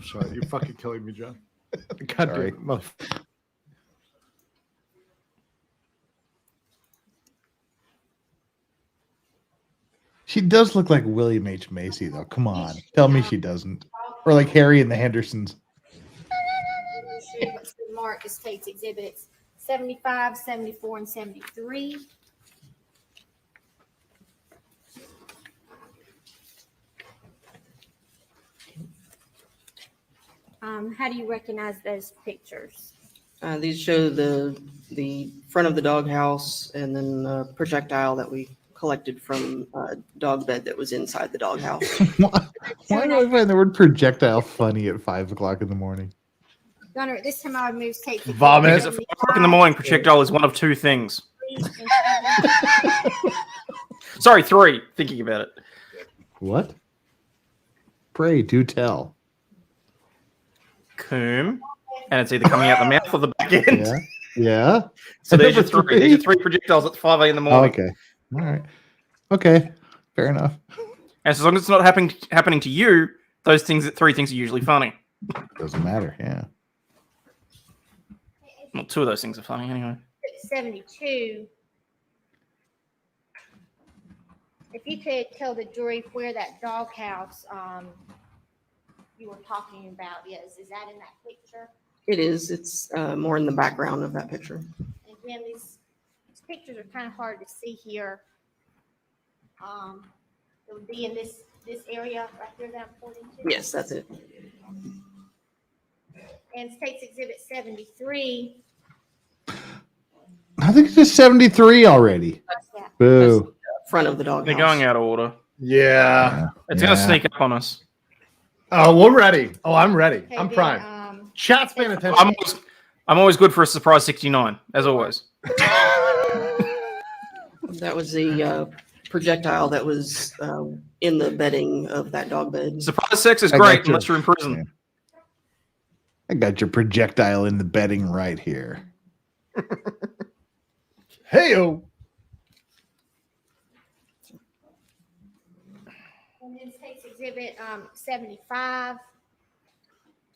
sorry, you're fucking killing me, John. God Sorry. damn it, motherfucker. She does look like William H. Macy, though. Come on. Tell me she doesn't. Or like Harry and the Hendersons. What's been marked as States Exhibits 75, 74, and 73. How do you recognize those pictures? These show the front of the doghouse and then a projectile that we collected from a dog bed that was inside the doghouse. Why do I find the word projectile funny at 5 o'clock in the morning? Gunner, this time I would move tape. Vomit. Because at 5 o'clock in the morning, projectile is one of two things. Sorry, three. Thinking about it. What? Pray, do tell. Coom. And it's either coming out the mouth or the back end. Yeah. Yeah. So there's your Number three. There's your three projectiles at 5 a.m. in the Oh, morning. okay. All right. Okay. Fair enough. And as long as it's not happening to you, those things, three things are usually funny. Doesn't matter. Yeah. Well, two of those things are funny anyway. 72. If you could tell the jury where that doghouse you were talking about is that in that picture? It is. It's more in the background of that picture. And again, these pictures are kind of hard to see here. It would be in this area right here that I'm pointing to. Yes, that's it. And State's Exhibit 73. I think it's 73 already. What's that? Boo. Front of the doghouse. They're going out of order. Yeah. It's going to sneak up on us. Oh, we're ready. Oh, I'm ready. Okay, I'm then, primed. Chat's paying attention. I'm always good for a surprise 69, as always. That was the projectile that was in the bedding of that dog bed. Surprise sex is I great got you. unless you're in prison. Yeah. I got your projectile in the bedding right here. Hey-o. And then State's Exhibit 75.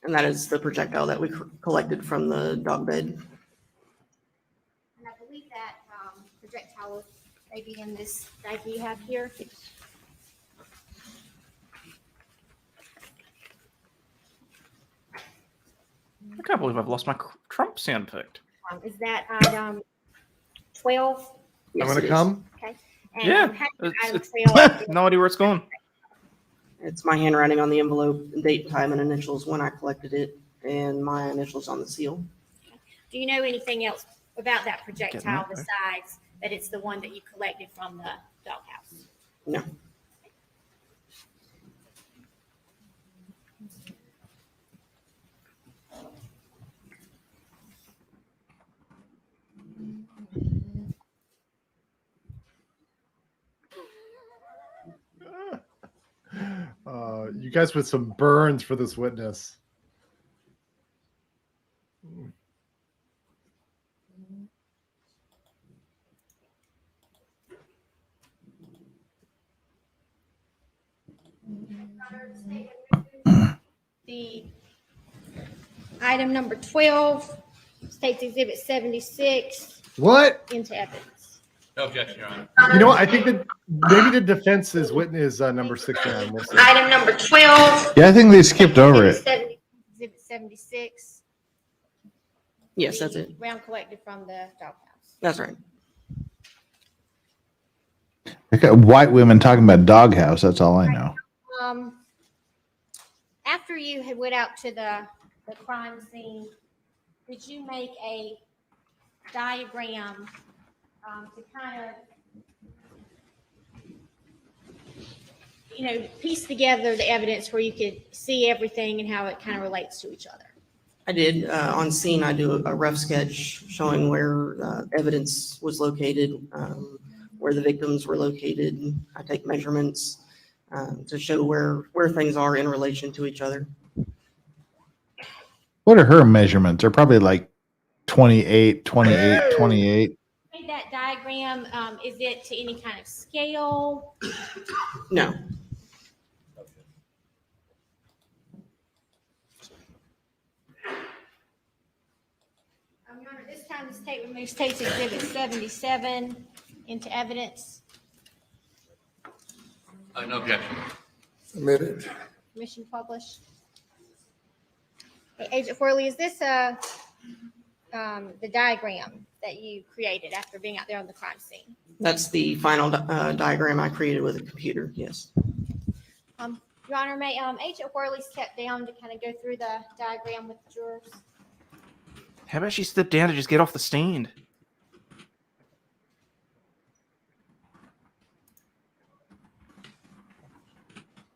And that is the projectile that we collected from the dog bed. And I believe that projectile may be in this bag you have here. I can't believe I've lost my Trump sound effect. Is that item 12? Yes, I'm going it to is. come. Okay. And Yeah, how do it's- item it's- 12 No idea where it's gone. It's my handwriting on the envelope, date, time, and initials when I collected it, and my initials on the seal. Do you know anything else about that projectile that, right? besides that it's the one that you collected from the doghouse? No. You guys with some burns for this witness. The item number 12, State's Exhibit 76, What? into evidence. No objection, Your Honor. You know what? I think that maybe the defense is witness number 69. We'll see. Item number 12. Yeah, I think they skipped over it. Exhibit 76. Yes, that's it. Round collected from the doghouse. That's right. I got white women talking about doghouse. That's all I know. After you had went out to the crime scene, did you make a diagram to kind of, piece together the evidence where you could see everything and how it kind of relates to each other? I did. On scene, I do a rough sketch showing where evidence was located, where the victims were located. I take measurements to show where things are in relation to each other. What are her measurements? They're probably like 28, 28, 28. Made that diagram, is it to any kind of scale? No. Your Honor, this time the state removes State's Exhibit 77 into evidence. No objection. Submitted. Permission to publish. Hey, Agent Forley, is this the diagram that you created after being out there on the crime scene? That's the final diagram I created with a computer. Yes. Your Honor, may Agent Worley step down to kind of go through the diagram with the jurors? How about she step down to just get off the stand?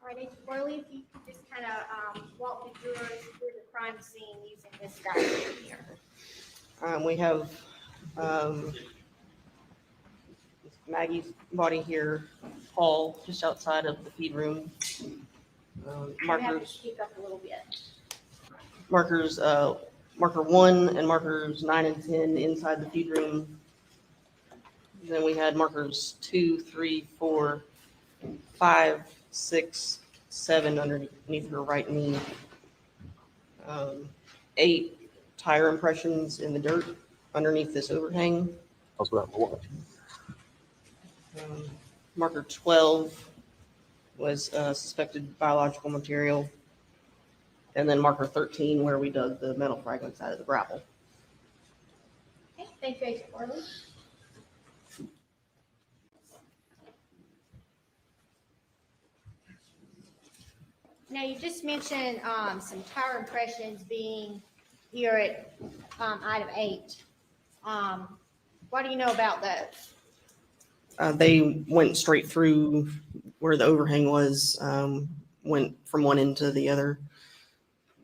All right, Agent Worley, if you could just kind of walk the jurors through the crime scene using this diagram here. We have Maggie's body here, Paul just outside of the feed room. You have to Markers, speak up a little bit. marker 1 and markers 9 and 10 inside the feed room. Then we had markers 2, 3, 4, 5, 6, 7 underneath her right knee. 8 tire impressions in the dirt underneath this overhang. Marker 12 was suspected biological material. And then marker 13 where we dug the metal fragments out of the gravel. Okay, thank you, Agent Worley. Now, you just mentioned some tire impressions being here at item 8. What do you know about those? They went straight through where the overhang was, went from one end to the other.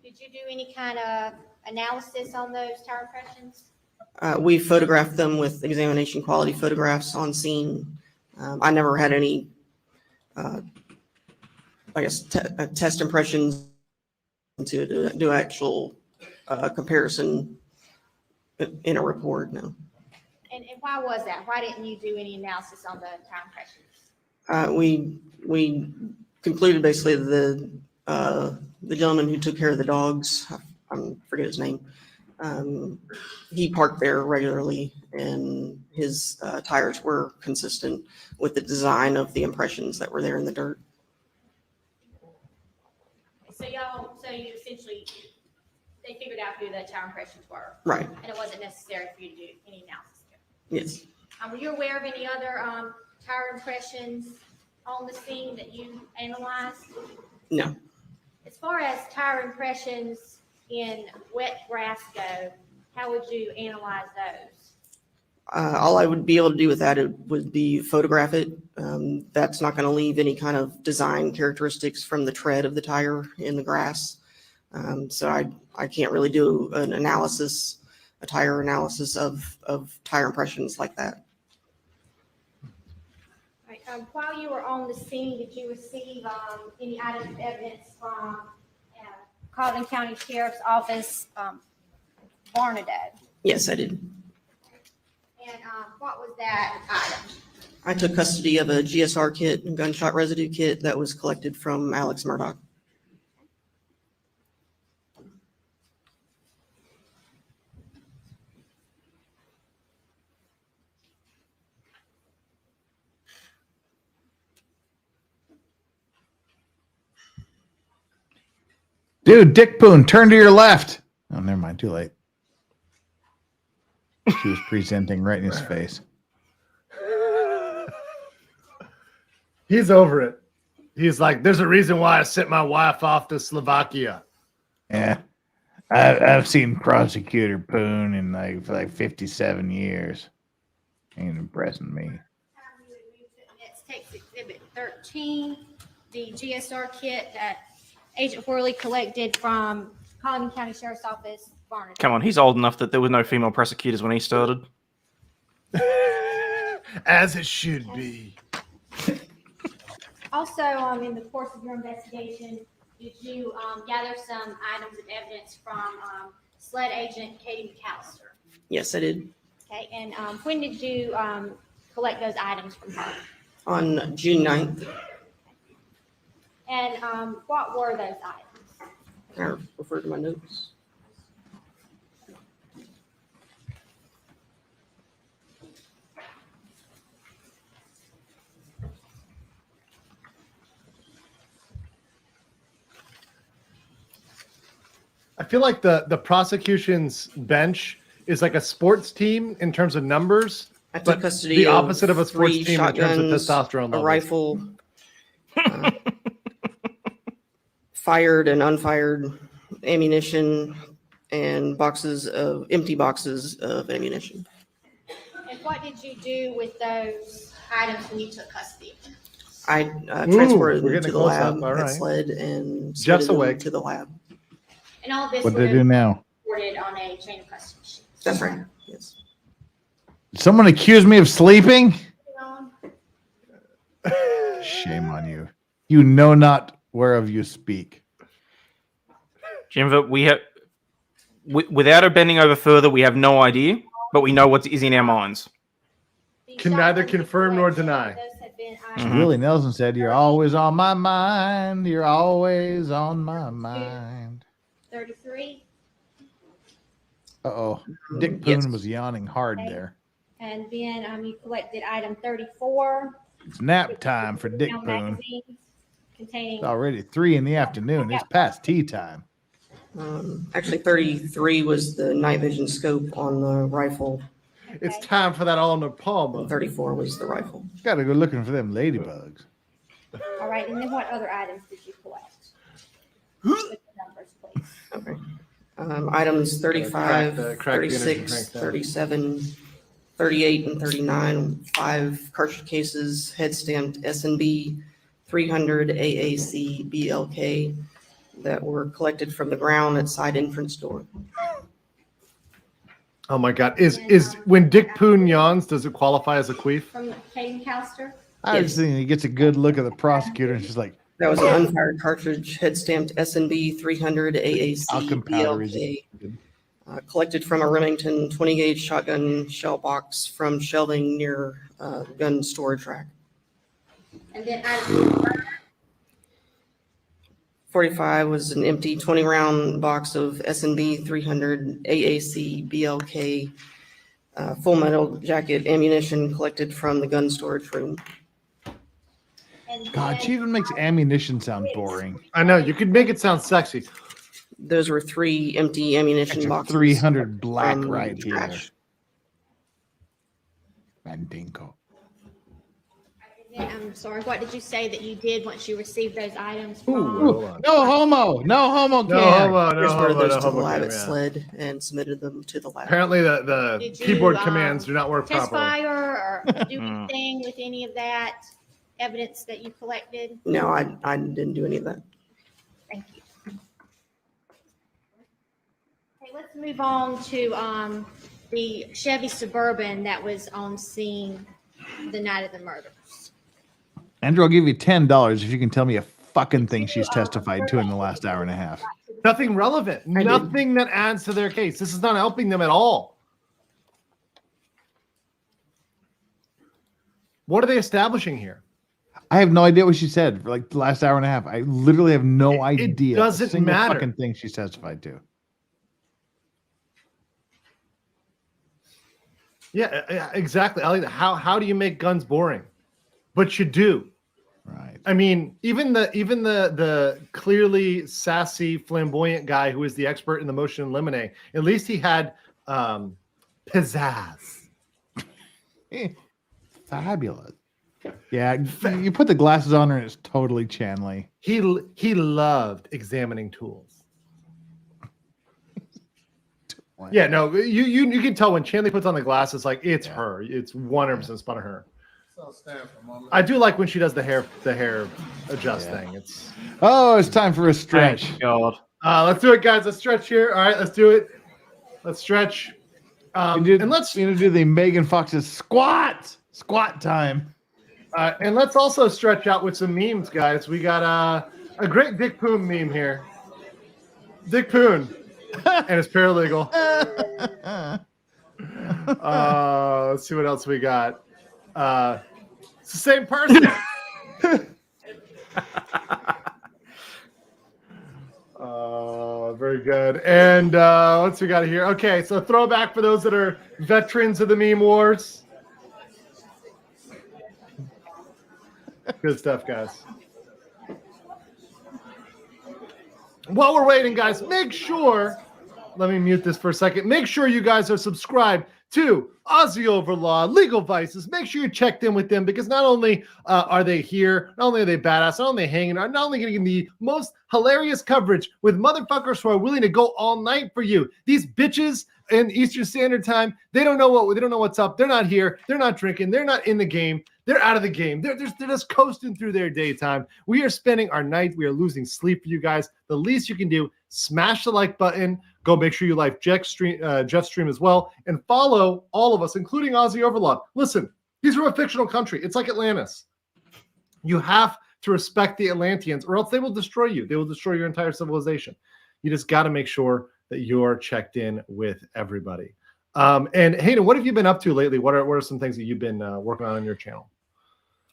Did you do any kind of analysis on those tire impressions? We photographed them with examination quality photographs on scene. I never had any, test impressions to do actual comparison in a report, no. And why was that? Why didn't you do any analysis on the tire impressions? We concluded basically the gentleman who took care of the dogs, I forget his name, he parked there regularly and his tires were consistent with the design of the impressions that were there in the dirt. So you essentially, they figured out who the tire impressions were. Right. And it wasn't necessary for you to do any analysis. Yes. Were you aware of any other tire impressions on the scene that you analyzed? No. As far as tire impressions in wet grass go, how would you analyze those? All I would be able to do with that would be photograph it. That's not going to leave any kind of design characteristics from the tread of the tire in the grass. So I can't really do an analysis, a tire analysis of tire impressions like that. All right, while you were on the scene, did you receive any items of evidence from Colvin County Sheriff's Office, Barnadoe? Yes, I did. And what was that item? I took custody of a GSR kit and gunshot residue kit that was collected from Alex Murdaugh. Dude, Dick Poon, turn to your left. Oh, never mind. Too late. She was presenting right in his face. He's over it. He's like, there's a reason why I sent my wife off to Slovakia. Yeah. I've seen Prosecutor Poon in for like 57 years. Ain't impressing me. Next takes Exhibit 13, the GSR kit that Agent Worley collected from Colvin County Sheriff's Office, Barnadoe. Come on, he's old enough that there were no female prosecutors when he started. As it should be. Also, in the course of your investigation, did you gather some items of evidence from SLED agent Katie McAllister? Yes, I did. Okay, and when did you collect those items from her? On June 9th. And what were those items? I refer to my notes. I feel like the prosecution's bench is like a sports team in terms of numbers, I took but custody the opposite of a sports 3 team in terms of shotguns, testosterone a levels. rifle, fired and unfired ammunition and empty boxes of ammunition. And what did you do with those items when you took custody? I transported we're them getting to a the close-up. lab, All had right. sled, and Jeff's submitted them awake. to the lab. And all this What would they do have now? reported on a chain of custody sheet. That's right. Yes. Someone accused me of sleeping? Shame on you. You know not whereof you speak. Jennifer, we have, without her bending over further, we have no idea, but we know what is in our minds. Can neither confirm nor deny. Those have been Willie Nelson said, "You're always on my mind. You're always on my mind." 33. Uh-oh. Dick Poon Yes. was yawning hard there. And then you collected item 34. It's nap time for Dick Now Poon. magazines containing It's already 3 in the afternoon. It's past tea time. Actually, 33 was the night vision scope on the rifle. It's time for that all Nepal. 34 was the rifle. Gotta go looking for them ladybugs. All right, and then what other items did you collect? With the numbers, please. Okay. Items 35, crack the energy 36, crank down. 37, 38, and 39, 5 cartridge cases, head stamped S&B 300 AAC BLK that were collected from the ground at side entrance door. Oh my God! Is when Dick Poon yawns, does it qualify as a queef? From Caden Calster. I was thinking he gets a good look at the prosecutor and she's like, That was an unfired cartridge, head stamped S&B 300 AAC Talcum powder is BLK. Collected from a Remington 20 gauge shotgun shell box from shelving near gun storage rack. And then item 45 was an empty 20 round box of S&B 300 AAC BLK full metal jacket ammunition collected from the gun storage room. and God, then she even makes ammunition sound boring. I know you could make it sound sexy. Those were 3 empty ammunition Extra boxes. 300 black from right here. trash. Mandingo. And then, I'm sorry, what did you say that you did once you received those items Ooh, from? hold on. No homo. No homo can. No homo, no Transported homo, those no to the homo. lab Cam, at yeah. SLED and submitted them to the lab. Apparently, the Did you, keyboard commands do not work Test properly. fire or do anything with any of that evidence that you collected? No, I didn't do any of that. Thank you. Okay, let's move on to the Chevy Suburban that was on scene the night of the murders. Andrew, I'll give you $10 if you can tell me a fucking thing she's testified to in the last hour and a half. Nothing relevant. I did. Nothing that adds to their case. This is not helping them at all. What are they establishing here? I have no idea what she said for like the last hour and a half. I literally have no It idea. doesn't a single matter. fucking thing she's testified to. Yeah, exactly. Ali, how do you make guns boring? But you do. Right. I mean, even the clearly sassy, flamboyant guy who is the expert in the motion and limine, at least he had pizzazz. Fabulous. Yeah, you put the glasses on her and it's totally Chanley. He loved examining tools. Yeah, no, you can tell when Chanley puts on the glasses, like it's her. It's 100% spot on her. I do like when she does the hair adjust thing. It's it's time for a stretch. Thank God. let's do it, guys. Let's stretch here. All right, let's do it. Let's stretch. And let's do the Megan Fox's squat time. and let's also stretch out with some memes, guys. We got a great Dick Poon meme here. Dick Poon and his paralegal. Let's see what else we got. It's the same person. Very good. And what's we got here? Okay, so throwback for those that are veterans of the meme wars. Good stuff, guys. While we're waiting, guys, make sure, let me mute this for a second. Make sure you guys are subscribed to Aussie Overlaw, Legal Vices. Make sure you're checked in with them because not only are they here, not only are they badass, not only are they hanging out, not only getting the most hilarious coverage with motherfuckers who are willing to go all night for you. These bitches in Eastern Standard Time, they don't know what's up. They're not here. They're not drinking. They're not in the game. They're out of the game. They're just coasting through their daytime. We are spending our night. We are losing sleep for you guys. The least you can do, smash the like button. Go make sure you like Jeff's stream as well. And follow all of us, including Aussie Overlord. Listen, these are a fictional country. It's like Atlantis. You have to respect the Atlanteans or else they will destroy you. They will destroy your entire civilization. You just got to make sure that you're checked in with everybody. And Hayden, what have you been up to lately? What are some things that you've been working on your channel?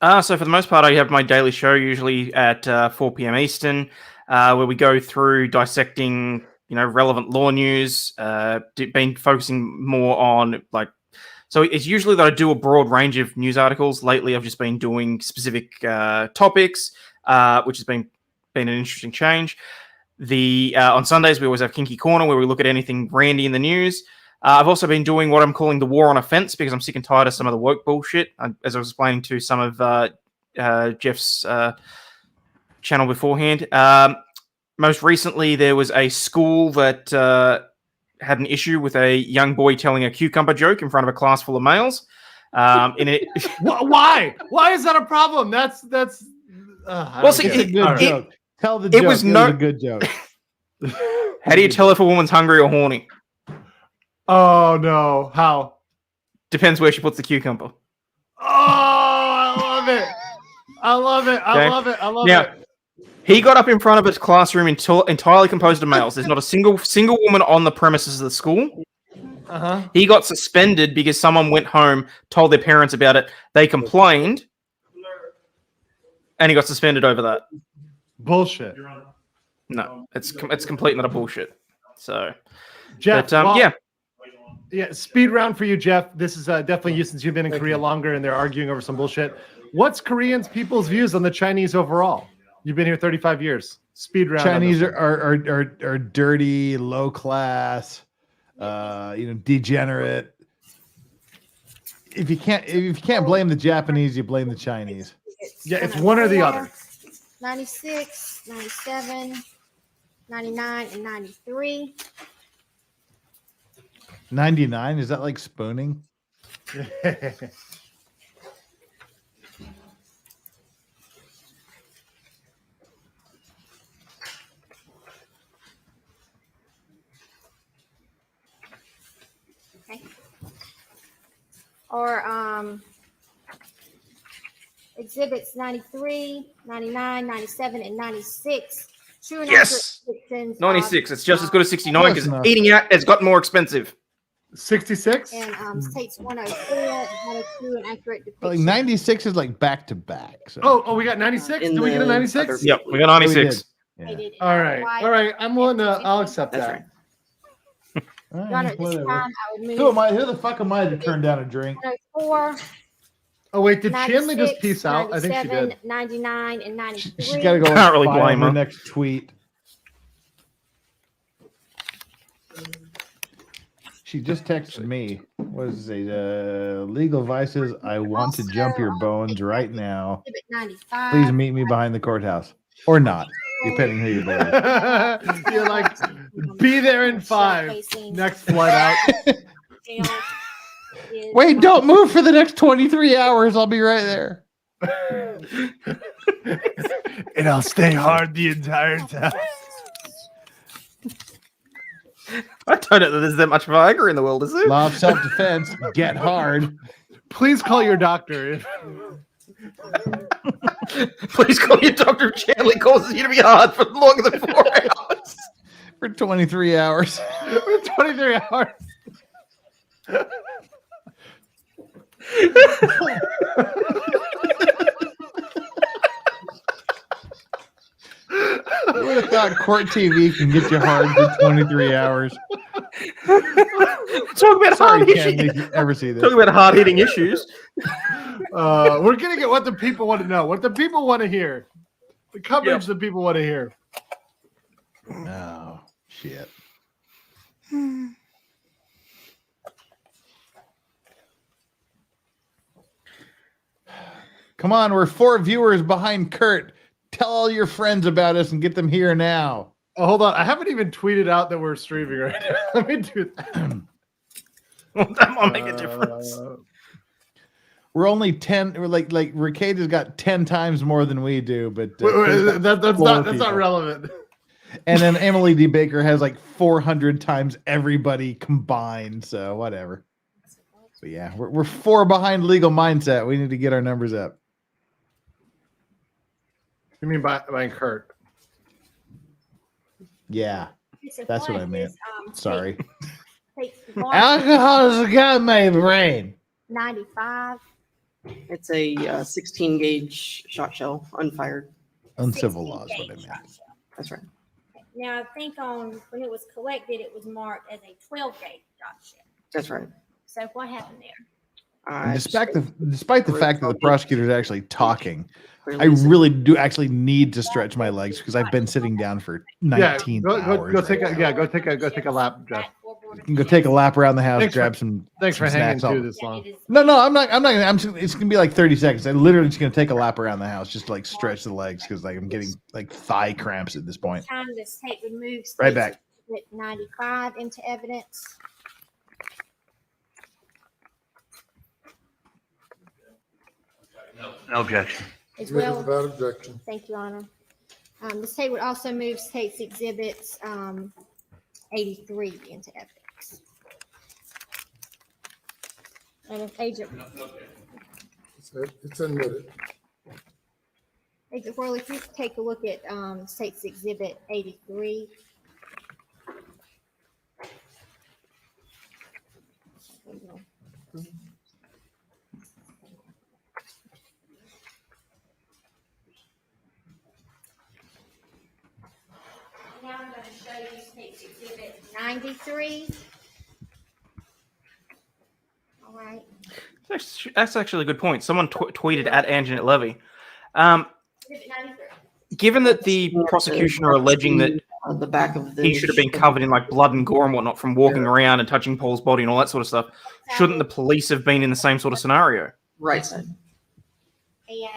So for the most part, I have my daily show usually at 4 p.m. Eastern, where we go through dissecting, relevant law news. Been focusing more on so it's usually that I do a broad range of news articles. Lately, I've just been doing specific topics, which has been an interesting change. On Sundays, we always have Kinky Corner, where we look at anything randy in the news. I've also been doing what I'm calling the war on offense because I'm sick and tired of some of the woke bullshit. As I was explaining to some of Jeff's channel beforehand. Most recently, there was a school that had an issue with a young boy telling a cucumber joke in front of a class full of males. Why? Why is that a problem? That's. Well, see, it's a good joke. Tell the joke. It was a good joke. How do you tell if a woman's hungry or horny? Oh no! How? Depends where she puts the cucumber. Oh, I love it! I love it! I love it! I love it! He got up in front of his classroom entirely composed of males. There's not a single woman on the premises of the school. He got suspended because someone went home, told their parents about it. They complained, and he got suspended over that. Bullshit. No, it's complete not a bullshit. So, Jeff, but, yeah, speed round for you, Jeff. This is definitely you since you've been in Korea longer and they're arguing over some bullshit. What's Koreans people's views on the Chinese overall? You've been here 35 years. Speed round. Chinese are dirty, low class, degenerate. If you can't blame the Japanese, you blame the Chinese. Yeah, it's one or the other. 96, 97, 99, and 93. 99, is that like spooning? Okay. Or exhibits 93, 99, 97, and 96. True and yes, 96. It's just as good as 69 because eating out has gotten more expensive. 66 and states 104 had a true and accurate depiction. Like 96 is like back to back. So. Oh, we got 96. Did we get a 96? Yep, we got 96. Yeah. All right. I'm willing to. I'll accept that. Your Honor, this time I would move. Who the fuck am I to turn down a drink? 104. Oh wait, did Shanley just peace out? I think she did. 99 and 93. She's got to go. Can't really blame her. Next tweet. She just texted me. What is it? Legal Vices. I want to jump your bones right now. Please meet me behind the courthouse, or not, depending who you're there. You're like, be there in 5. Next flight out. Wait, don't move for the next 23 hours. I'll be right there. And I'll stay hard the entire time. I don't know that there's that much Viagra in the world, is there? Law of self-defense. Get hard. Please call your doctor. Please call your doctor if Shanley causes you to be hard for longer than 4 hours. For 23 hours. For 23 hours. I would have thought Court TV can get you hard for 23 hours. Talk about hard issues. Ever see this? Talk about hard-hitting issues. We're gonna get what the people want to know, what the people want to hear, the coverage that people want to hear. Oh shit! Come on, we're 4 viewers behind Kurt. Tell all your friends about us and get them here now. Oh, hold on. I haven't even tweeted out that we're streaming right now. Let me do that. That might make a difference. We're only 10. We're like Ricade has got 10 times more than we do, but That's not relevant. And then Emily D. Baker has like 400 times everybody combined. So whatever. So yeah, we're 4 behind Legal Mindset. We need to get our numbers up. You mean by Kurt? Yeah, that's what I meant. Sorry. Alcohol has got my brain. 95. It's a 16 gauge shot shell, unfired. Uncivil laws, what I meant. That's right. Now, I think when it was collected, it was marked as a 12 gauge shot shell. That's right. So what happened there? And despite the fact that the prosecutor is actually talking, I really do actually need to stretch my legs because I've been sitting down for 19 hours. Go take a lap, Jeff. You can go take a lap around the house, Thanks grab some. Thanks for hanging snacks. through this long. No, I'm not. It's gonna be like 30 seconds. I'm literally just gonna take a lap around the house, just to like stretch the legs because like I'm getting like thigh cramps at this point. Time this tape would move. Right back. 95 into evidence. No objection. As well. Without objection. Thank you, Honor. The state would also move state's exhibits 83 into evidence. And if Agent It's admitted. Worley, if you could take a look at state's exhibit 83. Now I'm going to show you state's exhibit 93. All right. That's actually a good point. Someone tweeted at Anjanette Levy. Exhibit 93. Given that the prosecution are alleging that the back of he should have been covered in like blood and gore and whatnot from walking around and touching Paul's body and all that sort of stuff, shouldn't the police have been in the same sort of scenario? Right side.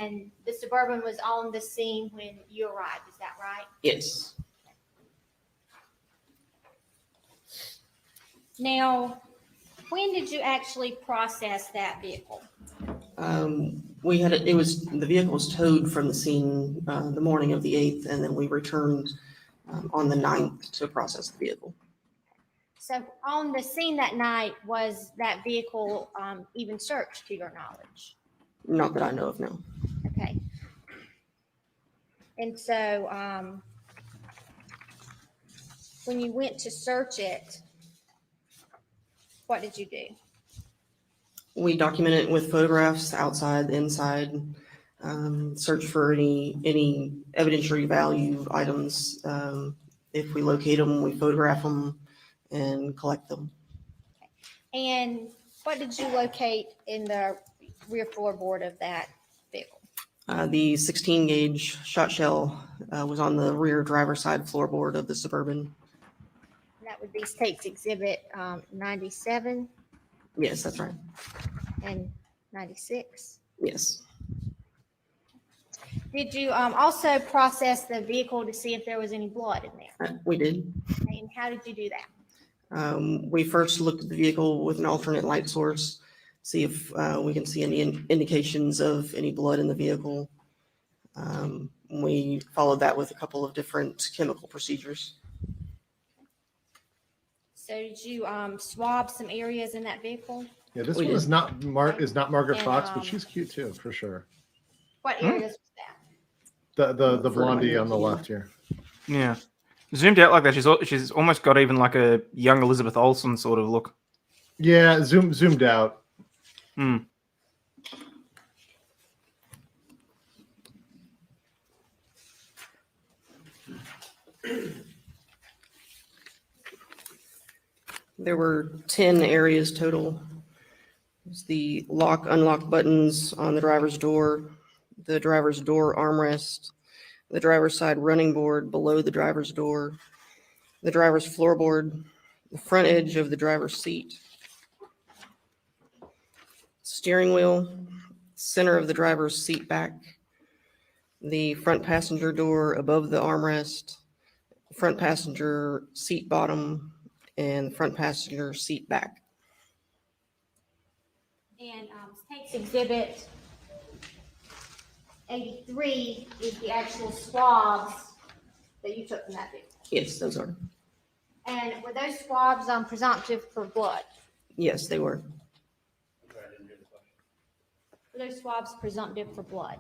And the Suburban was on the scene when you arrived. Is that right? Yes. Now, when did you actually process that vehicle? The vehicle was towed from the scene the morning of the 8th, and then we returned on the 9th to process the vehicle. So on the scene that night, was that vehicle even searched to your knowledge? Not that I know of, no. Okay. And so when you went to search it, what did you do? We documented it with photographs outside, inside, search for any evidentiary value items. If we locate them, we photograph them and collect them. And what did you locate in the rear floorboard of that vehicle? The 16 gauge shot shell was on the rear driver's side floorboard of the Suburban. That would be state's exhibit 97 Yes, that's right. and 96. Yes. Did you also process the vehicle to see if there was any blood in there? We did. And how did you do that? We first looked at the vehicle with an alternate light source, see if we can see any indications of any blood in the vehicle. We followed that with a couple of different chemical procedures. So did you swab some areas in that vehicle? Yeah, this We one did. is not Margaret And, Fox, but she's cute too, for sure. What areas was that? The blondie on the left here. Yeah. Zoomed out like that, she's almost got even like a young Elizabeth Olsen sort of look. Yeah, zoomed out. Hmm. There were 10 areas total. It's the lock, unlock buttons on the driver's door armrest, the driver's side running board below the driver's door, the driver's floorboard, the front edge of the driver's seat, steering wheel, center of the driver's seat back, the front passenger door above the armrest, front passenger seat bottom, and front passenger seat back. And State's Exhibit 83 is the actual swabs that you took from that vehicle. Yes, those are. And were those swabs presumptive for blood? Yes, they were. Were those swabs presumptive for blood?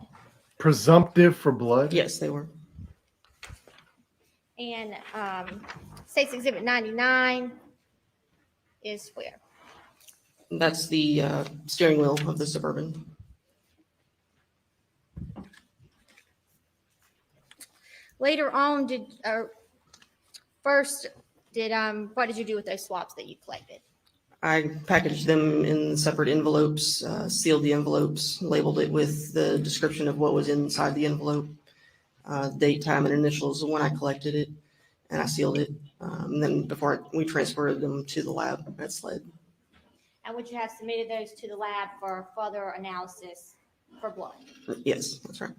Presumptive for blood? Yes, they were. And State's Exhibit 99 is where? That's the steering wheel of the Suburban. Later on, what did you do with those swabs that you collected? I packaged them in separate envelopes, sealed the envelopes, labeled it with the description of what was inside the envelope, date, time, and initials of when I collected it, and I sealed it. And then before we transferred them to the lab at SLED. And would you have submitted those to the lab for further analysis for blood? Yes, that's right.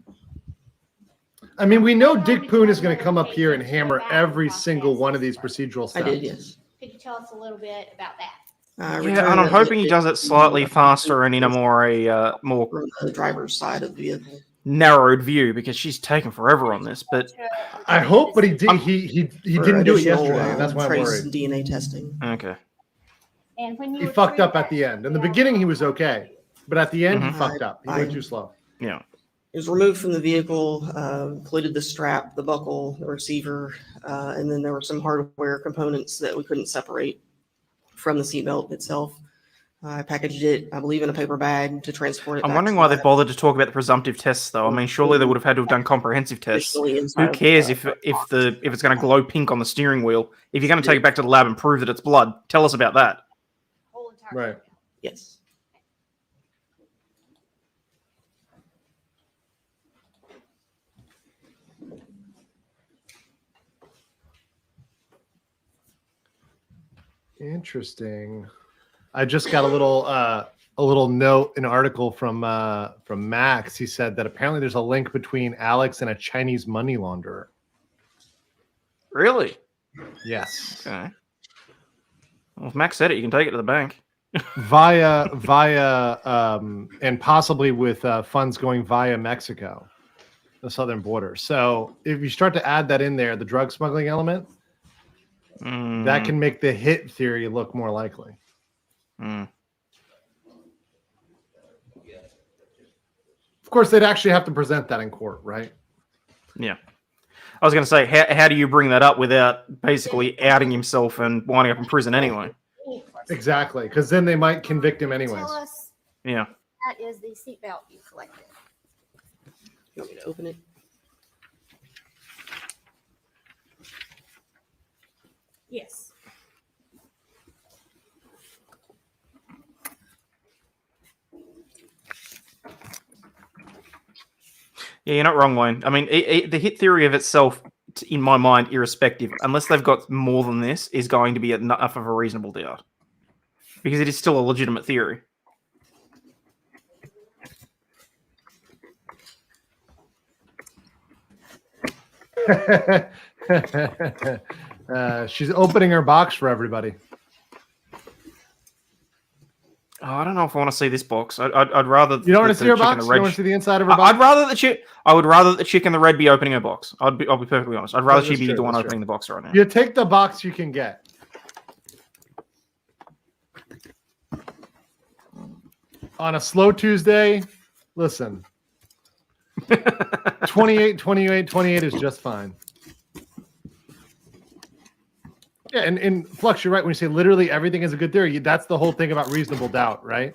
I mean, we know Dick Poon is going to come up here and hammer every single one of these procedural I steps. did, yes. Could you tell us a little bit about that? Yeah, and I'm hoping he does it slightly faster and in a more From the driver's side of the vehicle. narrowed view, because she's taken forever on this. But I hope, but he did. He didn't do it additional, yesterday, and that's why I'm trace worried. DNA testing. okay, And when you He were fucked up treated at the end. In the beginning, he was okay, but at the end, he Mhm. fucked up. He went too slow. yeah. It was removed from the vehicle, included the strap, the buckle, the receiver, and then there were some hardware components that we couldn't separate from the seatbelt itself. I packaged it, I believe, in a paper bag to transport it. I'm back wondering to why the they bothered to talk about the presumptive tests, though. I mean, surely they would have had to have done comprehensive tests. Additionally, inside Who of the cares car. if it's going to glow pink on the steering wheel? If you're going to take it back to the lab and prove that it's blood, tell us about that. whole entire Right. Yes. Interesting. I just got a little note, an article from Max. He said that apparently there's a link between Alex and a Chinese money launderer. Really? Yes. Okay. Well, if Max said it, you can take it to the bank. via and possibly with funds going via Mexico, the southern border. So if you start to add that in there, the drug smuggling element, that can make the hit theory look more likely. Mm. Of course, they'd actually have to present that in court, right? Yeah. I was going to say, how do you bring that up without basically outing himself and winding up in prison anyway? Exactly, because then they might convict him anyways. Tell us Yeah. that is the seatbelt you collected. You want me to open it? Yes. Yeah, you're not wrong, Wayne. I mean, the hit theory of itself, in my mind, irrespective, unless they've got more than this, is going to be enough of a reasonable doubt. Because it is still a legitimate theory. She's opening her box for everybody. Oh, I don't know if I want to see this box. I'd rather. You don't want to the see her chick in box? the You red don't want to see the inside of her box? I'd rather the chick. I would rather the chick in the red be opening her box. I'll be perfectly honest. I'd rather she That's be true, the one that's opening the box right now. You take the box you can get. On a slow Tuesday, listen. 28 is just fine. Yeah, and Flux, you're right when you say literally everything is a good theory. That's the whole thing about reasonable doubt, right?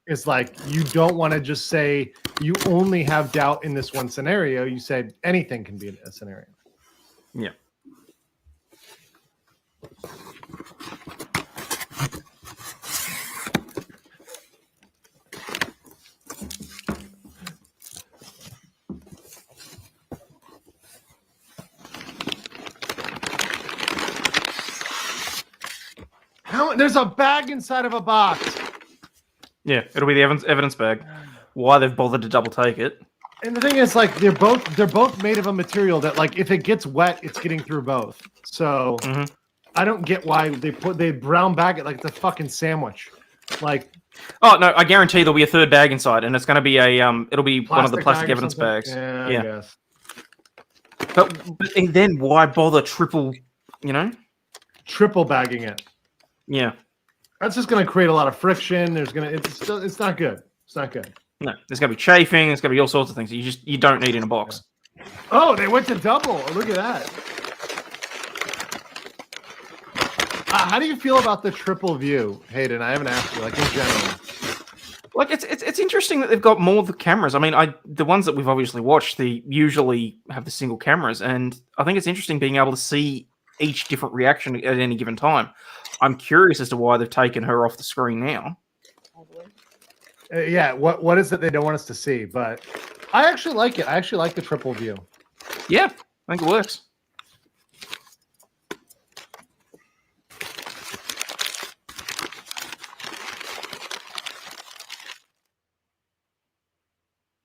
It's like you don't want to just say you only have doubt in this one scenario. You said anything can be a scenario. Yeah. There's a bag inside of a box. Yeah, it'll be the evidence bag. why they've bothered to double take it. And the thing is, like, they're both made of a material that, like, if it gets wet, it's getting through both. So I don't get why they brown bag it like it's a fucking sandwich. Like, oh no, I guarantee there'll be a third bag inside, and it's going to be it'll be one of the plastic bag or evidence something? bags. Yeah, I guess. But and then why bother triple? Triple bagging it. Yeah. That's just going to create a lot of friction. It's not good. It's not good. No, there's going to be chafing. There's going to be all sorts of things you don't need in a box. Oh, they went to double. Look at that. How do you feel about the triple view, Hayden? I haven't asked you, like, in general. Like, it's interesting that they've got more of the cameras. I mean, the ones that we've obviously watched, they usually have the single cameras, and I think it's interesting being able to see each different reaction at any given time. I'm curious as to why they've taken her off the screen now. Yeah, what is it they don't want us to see? But I actually like it. I actually like the triple view. Yeah, I think it works.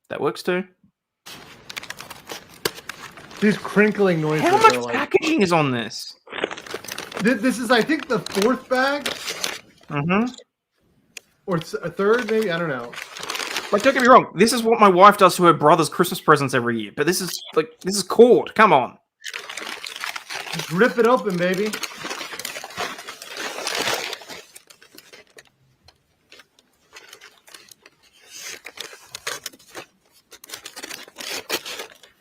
That works too. These crinkling noises. How much are like, packaging is on this? This is, I think, the fourth bag. Or a third, maybe. I don't know. Like, don't get me wrong. This is what my wife does to her brother's Christmas presents every year. But this is cord. Come on. Just rip it open, baby.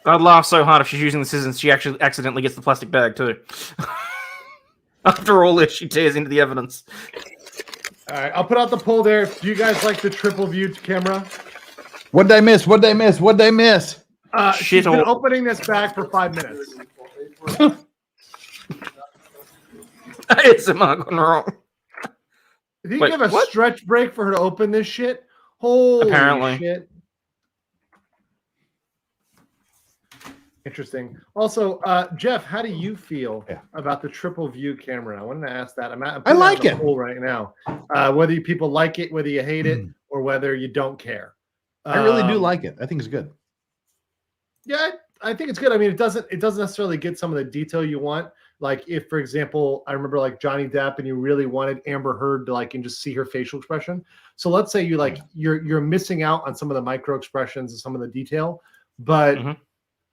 I'd laugh so hard if she's using the scissors, she actually accidentally gets the plastic bag too. After all this, she tears into the evidence. All right, I'll put out the poll there. Do you guys like the triple view camera? What did I miss? What did I miss? What did I miss? She's been opening this bag for 5 minutes. ASMR gone wrong. Did you Wait, give a what? stretch break for her to open this shit? Holy Apparently. shit. Interesting. Also, Jeff, how do you feel about the triple view camera? I wanted to ask that. I like it poll right now. Whether people like it, whether you hate it, or whether you don't care. I really do like it. I think it's good. Yeah, I think it's good. I mean, it doesn't necessarily get some of the detail you want. Like, if, for example, I remember like Johnny Depp, and you really wanted Amber Heard to and just see her facial expression. So let's say you're missing out on some of the micro expressions and some of the detail, but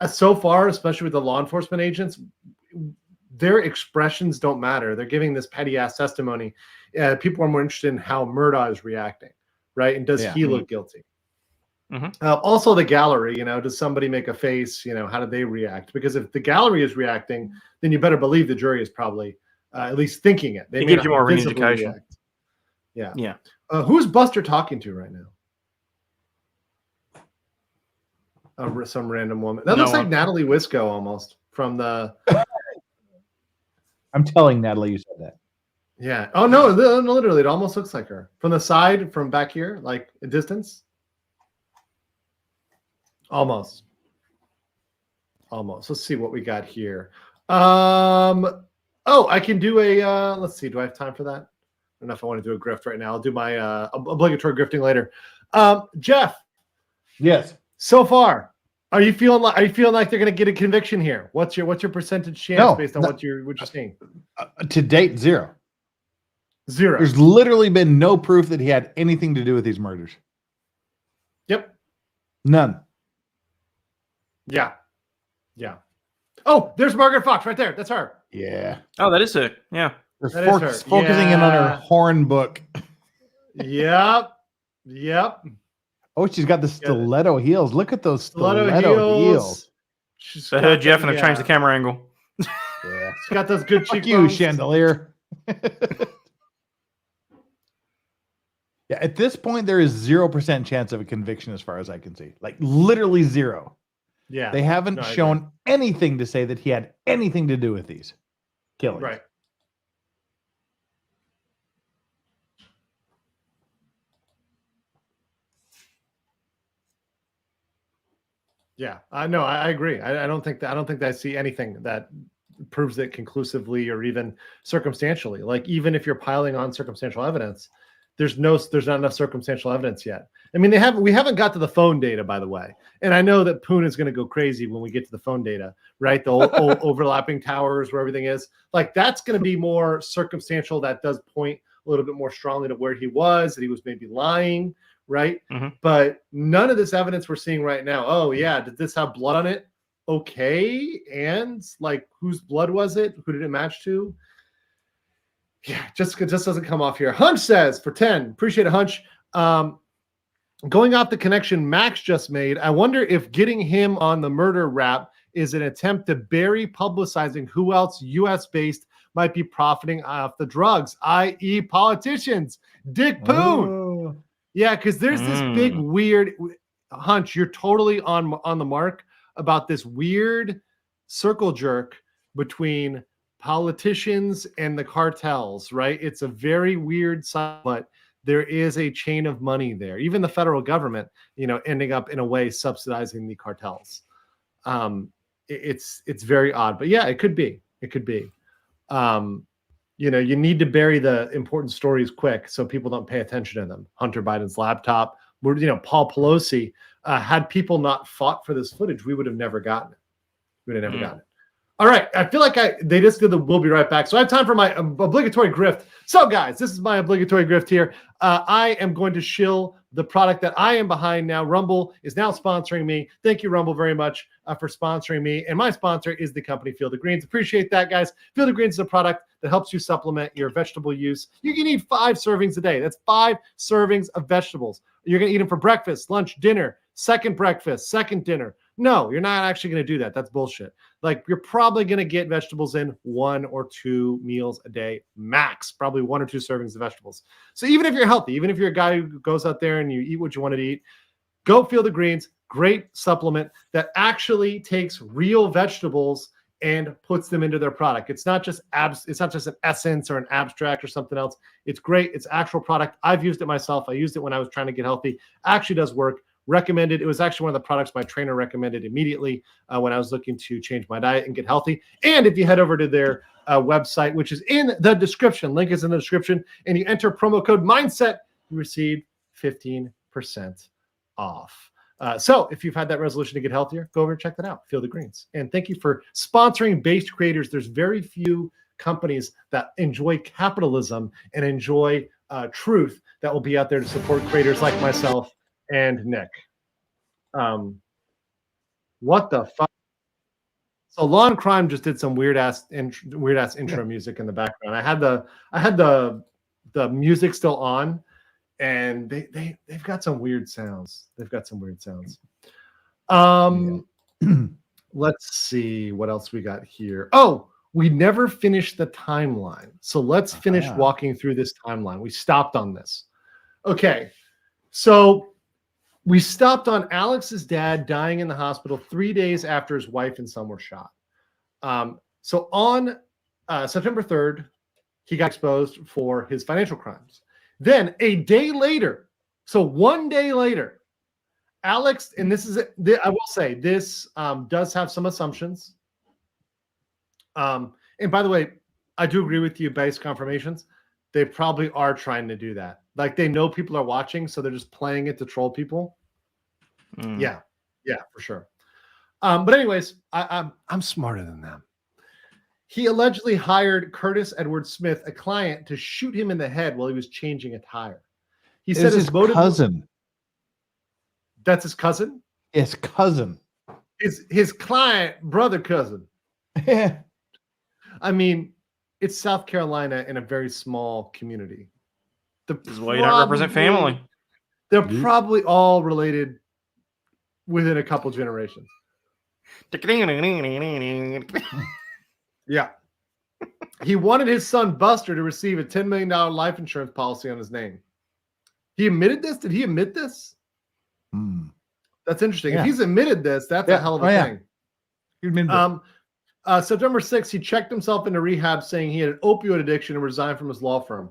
so far, especially with the law enforcement agents, their expressions don't matter. They're giving this petty ass testimony. People are more interested in how Murdaugh is reacting, right? And does he look guilty? Also, the gallery, does somebody make a face? How do they react? Because if the gallery is reacting, then you better believe the jury is probably at least thinking it. They It gives you more of an indication. Yeah. Yeah. Who's Buster talking to right now? Some random woman. That looks like Natalie Wisco almost from the. I'm telling Natalie you said that. Yeah. Oh no! Literally, it almost looks like her from the side, from back here, like a distance. Almost. Let's see what we got here. Oh, I can do a. Let's see. Do I have time for that? I don't know if I want to do a grift right now. I'll do my obligatory grifting later. Jeff. Yes. So far, are you feeling like they're going to get a conviction here? What's your percentage chance based on what you're seeing? To date, 0. There's literally been no proof that he had anything to do with these murders. Yep. None. Yeah. Oh, there's Margaret Fox right there. That's her. Yeah. Oh, that is her. Yeah. They're focusing in on her horn book. Yep. Oh, she's got the stiletto heels. Look at those stiletto heels. So her Jeff, and I've changed the camera angle. Yeah. She's got those good Fuck cheekbones. you, chandelier. Yeah, at this point, there is 0% chance of a conviction as far as I can see. Like, literally 0. Yeah. They haven't shown anything to say that he had anything to do with these killings. Right. Yeah, no, I agree. I don't think that I see anything that proves it conclusively or even circumstantially. Like, even if you're piling on circumstantial evidence, there's not enough circumstantial evidence yet. I mean, we haven't got to the phone data, by the way. And I know that Poon is going to go crazy when we get to the phone data, right? The old overlapping towers where everything is. Like, that's going to be more circumstantial. That does point a little bit more strongly to where he was, that he was maybe lying, right? Mm-hmm. But none of this evidence we're seeing right now. Oh, yeah, did this have blood on it? Okay. And, like, whose blood was it? Who did it match to? Yeah, just doesn't come off here. Hunch says for 10. Appreciate it, Hunch. Going off the connection Max just made, I wonder if getting him on the murder rap is an attempt to bury publicizing who else U.S.-based might be profiting off the drugs, i.e. politicians. Dick Poon. Oh. Yeah, because there's this big weird Hunch. You're totally on the mark about this weird circle jerk between politicians and the cartels, right? It's a very weird side, but there is a chain of money there. Even the federal government, ending up in a way subsidizing the cartels. It's very odd, but yeah, it could be. You need to bury the important stories quick so people don't pay attention to them. Hunter Biden's laptop, Paul Pelosi. Had people not fought for this footage, we would have never gotten it. All right. I feel like they just did the we'll be right back. So I have time for my obligatory grift. So, guys, this is my obligatory grift here. I am going to shill the product that I am behind now. Rumble is now sponsoring me. Thank you, Rumble, very much for sponsoring me. And my sponsor is the company Field of Greens. Appreciate that, guys. Field of Greens is a product that helps you supplement your vegetable use. You can eat 5 servings a day. That's 5 servings of vegetables. You're going to eat them for breakfast, lunch, dinner, second breakfast, second dinner. No, you're not actually going to do that. That's bullshit. Like, you're probably going to get vegetables in 1 or 2 meals a day, max, probably 1 or 2 servings of vegetables. So even if you're healthy, even if you're a guy who goes out there and you eat what you want to eat, go Field of Greens. Great supplement that actually takes real vegetables and puts them into their product. It's not just it's not just an essence or an abstract or something else. It's great. It's actual product. I've used it myself. I used it when I was trying to get healthy. Actually does work. Recommended. It was actually one of the products my trainer recommended immediately when I was looking to change my diet and get healthy. And if you head over to their website, which is in the description, link is in the description, and you enter promo code MINDSET, you receive 15% off. So if you've had that resolution to get healthier, go over and check that out. Field of Greens. And thank you for sponsoring based creators. There's very few companies that enjoy capitalism and enjoy truth that will be out there to support creators like myself and Nick. What the fuck? So Law and Crime just did some weird ass intro music in the background. I had the music still on, and they've got some weird sounds. Let's see what else we got here. Oh, we never finished the timeline. So let's finish walking through this timeline. We stopped on this. Okay. So we stopped on Alex's dad dying in the hospital 3 days after his wife and son were shot. So on September 3rd, he got exposed for his financial crimes. Then a day later, so 1 day later, Alex, and this is it, I will say this does have some assumptions. And by the way, I do agree with you, base confirmations. They probably are trying to do that. Like, they know people are watching, so they're just playing it to troll people. Yeah, for sure. But anyways, I'm smarter than them. He allegedly hired Curtis Edward Smith, a client, to shoot him in the head while he was changing a tire. He said his motive. Cousin. That's his cousin? His cousin. His client, brother cousin. Yeah. I mean, it's South Carolina in a very small community. This is why you don't represent family. They're probably all related within a couple generations. Yeah. He wanted his son Buster to receive a $10 million life insurance policy on his name. He admitted this? Did he admit this? That's interesting. Yeah. If he's admitted this, that's a hell of a thing. He admitted it. September 6th, he checked himself into rehab saying he had an opioid addiction and resigned from his law firm.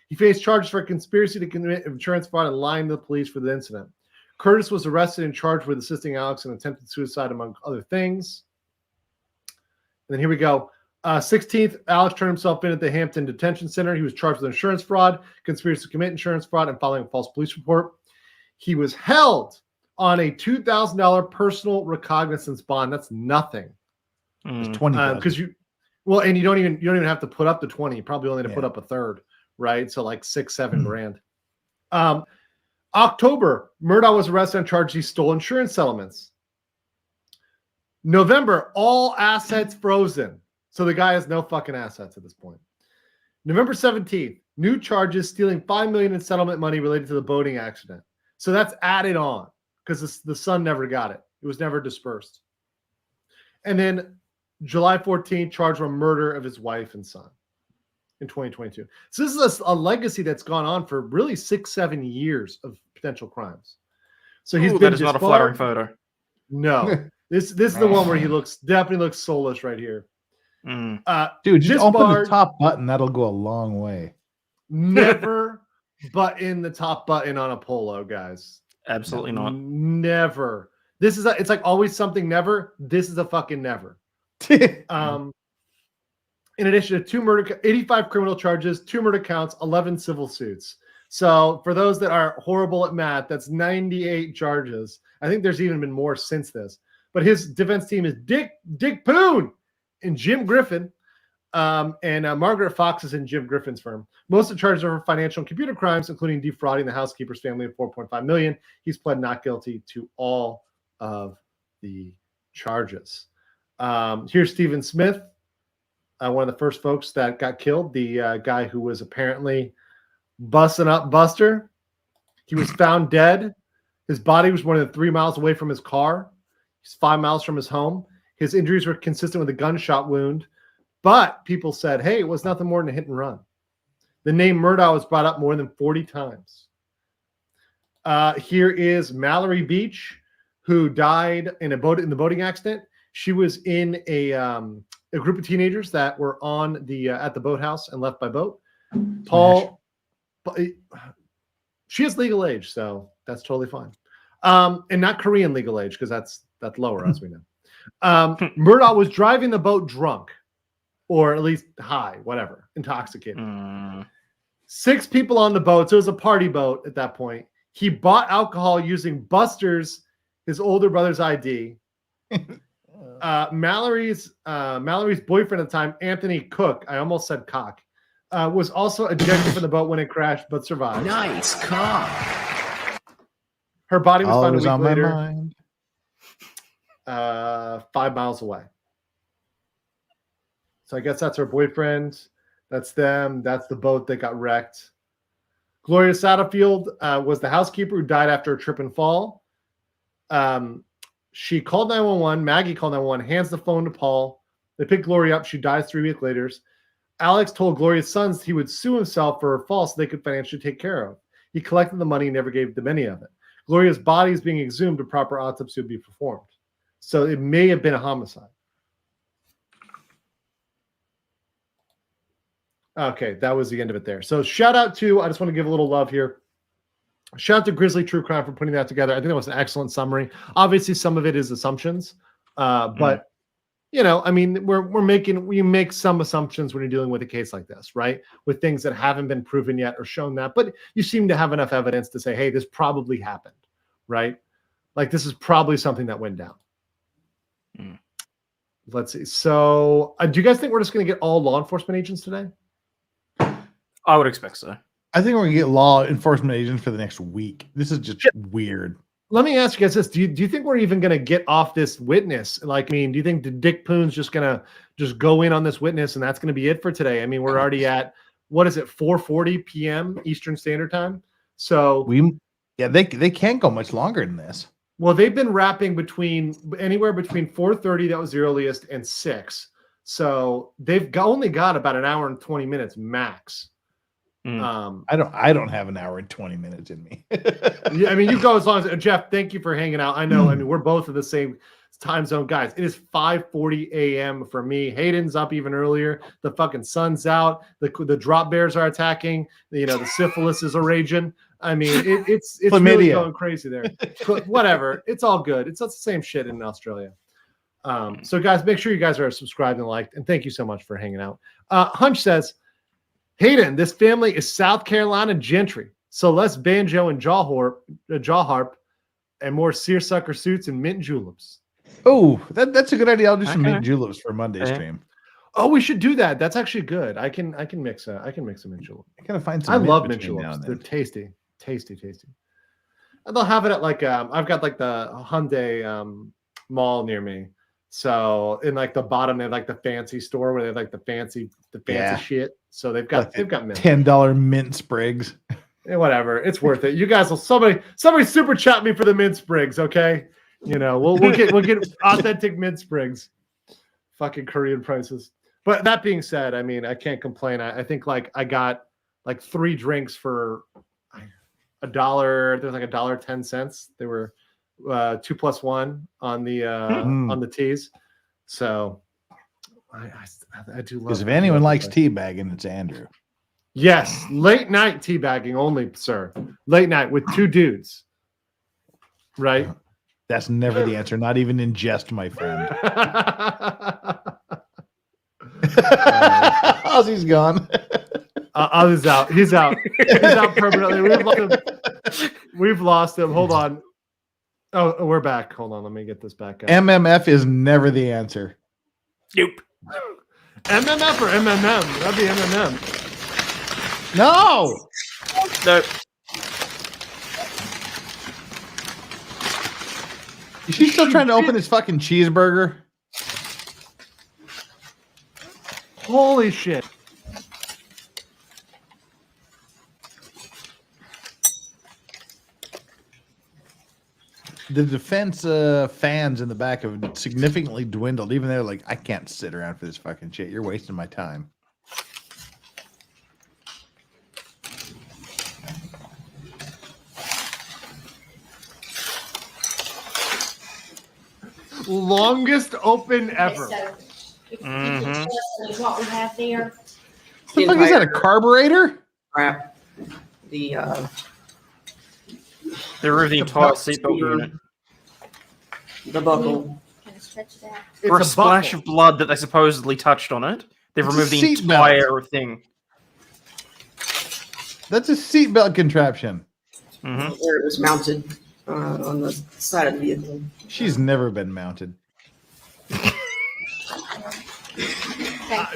He faced charges for conspiracy to commit insurance fraud and lying to the police for the incident. Curtis was arrested and charged with assisting Alex in attempted suicide, among other things. And then here we go. 16th, Alex turned himself in at the Hampton Detention Center. He was charged with insurance fraud, conspiracy to commit insurance fraud, and filing a false police report. He was held on a $2,000 personal recognizance bond. That's nothing. It's 20 because you don't even have to put up the 20. You probably only have to put up a third, right? So like 6-7 grand. October, Murdaugh was arrested and charged he stole insurance settlements. November, all assets frozen. So the guy has no fucking assets at this point. November 17th, new charges, stealing $5 million in settlement money related to the boating accident. So that's added on because the son never got it. It was never dispersed. And then July 14th, charged with murder of his wife and son in 2022. So this is a legacy that's gone on for really 6-7 years of potential crimes. So he's been that is not a flattering photo. No, this is the one where he definitely looks soulless right here. Dude, just open the top button. That'll go a long way. Never button the top button on a polo, guys. Absolutely not. Never. It's like always something never. This is a fucking never. In addition to 85 criminal charges, 2 murder counts, 11 civil suits. So for those that are horrible at math, that's 98 charges. I think there's even been more since this. But his defense team is Dick Poon and Jim Griffin, and Margaret Fox is in Jim Griffin's firm. Most of the charges are for financial and computer crimes, including defrauding the housekeeper's family of $4.5 million. He's pled not guilty to all of the charges. Here's Stephen Smith, one of the first folks that got killed, the guy who was apparently busting up Buster. He was found dead. His body was more than 3 miles away from his car. He's 5 miles from his home. His injuries were consistent with a gunshot wound, but people said, hey, it was nothing more than a hit and run. The name Murdaugh was brought up more than 40 times. Here is Mallory Beach, who died in the boating accident. She was in a group of teenagers that were on at the boathouse and left by boat. She has legal age, so that's totally fine. And not Korean legal age, because that's lower, as we know. Murdaugh was driving the boat drunk, or at least high, whatever, intoxicated. 6 people on the boat, so it was a party boat at that point. He bought alcohol using Buster's, his older brother's ID. Mallory's boyfriend at the time, Anthony Cook, I almost said cock, was also ejected from the boat when it crashed, but survived. Nice cock. Her body was found a Always week on my later, mind. 5 miles away. So I guess that's her boyfriend. That's them. That's the boat that got wrecked. Gloria Satterfield was the housekeeper who died after a trip and fall. She called 911. Maggie called 911, hands the phone to Paul. They picked Gloria up. She dies 3 weeks later. Alex told Gloria's sons he would sue himself for her fall so they could financially take care of. He collected the money and never gave them any of it. Gloria's body is being exhumed. A proper autopsy would be performed. So it may have been a homicide. Okay, that was the end of it there. So shout out to, I just want to give a little love here. Shout out to Grizzly True Crime for putting that together. I think that was an excellent summary. Obviously, some of it is assumptions, but you know, I mean, we make some assumptions when you're dealing with a case like this, right? With things that haven't been proven yet or shown that, but you seem to have enough evidence to say, hey, this probably happened, right? Like this is probably something that went down. Let's see. So, do you guys think we're just going to get all law enforcement agents today? I would expect so. I think we're gonna get law enforcement agents for the next week. This is just weird. Let me ask you guys this: Do you think we're even gonna get off this witness? Like, I mean, do you think the Dick Poon's just gonna go in on this witness and that's gonna be it for today? I mean, we're already at 4:40 p.m. Eastern Standard Time. So they can't go much longer than this. Well, they've been wrapping anywhere between 4:30, that was the earliest, and 6. So they've only got about an hour and 20 minutes max. I don't have an hour and 20 minutes in me. Yeah, I mean, you go as long as Jeff. Thank you for hanging out. I know. I mean, we're both in the same time zone, guys. It is 5:40 a.m. for me. Hayden's up even earlier. The fucking sun's out. The drop bears are attacking. You know, the syphilis is a raging. I mean, it's really going crazy there. Whatever. It's all good. It's the same shit in Australia. So guys, make sure you guys are subscribed and liked, and thank you so much for hanging out. Hunch says, Hayden, this family is South Carolina gentry, so less banjo and jaw harp, and more seersucker suits and mint juleps. Oh, that's a good idea. I'll do some Okay. mint juleps for Monday Yeah. stream. Oh, we should do that. That's actually good. I can mix a mint julep. I gotta find some. I mint love mint between now juleps. and They're then. tasty. And they'll have it at like I've got like the Hyundai mall near me. So in like the bottom, they have like the fancy store where they have like the fancy Yeah. shit. So they've got mint. $10 mint sprigs. Yeah, whatever. It's worth it. You guys will somebody super chat me for the mint sprigs, okay? You know, we'll get authentic mint sprigs. Fucking Korean prices. But that being said, I mean, I can't complain. I think like I got like 3 drinks for $1. There's like $1.10. They were 2 + 1 on the teas. So I do love. Because if anyone likes teabagging, it's Andrew. Yes, late night teabagging only, sir. Late night with 2 dudes. Right? That's never the answer. Not even in jest, my friend. Ozzy's gone. Ozzy's out. He's out. He's out permanently. We've lost him. Hold on. Oh, we're back. Hold on. Let me get this back up. MMF is never the answer. Nope. MMF or MMM? That'd be MMM. No. Nope. Is she still trying to open his fucking cheeseburger? Holy shit. The defense fans in the back have significantly dwindled. Even they're like, I can't sit around for this fucking shit. You're wasting my time. Longest open ever. So if you can tell us what we have there. What the fuck is that? A carburetor? Wrap. The They removed the entire seatbelt unit. the buckle. Kind of stretch it out. For a It's a splash buckle. of blood that they supposedly touched on it, they've It's a removed the seat entire thing. That's a seatbelt contraption. Mm-hmm. Where it was mounted on the side of the vehicle. She's never been mounted. Okay.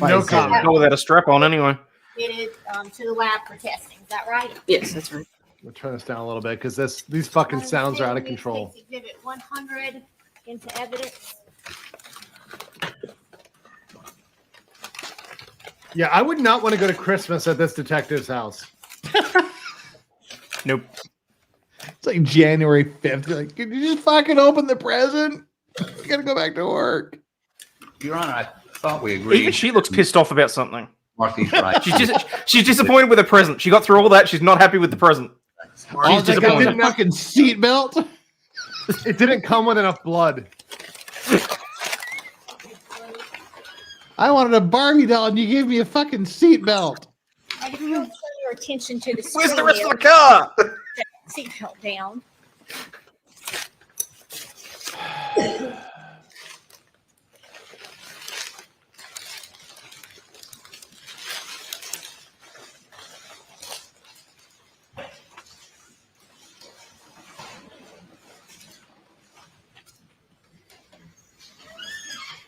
No Fine, comment. Go without a strap on anyway. Headed to the lab for testing. Is that right? Yes, that's right. We'll turn this down a little bit because these fucking sounds are out of control. Takes Exhibit 100 into evidence. Yeah, I would not want to go to Christmas at this detective's house. Nope. It's like January 5th. You're like, could you just fucking open the present? You gotta go back to work. Your Honor, I thought we agreed. Even she looks pissed off about something. Martha's right. She's disappointed with the present. She got through all that. She's not happy with the present. Oh, She's that guy disappointed. didn't fucking seatbelt. It didn't come with enough blood. I wanted a Barbie doll and you gave me a fucking seatbelt. And if you'll turn your attention to the screen Where's the rest of the there, car? seatbelt down.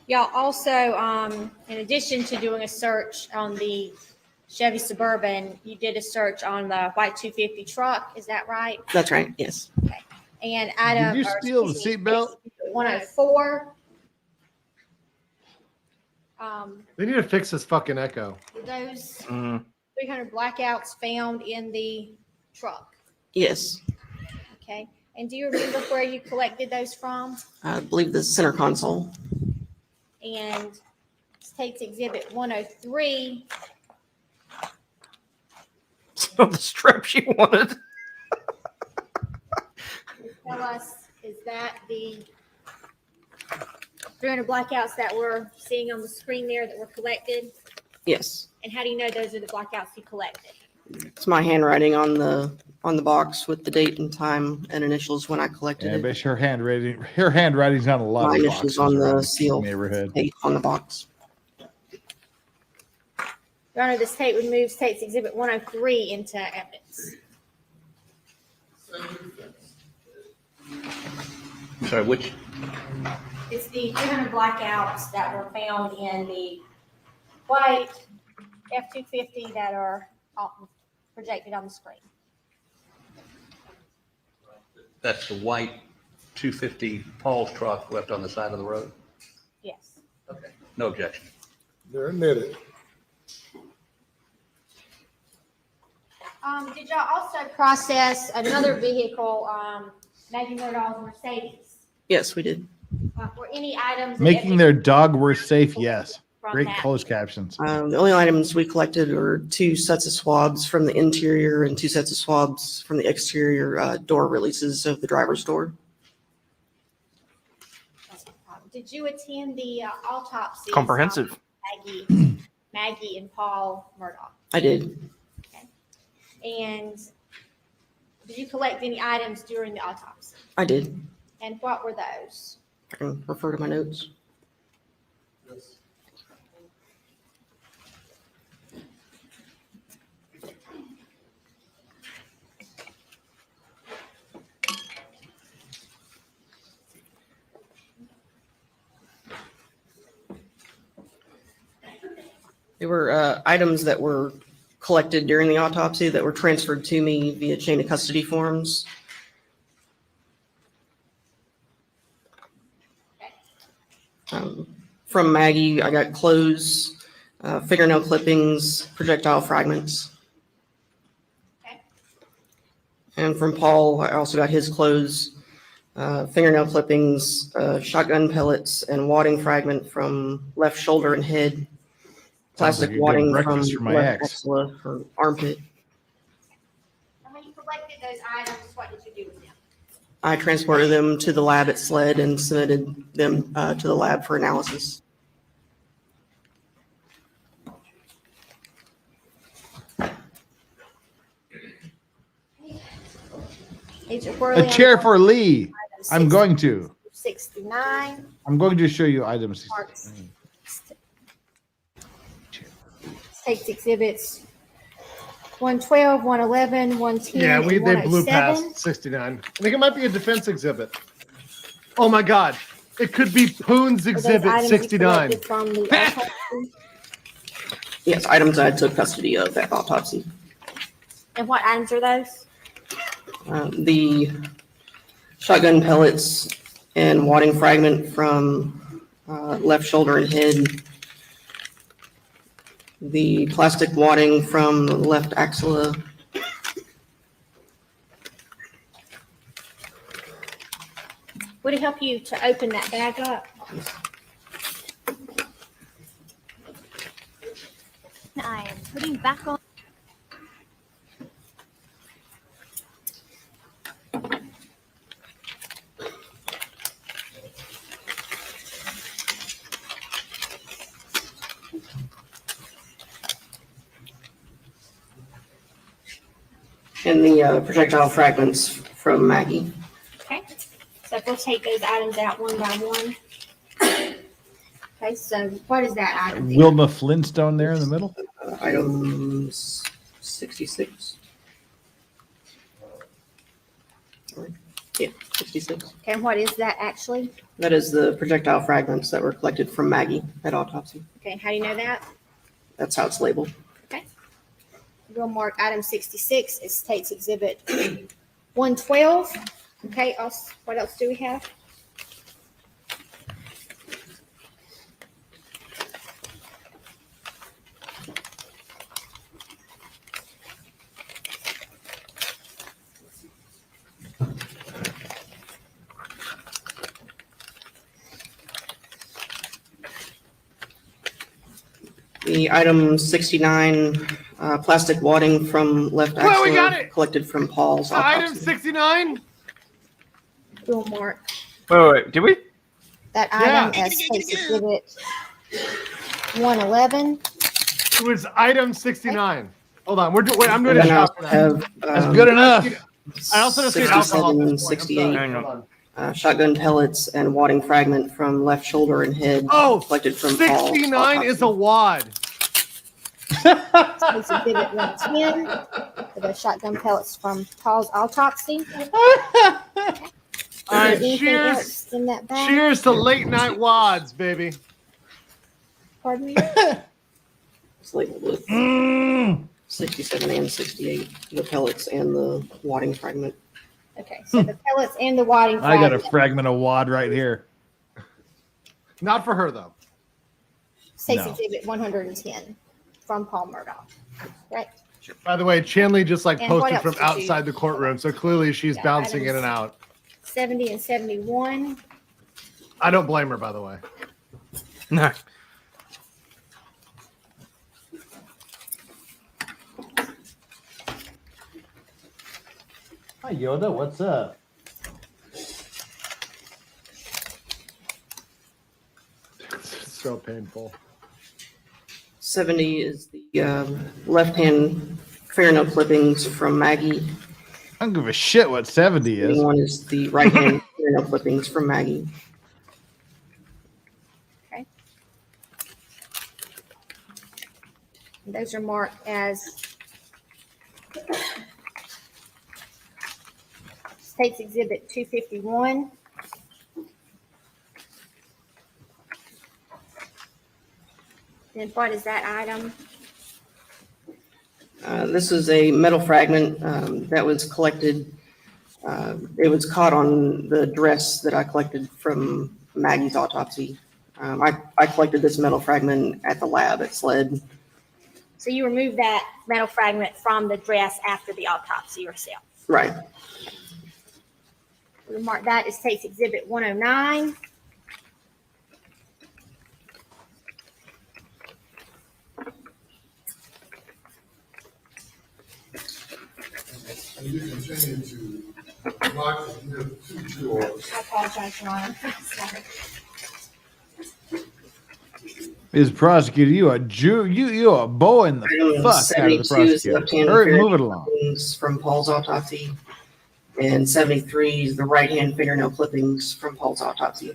Y'all also, in addition to doing a search on the Chevy Suburban, you did a search on the white 250 truck. Is that right? That's right. Yes. And item. Did you steal the seatbelt? 104. They need to fix this fucking echo. Those Mm. 300 blackouts found in the truck. Yes. Okay. And do you remember where you collected those from? I believe the center console. And this takes exhibit 103. It's not the strap she wanted. Tell us, is that the 300 blackouts that we're seeing on the screen there that were collected? Yes. And how do you know those are the blackouts you collected? It's my handwriting on the on the box with the date and time and initials when I collected Yeah, it. but her handwriting's on a lot My of initials boxes on around the seal, neighborhood. tape on the box. Your Honor, the state would move State's Exhibit 103 into evidence. I'm sorry, which? It's the 300 blackouts that were found in the white F-250 that are projected on the screen. That's the white 250 Paul's truck left on the side of the road? Yes. Okay, no objection. They're admitted. Did y'all also process another vehicle, Maggie Murdaugh's Mercedes? Yes, we did. Were any items? Making their dog worse safe, yes. from Great that closed vehicle? captions. The only items we collected were 2 sets of swabs from the interior and 2 sets of swabs from the exterior door releases of the driver's door. Did you attend the autopsy? Comprehensive. Maggie and Paul Murdaugh. I did. And did you collect any items during the autopsy? I did. And what were those? I can refer to my notes. There were items that were collected during the autopsy that were transferred to me via chain of custody forms. From Maggie, I got clothes, fingernail clippings, projectile fragments. Okay. And from Paul, I also got his clothes, fingernail clippings, shotgun pellets, and wadding fragment from left shoulder and head. Plastic like a good wadding from breakfast for my left ex. axilla or armpit. And when you collected those items, what did you do with them? I transported them to the lab at SLED and submitted them to the lab for analysis. Agent A Worley, chair for Lee. I'm item going to. 69. I'm going to show you items. Marks. State's exhibits 112, 111, 110, Yeah, and they blew 107. past 69. I think it might be a defense exhibit. Oh my God. It could be Poon's Were those exhibit items you 69. collected from the autopsy? Yes, items I took custody of at autopsy. And what items are those? The shotgun pellets and wadding fragment from left shoulder and head. The plastic wadding from left axilla. Would it help you to open that bag up? I am putting back on. And the projectile fragments from Maggie. Okay, so we'll take those items out one by one. Okay, so what is that item? Wilma Flintstone there in the middle. Items 66. Yeah, 66. Okay, and what is that actually? That is the projectile fragments that were collected from Maggie at autopsy. Okay, how do you know that? That's how it's labeled. Okay. We'll mark item 66 as State's Exhibit 112. Okay, what else do we have? The item 69, plastic wadding from left Well, we got axilla it! collected from Paul's Item autopsy. 69? We'll mark Wait, did we? that item as State's Exhibit 111. It was item 69. Hold on. Wait, I'm doing And a then I shot for also that. have. That's good enough. I also just need alcohol. At this point. I'm 67, sorry. 68. Hang Hold on. on. Shotgun pellets and wadding fragment from left shoulder and head. Oh, collected from Paul's 69 is a autopsy. wad. Takes Exhibit 110 for the shotgun pellets from Paul's autopsy. All right, Anything cheers. else in that bag? Cheers to late night wads, baby. Pardon me? It's labeled with Mm. 67 and 68, the pellets and the wadding fragment. Okay, so the pellets and the wadding I got a fragment fragment of wad right here. Not for her though. takes No. Exhibit 110 from Paul Murdaugh. Right? By the way, Chanley just like And what posted else from did you- outside the courtroom, so clearly she's Yeah, bouncing in items. and out. 70 and 71. I don't blame her, by the way. No. Hi Yoda, what's up? It's so painful. 70 is the left-hand fingernail clippings from Maggie. I don't give a shit what 70 is. 71 is the right-hand fingernail clippings from Maggie. Okay. And those are marked as State's Exhibit 251. Then what is that item? This is a metal fragment that was collected. It was caught on the dress that I collected from Maggie's autopsy. I collected this metal fragment at the lab at SLED. So you removed that metal fragment from the dress after the autopsy yourself. Right. We'll mark that as State's Exhibit 109. And you continue to mark the two drawers. I apologize, Your Honor. Sorry. Is prosecutor, you a Jew? You a bowing the fuck out of the 72 is prosecutor. left-hand Hurry, move it fingernail along. clippings from Paul's autopsy. And 73 is the right-hand fingernail clippings from Paul's autopsy.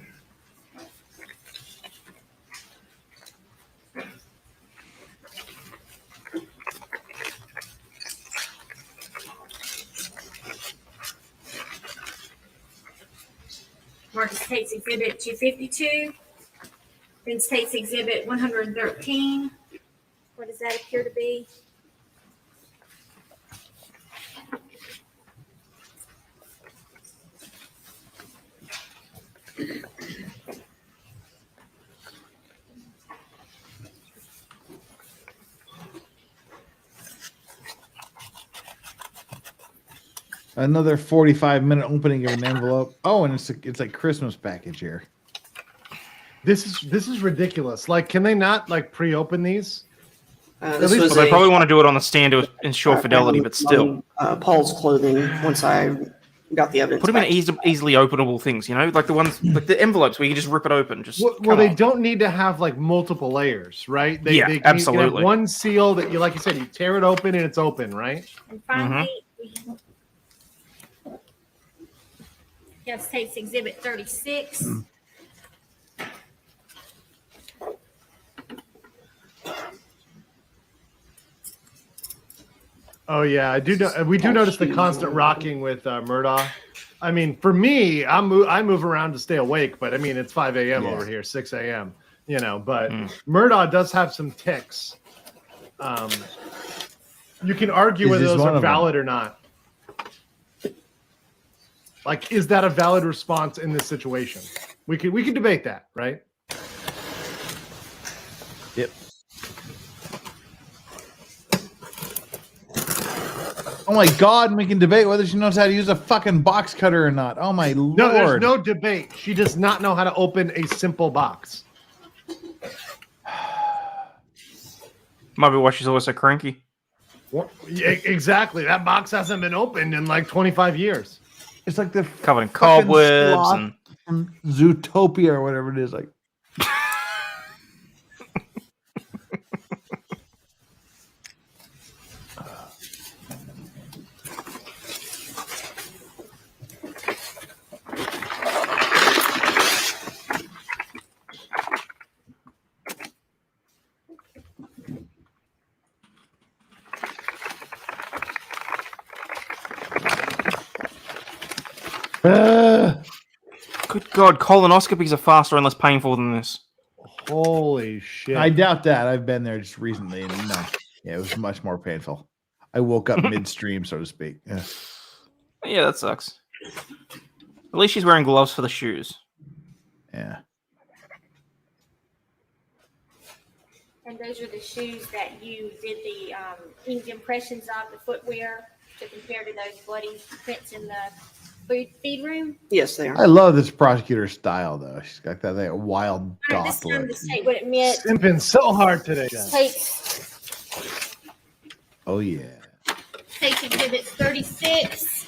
Mark as State's Exhibit 252. Then State's Exhibit 113. What does that appear to be? Another 45-minute opening of an envelope. Oh, and it's like Christmas package here. This is ridiculous. Like, can they not like pre-open these? This least- was Well, they a- probably want to do it on the stand to ensure fidelity, but still. Paul's clothing, once I got the evidence. Put them in back. easily openable things, you know, like the ones, like the envelopes where you can just rip it open. Just Well, come they on. don't need to have like multiple layers, right? They Yeah, can have absolutely. one seal that you, like you said, you tear it open and it's open, right? And finally, we have State's Exhibit 36. Oh yeah, I do. We do notice the constant rocking with Murdaugh. I mean, for me, I move around to stay awake, but I mean, it's 5 a.m. over here, 6 a.m. You know, but Murdaugh does have some ticks. You can argue Is whether this those one are of them? valid or not. Like, is that a valid response in this situation? We could debate that, right? Yep. Oh my God, we can debate whether she knows how to use a fucking box cutter or not. Oh my Lord. No, there's no debate. She does not know how to open a simple box. Might be why she's always so cranky. Yeah, exactly. That box hasn't been opened in like 25 years. It's like the Covered in fucking cobwebs sloth and from Zootopia or whatever it is. Like, Good God, colonoscopies are faster and less painful than this. Holy shit! I doubt that. I've been there just recently, and no, yeah, it was much more painful. I woke up midstream, so to speak. Yeah. Yeah, that sucks. At least she's wearing gloves for the shoes. Yeah. And those are the shoes that you did the ink impressions of, the footwear, to compare to those bloody prints in the feed room. Yes, they are. I love this prosecutor style, though. She's got that wild This goth time look. the state would admit Simping so hard today. takes Oh yeah. exhibits 36,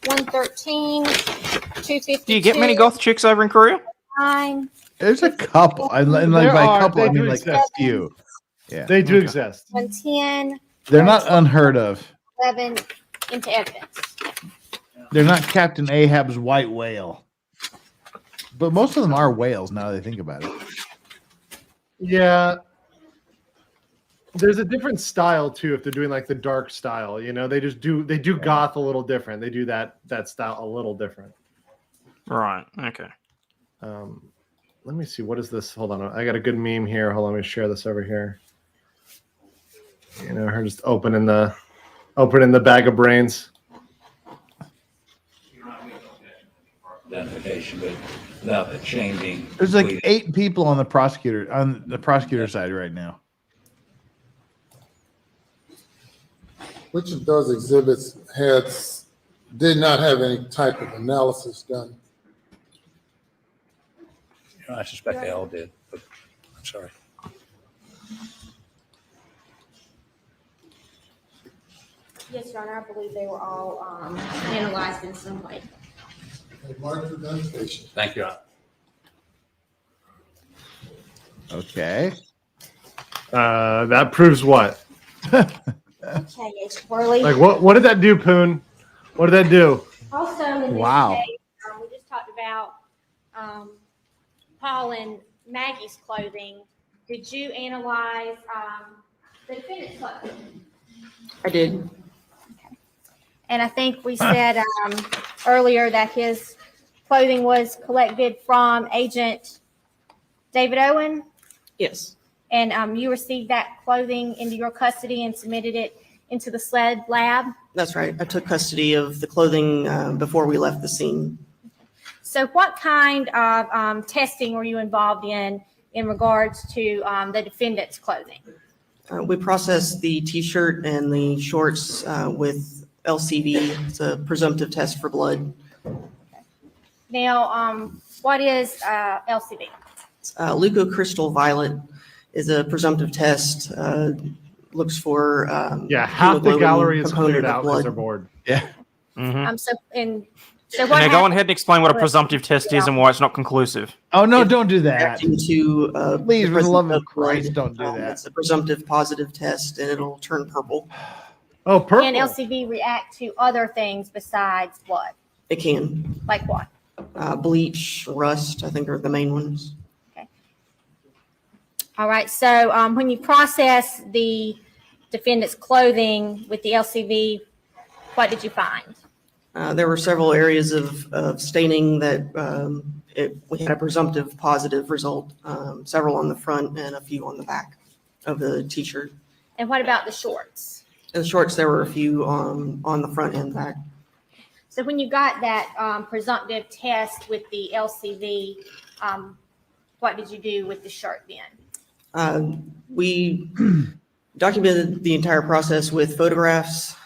113, 252. Do you get many goth chicks over in Korea? 9. There's a couple. And like There by are. a couple, They I mean do like a exist. few. Yeah. They do Okay. exist. 110, They're not unheard of. 11 into evidence. They're not Captain Ahab's white whale. But most of them are whales now that I think about it. Yeah. There's a different style too if they're doing like the dark style, you know, they do goth a little different. They do that style a little different. Right. Okay. Let me see, what is this? Hold on. I got a good meme here. Hold on, let me share this over here. You know, her just opening the bag of brains. Identification, but without the chain being There's like completed. 8 people on the prosecutor side right now. Which of those exhibits did not have any type of analysis done? I suspect they all did, but I'm sorry. Yes, Your Honor, I believe they were all analyzed in some way. Mark for identification. Thank you, Your Honor. Okay. That proves what? Okay, Agent Worley. Like what did that do, Poon? What did that do? Also, in this Wow. case, we just talked about Paul and Maggie's clothing. Did you analyze the defendant's clothing? I did. And I think we said earlier that his clothing was collected from Agent David Owen, Yes, and you received that clothing into your custody and submitted it into the SLED lab. that's right. I took custody of the clothing before we left the scene. So what kind of testing were you involved in regards to the defendant's clothing? We processed the T-shirt and the shorts with LCV. It's a presumptive test for blood. Now, what is LCV? Leucocrystal violet is a presumptive test. Looks for Yeah, half the hemoglobin gallery is component cleared of out because blood. they're bored. Yeah. Mm-hmm. So what Now go happened? ahead and explain what a presumptive test is and why it's not conclusive. Oh no, If don't do that. Reacting to Please, the for the love presence of Christ, blood, don't do that. It's a presumptive positive test, and it'll turn purple. Oh, purple. Can LCV react to other things besides blood? It can. Like what? Bleach, rust, I think are the main ones. All right. So when you process the defendant's clothing with the LCV, what did you find? There were several areas of staining that we had a presumptive positive result, several on the front and a few on the back of the T-shirt. And what about the shorts? In the shorts, there were a few on the front and back. So when you got that presumptive test with the LCV, what did you do with the shirt then? We documented the entire process with photographs,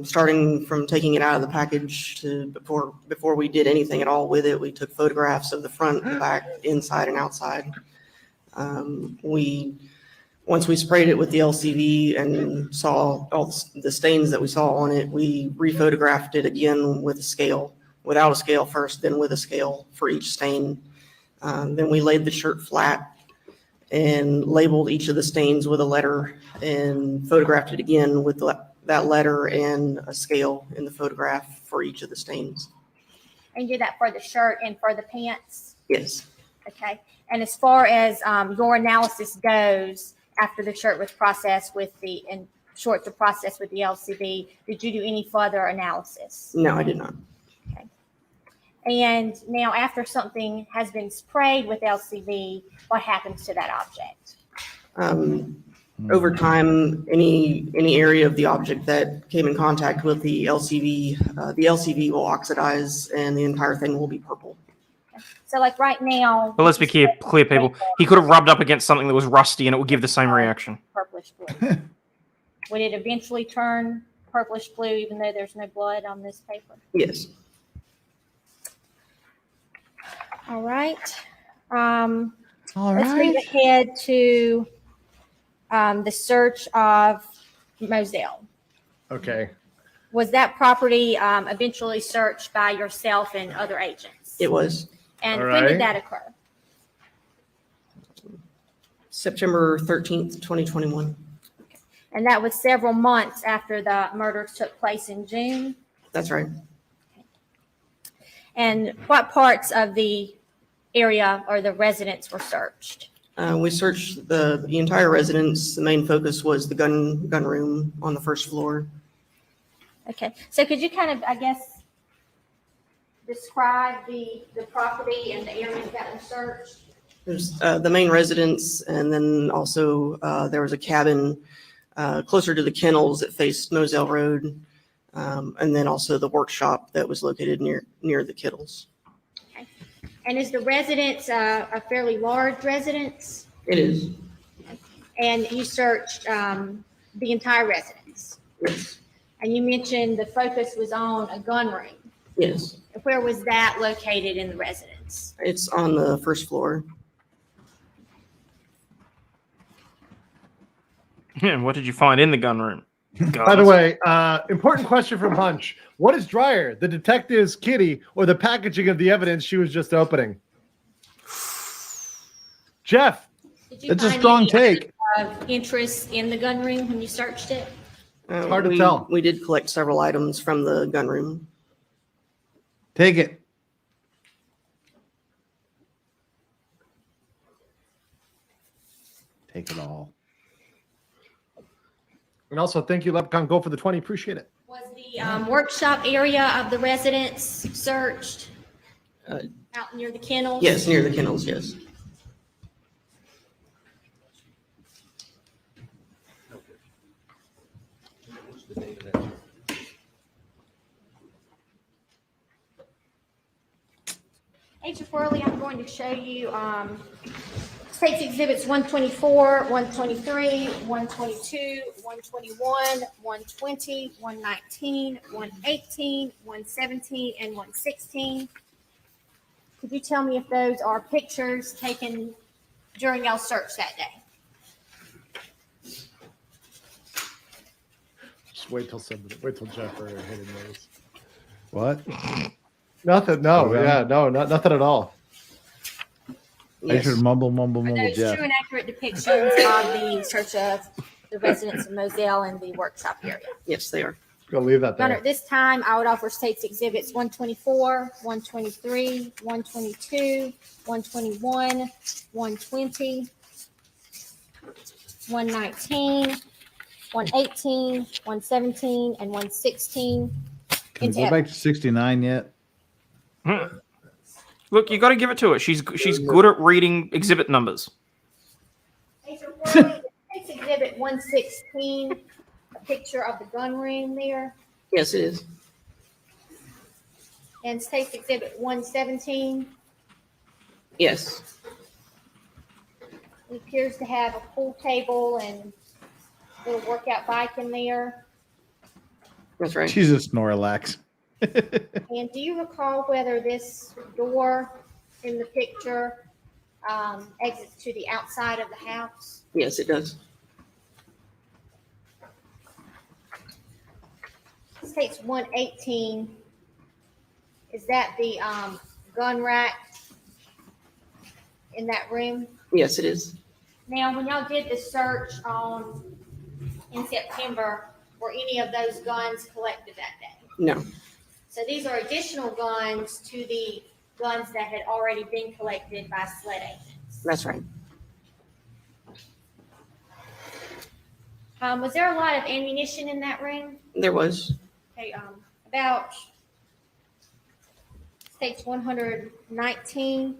starting from taking it out of the package to before we did anything at all with it. We took photographs of the front, the back, inside and outside. Once we sprayed it with the LCV and saw all the stains that we saw on it, we rephotographed it again with a scale, without a scale first, then with a scale for each stain. Then we laid the shirt flat and labeled each of the stains with a letter and photographed it again with that letter and a scale in the photograph for each of the stains. And you did that for the shirt and for the pants? Yes. Okay. And as far as your analysis goes, after the shirt was processed and shorts were processed with the LCV, did you do any further analysis? No, I did not. And now after something has been sprayed with LCV, what happens to that object? Over time, any area of the object that came in contact with the LCV will oxidize and the entire thing will be purple. So like right now. But let's be clear, people. He could have rubbed up against something that was rusty and it would give the same reaction. Purplish blue. Would it eventually turn purplish blue even though there's no blood on this paper? Yes. All right. All Let's move ahead to the search of Moselle. Okay. Was that property eventually searched by yourself and other agents? It was. And All when right. did that occur? September 13th, 2021. And that was several months after the murder took place in June. That's right. And what parts of the area or the residence were searched? We searched the entire residence. The main focus was the gun room on the first floor. Okay, so could you kind of, I guess, describe the property and the areas that were searched? There's the main residence, and then also there was a cabin closer to the kennels that faced Moselle Road, and then also the workshop that was located near the kennels. Okay. And is the residence a fairly large residence? It is. And you searched the entire residence? Yes. And you mentioned the focus was on a gun room. Yes. Where was that located in the residence? It's on the first floor. And what did you find in the gun room? By the way, important question from Hunch. What is drier, the detective's kitty or the packaging of the evidence she was just opening? Jeff. It's a strong take. Of interest in the gun room when you searched it? It's hard to tell. We did collect several items from the gun room. Take it. Take it all. And also, thank you, Leprechaun Go, for the 20. Appreciate it. Was the workshop area of the residence searched out near the kennels? Yes, near the kennels, yes. Agent Worley, I'm going to show you States Exhibits 124, 123, 122, 121, 120, 119, 118, 117, and 116. Could you tell me if those are pictures taken during y'all's search that day? Just wait till Jeff or Hayden knows. What? Nothing. No. Okay. Yeah. No. Nothing at all. I should mumble, Are those Jeff. true and accurate depictions of the search of the residence of Moselle and the workshop area? Yes, they are. Go leave that Your Honor, there. at this time, I would offer States Exhibits 124, 123, 122, 121, 120, 119, 118, 117, and 116. Can we go back to 69 yet? Look, you got to give it to her. She's good at reading exhibit numbers. Agent Worley, States Exhibit 116, a picture of the gun room there. Yes, it is. And States Exhibit 117, Yes. it appears to have a pool table and a little workout bike in there. That's right. She's a Snorlax. And do you recall whether this door in the picture exits to the outside of the house? Yes, it does. States 118, is that the gun rack in that room? Yes, it is. Now, when y'all did the search in September, were any of those guns collected that day? No. So these are additional guns to the guns that had already been collected by SLED agents. That's right. Was there a lot of ammunition in that room? There was. Okay, about Takes 119.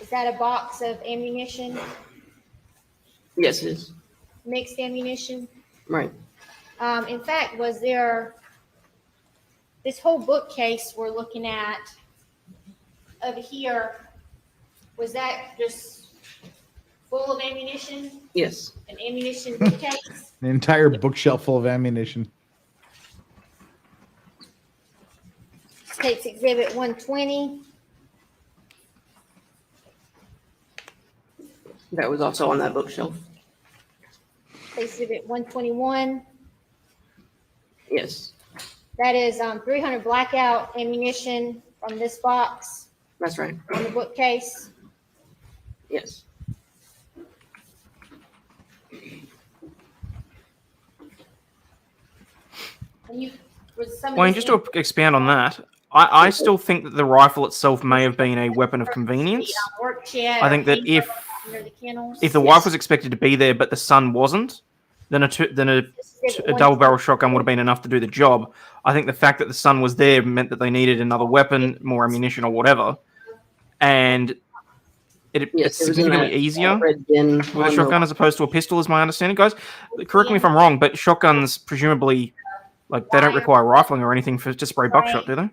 Is that a box of ammunition, Yes, it is. mixed ammunition? Right. In fact, was there this whole bookcase we're looking at over here? Was that just full of ammunition? Yes. An ammunition bookcase? An entire bookshelf full of ammunition. Takes exhibit 120. That was also on that bookshelf. Exhibit 121. Yes, That is 300 blackout ammunition from this box that's right. on the bookcase. Yes. And you, was some of Wayne, this just to expand on that, I still think that the rifle itself may have been a weapon of convenience. work shed I or think that anything if under the kennels? the wife was expected to be there, but the son wasn't, then a double barrel shotgun would have been enough to do the job. I think the fact that the son was there meant that they needed another weapon, more ammunition, or whatever, and it's significantly easier with a shotgun as opposed to a pistol, is my understanding. Guys, correct me if I'm wrong, but shotguns presumably, like, they don't require rifling or anything to spray buckshot, do they?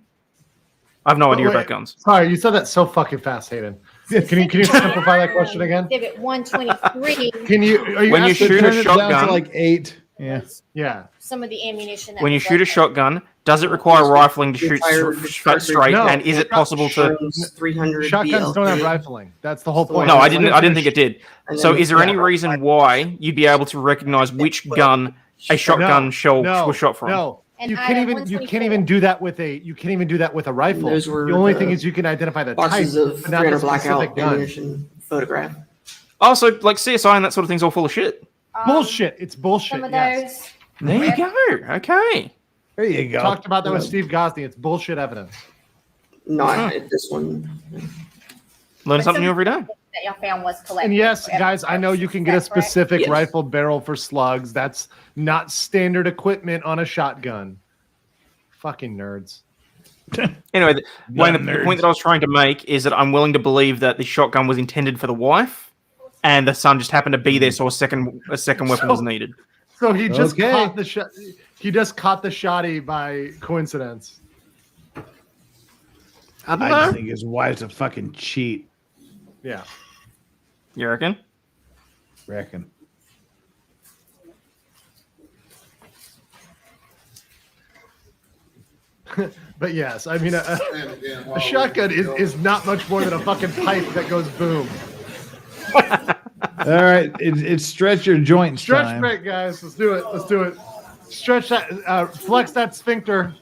I have no idea about guns. Sorry, you said that so fucking fast, Hayden. Can you simplify that question again? Exhibit 123. Can you? Are you When you asking- shoot a Turn it down to shotgun, like 8. Yeah. Yeah. Some of the ammunition. that when you was shoot a left. shotgun, does it require rifling to shoot straight? No. And is it possible to? 300 Shotguns don't have BL3. rifling. That's the whole point. No, I didn't think it did. And So, then- is there any reason why you'd be able to recognize which gun a shotgun shell was shot from? No. And You item can't even 124. do that with a rifle. Those were The only the thing is you can identify the type, Boxes of but not the 300 specific blackout gun. ammunition photograph. Oh, so like CSI and that sort of thing's all full of shit. Bullshit. It's bullshit. Some of Yes. those. There you go. Okay. There you go. Talked about that with Steve Gosney. It's bullshit evidence. Not this one. Learn something new every day. That y'all found was collected. And yes, for guys, I know you can get a Is that correct? specific Yes. rifled barrel for slugs. That's not standard equipment on a shotgun. Fucking nerds. Anyway, Wayne, the nerds. point that I was trying to make is that I'm willing to believe that the shotgun was intended for the wife, and the son just happened to be there, so a second weapon was needed. So he just Okay. caught the shot. He just caught the shotty by coincidence. I don't I know. just think his wife's a fucking cheat. Yeah. You reckon? Reckon. But yes, I mean, a shotgun is not much more than a fucking pipe that goes boom. All right, it's stretch your joints Stretch time. break, guys. Let's do it. Let's do it. Stretch that, flex that sphincter.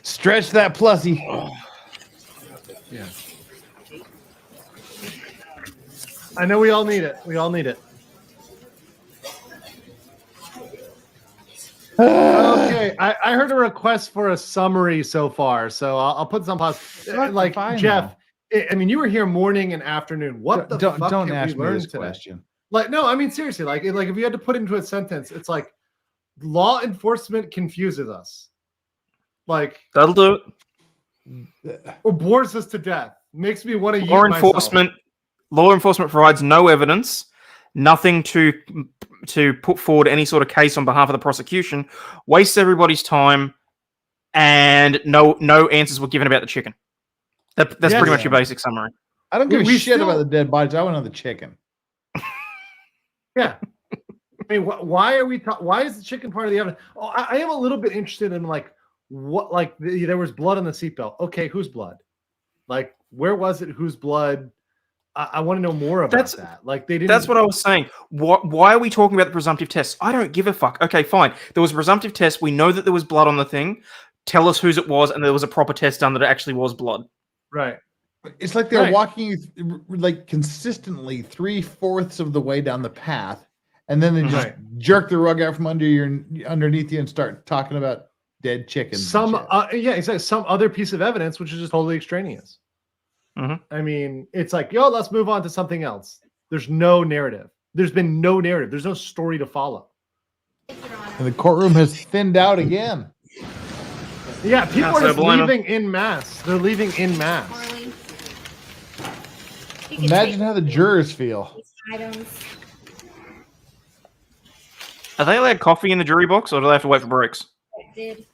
Stretch that plussy. Yeah. I know we all need it. We all need it. Okay, I heard a request for a summary so far, so I'll put some pause. Like fine, Jeff, I mean, you were here morning and afternoon. What the fuck don't have ask we me learned this today? question. Like, no, I mean seriously. Like if you had to put into a sentence, it's like law enforcement confuses us. Like, That'll do it. or bores us to death. Makes me want to Law enforcement provides no evidence, nothing to put forward any sort of case on behalf of the prosecution, wastes everybody's time, and no answers were given about the chicken. That's pretty much your basic summary. I don't give We a shit still- about the dead bodies. I want to know the chicken. Yeah. I mean, why are we? Why is the chicken part of the evidence? Oh, I am a little bit interested in like what, like there was blood on the seatbelt. Okay, whose blood? Like, where was it? Whose blood? I want to know more about that. Like, they didn't. That's what I was saying. Why are we talking about the presumptive tests? I don't give a fuck. Okay, fine. There was a presumptive test. We know that there was blood on the thing. Tell us whose it was, and there was a proper test done that it actually was blood. Right. It's like they're Right. walking you like consistently 3/4 of the way down the path, and then they just jerk the rug out from underneath you and start talking about dead chickens. and Some, shit. yeah, exactly. Some other piece of evidence, which is just totally extraneous. Mhm. I mean, it's like, yo, let's move on to something else. There's no narrative. There's been no narrative. There's no story to follow. And the courtroom has thinned out again. Yeah, people Not are so just bueno. leaving in mass. They're leaving in mass. Marley. You can Imagine take how the jurors feel. these items. Are they allowed coffee in the jury box, or do they have to wait for breaks? That did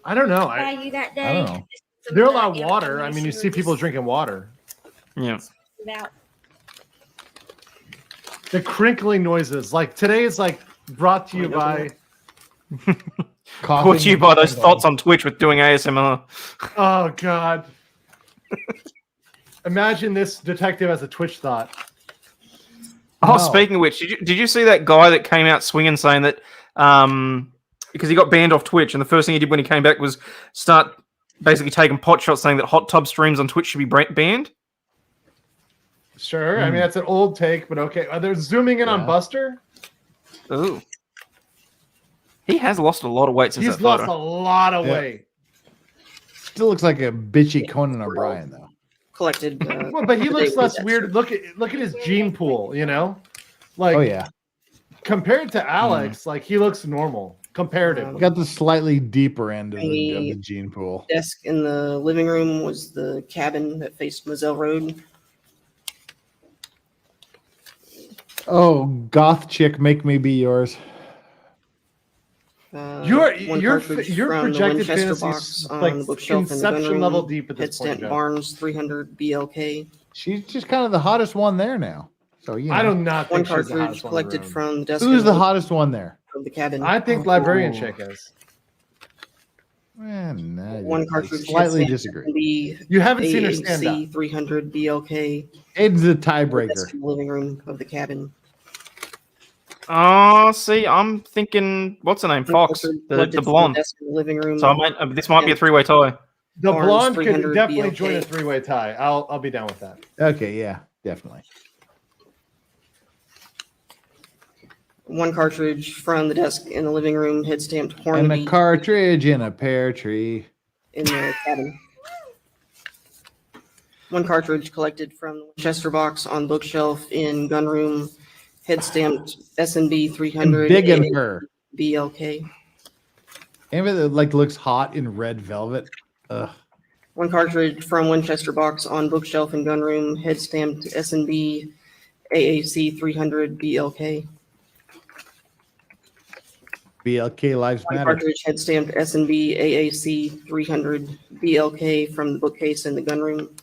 I don't know. buy you that day. I don't know. Some They're of the allowed water. I mean, you information see or people just drinking water. Yeah. about The crinkling noises. Like today is like brought to you by. Brought to you by those thoughts on Twitch with doing ASMR. Oh God. Imagine this detective as a Twitch thought. Oh, speaking of which, did you see that guy that came out swinging saying that because he got banned off Twitch, and the first thing he did when he came back was start basically taking pot shots saying that hot tub streams on Twitch should be banned? Sure. I mean, that's an old take, but okay. Are they zooming in on Buster? Ooh. He has lost a lot of weight since He's that lost photo. a lot of weight. Still looks like a bitchy Conan O'Brien, though. Collected. Well, but he looks they- less that's weird. Look at his gene pool, you know? Like Oh yeah, compared to Alex, like he looks normal. Comparative. got the slightly deeper end of the gene pool. Desk in the living room was the cabin that faced Moselle Road. Oh, goth chick, make me be yours. Your One cartridge from the projected Winchester fantasy box on like the bookshelf in the gun conception room. level deep at this Head point. stamp Jeff. Barnes 300 BLK. She's just kind of the hottest one there now. So you know. I do not One think she's the cartridge hottest one in the collected room. from the desk Who's in the hottest one there? of the cabin. I think librarian chick is. No, One cartridge. slightly head stamp disagree. SMB You haven't seen her stand up. AAC 300 BLK. Ed's the Desk tiebreaker. in the living room of the cabin. Oh, see, I'm thinking, what's her name? Fox, Collected the from blonde. desk in the living room. So this might be a three-way tie. The Barnes blonde could 300 definitely BLK. join a three-way tie. I'll be down with that. Okay, yeah, definitely. One cartridge from the desk in the living room. Head stamped And Hornady a cartridge in a pear tree. in the cabin. One cartridge collected from the Winchester box on bookshelf in gun room. Head stamped S&B 300 Big in her. BLK. Anybody that like looks hot in red velvet. Ugh. One cartridge from Winchester box on bookshelf in gun room. Head stamped S&B AAC 300 BLK. BLK lives One matter. cartridge head stamped S&B AAC 300 BLK from the bookcase in the gun room.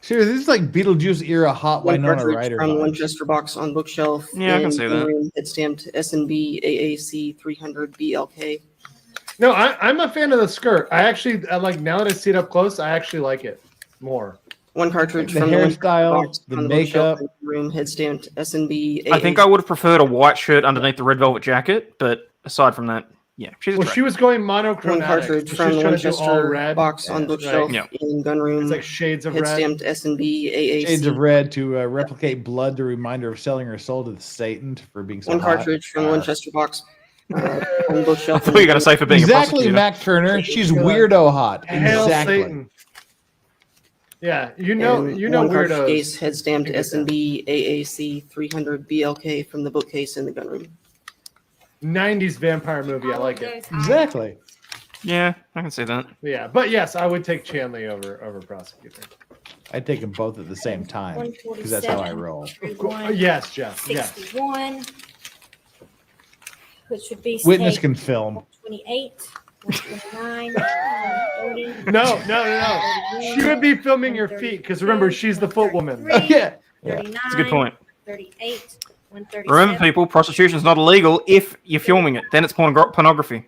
Seriously, this is like Beetlejuice era hot One Winona cartridge Ryder from the vibes. Winchester box on bookshelf. Yeah, I can in see gun that. room, head stamped S&B AAC 300 BLK. No, I'm a fan of the skirt. I actually I like now that I see it up close. I actually like it more. One cartridge The from the Winchester hairstyle, box the on bookshelf makeup. in the room. Head stamped S&B AAC. I think I would have preferred a white shirt underneath the red velvet jacket, but aside from that, yeah, she's Well, she was going One monochromatic. cartridge She from was the trying to do all Winchester red. box on bookshelf Yeah. in gun room. It's like shades of head red. stamped S&B AAC. Shades of red to replicate blood, the reminder of selling her soul to the Satan for being so One hot. cartridge from the Winchester box on bookshelf. I thought you were going to say for being a Exactly, prosecutor. Mac Turner. She's weirdo hot. Hail Exactly. Satan. Yeah, you know one cartridge weirdos. case head stamped S&B AAC 300 BLK from the bookcase in the gun room. 90s vampire movie. I like it. Exactly. Yeah, I can see that. Yeah, but yes, I would take Chanley over prosecutor. I'd take them both at the same time because that's how I roll. 147, Yes, Jeff. Yes. 61, which would be Witness state can film. 28, 129, 130. No. She would be filming your feet because remember, she's the foot woman. Yeah. 39, That's a good point. 38, 137, Remember, people, prostitution's not illegal if you're filming it. Then it's pornography.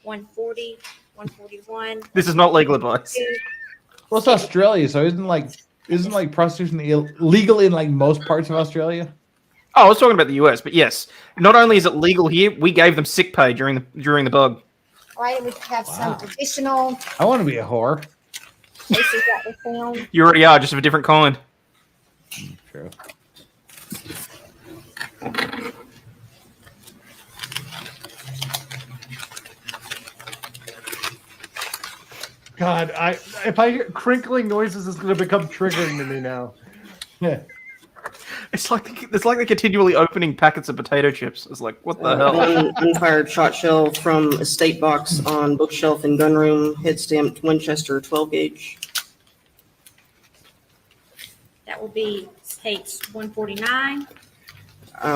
140, 141. This is not legal advice. Well, it's Australia, so isn't like prostitution illegal in like most parts of Australia? Oh, I was talking about the US, but yes, not only is it legal here, we gave them sick pay during the bug. All right, we have some additional I want to be a whore. cases that were found. You already are, just of a different kind. True. God, if I hear crinkling noises, it's going to become triggering to me now. Yeah. It's like they're continually opening packets of potato chips. It's like, what the hell? One unfired shot shell from estate box on bookshelf in gunroom, head stamped Winchester 12 gauge. That will be states 149.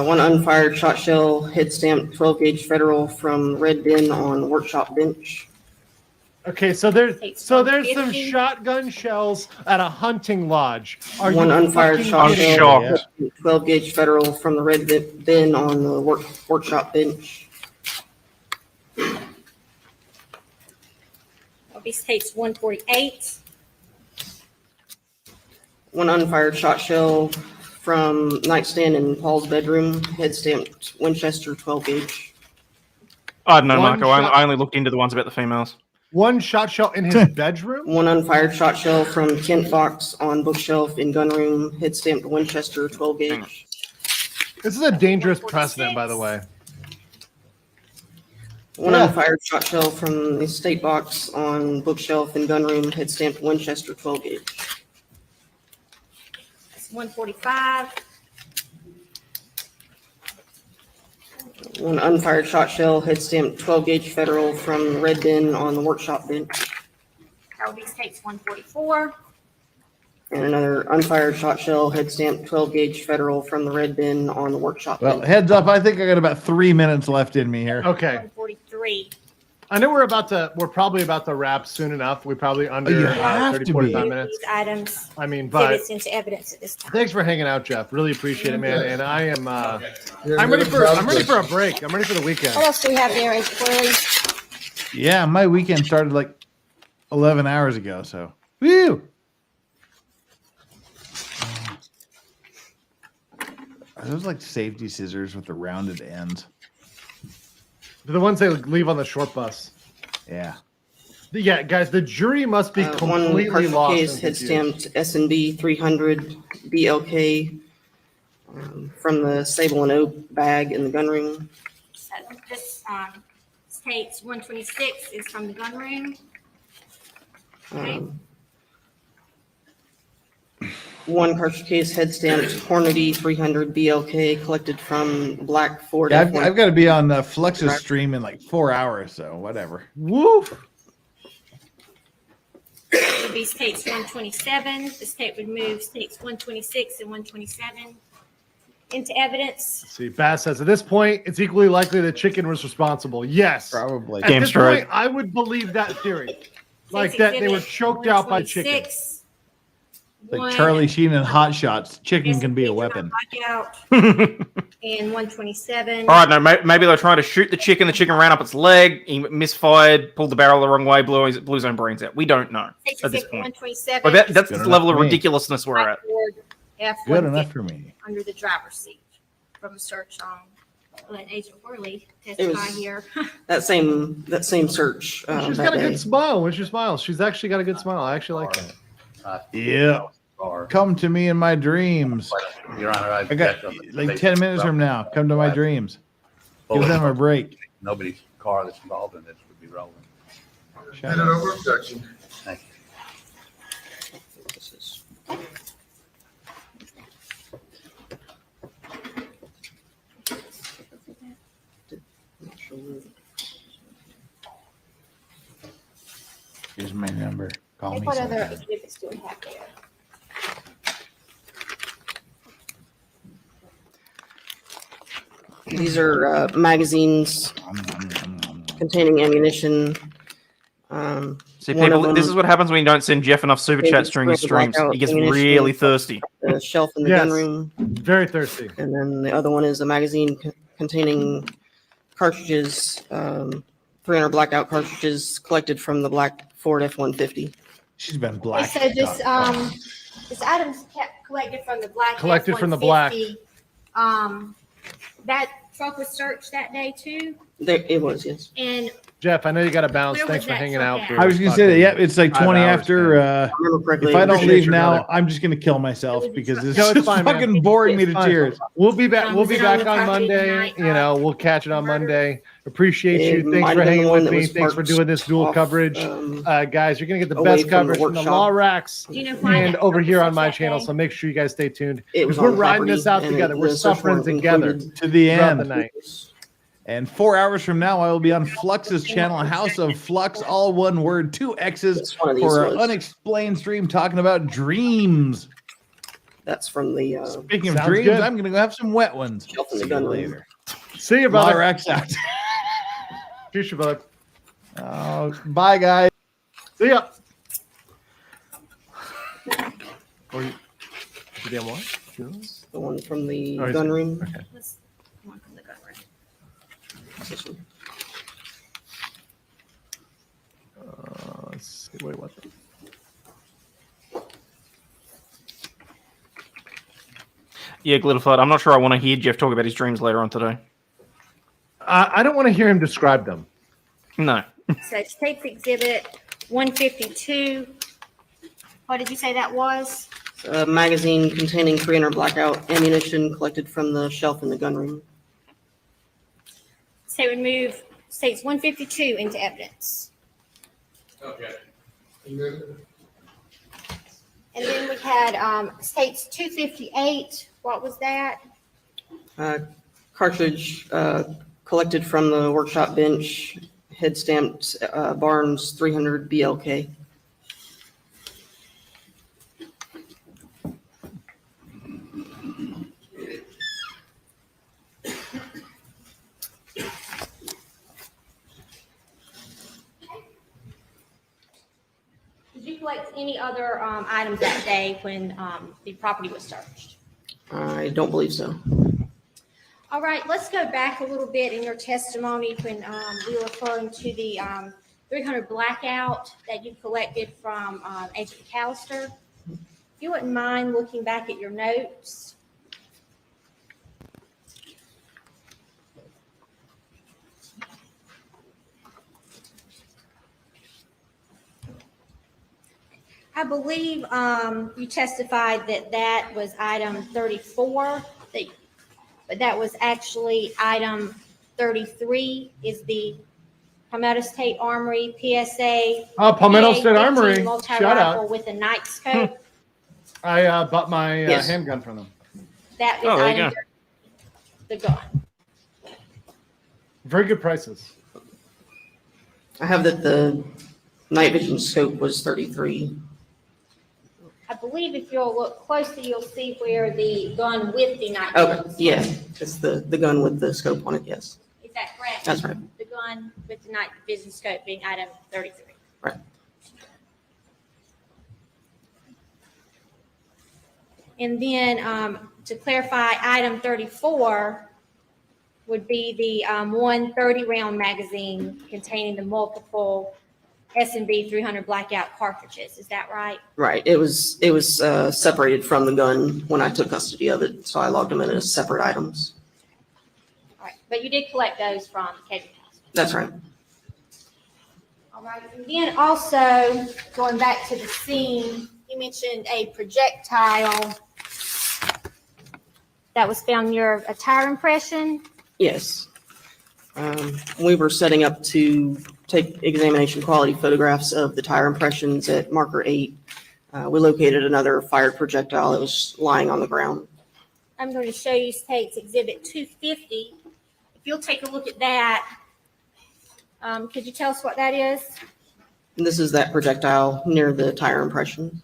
One unfired shot shell, head stamped 12 gauge federal from red bin on workshop bench. Okay, so there's some 150. shotgun shells at a hunting lodge. Are One you unfired fucking shot kidding shell, me? head stamped 12 gauge federal from the red bin on the workshop bench. That will be states 148. One unfired shot shell from nightstand in Paul's bedroom, head stamped Winchester 12 gauge. I don't know, One Marco. shot- I only looked into the ones about the females. One shot shell in his bedroom? One unfired shot shell from Kent box on bookshelf in gunroom, head stamped Winchester 12 gauge. This is a dangerous precedent, by the way. One Yeah. unfired shot shell from the estate box on bookshelf in gunroom, head stamped Winchester 12 gauge. That's 145. One unfired shot shell, head stamped 12 gauge federal from red bin on the workshop bench. That will be states 144. And another unfired shot shell, head stamped 12 gauge federal from the red bin on the workshop Well, bench. heads up. I think I got about 3 minutes left in me here. Okay. 143. I know we're probably about to wrap soon enough. We probably under you have 30, to 45 be. minutes. These items I mean, but exhibits into evidence at this time. thanks for hanging out, Jeff. Really appreciate it, man. And I am You're I'm ready good. for a break. I'm ready for the weekend. What else do we have there, Agent Whirly? Yeah, my weekend started like 11 hours ago. So, woo! Are those like safety scissors with the rounded ends? The ones they leave on the short bus. Yeah. Yeah, guys, the jury must be One completely cartridge lost. case, and head confused. stamped S&B 300 BLK from the Sable and Oak bag in the gunroom. So this states 126 is from the gun room. One cartridge case, head stamped Hornady 300 BLK collected from Black Ford. Yeah, F1. I've got to be on Flex's stream in like 4 hours, so whatever. Woo! It would be states 127. The state would move states 126 and 127 into evidence. See, Bass says at this point, it's equally likely the chicken was responsible. Yes. Probably. At Damn this straight. point, I would believe that theory. Like States that they were exhibit choked out by chicken. 126, Like one Charlie Sheen in Hot Shots, chicken can be a S&P weapon. blackout, All and 127. right, no, maybe they're trying to shoot the chicken. The chicken ran up its leg, he misfired, pulled the barrel the wrong way, blew his own brains out. We don't know States at this exhibit point. 127. But that's Good the enough level of for me. ridiculousness we're at. Blackboard F-150 Good enough for me. under the driver's seat from a search on. Let Agent Worley It testify was- here. That same search. She's that got a day. good smile when she smiles. She's actually got a good smile. I actually like that. Yeah. Come to me in my dreams. Your Honor, I got like 10 minutes from now. Come to my dreams. Give them a break. Nobody's car that's involved in this would be relevant. Shut Minute up. of objection. Thank you. This is- Here's my number. Call me What other sometime. exhibits do we have there? These are magazines containing ammunition. See, One of people, this them- is what happens when you don't send Jeff enough super chats during his streams. He gets really thirsty. The shelf in the Yes. gunroom. Very thirsty. And then the other one is a magazine containing cartridges, 300 blackout cartridges collected from the Black Ford F-150. She's been Okay, black. so this items kept collected from the black. Collected from the black. F-150. That truck was searched that day too, There, it was, yes. and Jeff, I know you got to bounce. Where Thanks was for that hanging truck out. at? For I was gonna say that. Yep, it's like 5 20 hours, after. man. Remember correctly. If I don't Appreciate leave your now, brother. I'm just gonna kill myself because this No, is it's just fine, man. fucking boring me It's to fine. tears. We'll be back. We'll Was be it on back the on property Monday. tonight, You know, we'll catch it on murder? Monday. Appreciate It you. Thanks might for have been hanging the one with that me. was Thanks for parked doing this dual off, coverage, guys. You're gonna get the away best from the coverage from the workshop. Law Racks Do you know why and that over truck here was on my such that channel. day? So make sure you guys stay tuned It was because we're on riding property, this out and together. We're the search suffering warrant together included- To the throughout the end. night. And 4 hours from now, I will be on Flux's channel, House of Flux, all one word, 2 X's, Which one of these for our was? unexplained stream talking about dreams. That's from the Speaking of Sounds dreams, good. I'm going to go have some wet ones. Shelf in the See you gun room. later. See you, brother. Lyrax out. Peace, brother. Bye, guys. See ya. Or you damn what? the one from the Oh, he's gun good. room. Okay. Let's- one from the gun room. This one. Let's see. Wait, what? Yeah, Glitterflood. I'm not sure I want to hear Jeff talk about his dreams later on today. I don't want to hear him describe them. No. So State's Exhibit 152. What did you say that was? A magazine containing 300 blackout ammunition collected from the shelf in the gun room. State would move States 152 into evidence. Okay. And then we had States 258. What was that? Cartridge collected from the workshop bench, head stamped Barnes 300 BLK. Did you collect any other items that day when the property was searched? I don't believe so. All right, let's go back a little bit in your testimony when we were referring to the 300 blackout that you collected from Agent McAllister. If you wouldn't mind looking back at your notes. I believe you testified that that was item 34, but that was actually item 33 is the Palmetto State Armory PSA. Oh, Palmetto State PA-15 Armory. Shout multi-rifle out. with a night scope. I bought my Yes. handgun from them. That is Oh, there you item the gun. Very good prices. I have that the night vision scope was 33. I believe if you'll look closely, you'll see where the gun with the night Okay, vision. yeah, it's the gun with the scope on it, yes. Is that correct? That's right. The gun with the night vision scope being item 33. Right. And then to clarify, item 34 would be the 130 round magazine containing the multiple S&B 300 blackout cartridges. Is that right? Right, it was separated from the gun when I took custody of it, so I logged them in as separate items. All right, but you did collect those from Kevin House. That's right. All right, and then also going back to the scene, you mentioned a projectile that was found near a tire impression. Yes. We were setting up to take examination quality photographs of the tire impressions at marker 8. We located another fired projectile that was lying on the ground. I'm going to show you State's Exhibit 250. If you'll take a look at that, could you tell us what that is? And this is that projectile near the tire impression.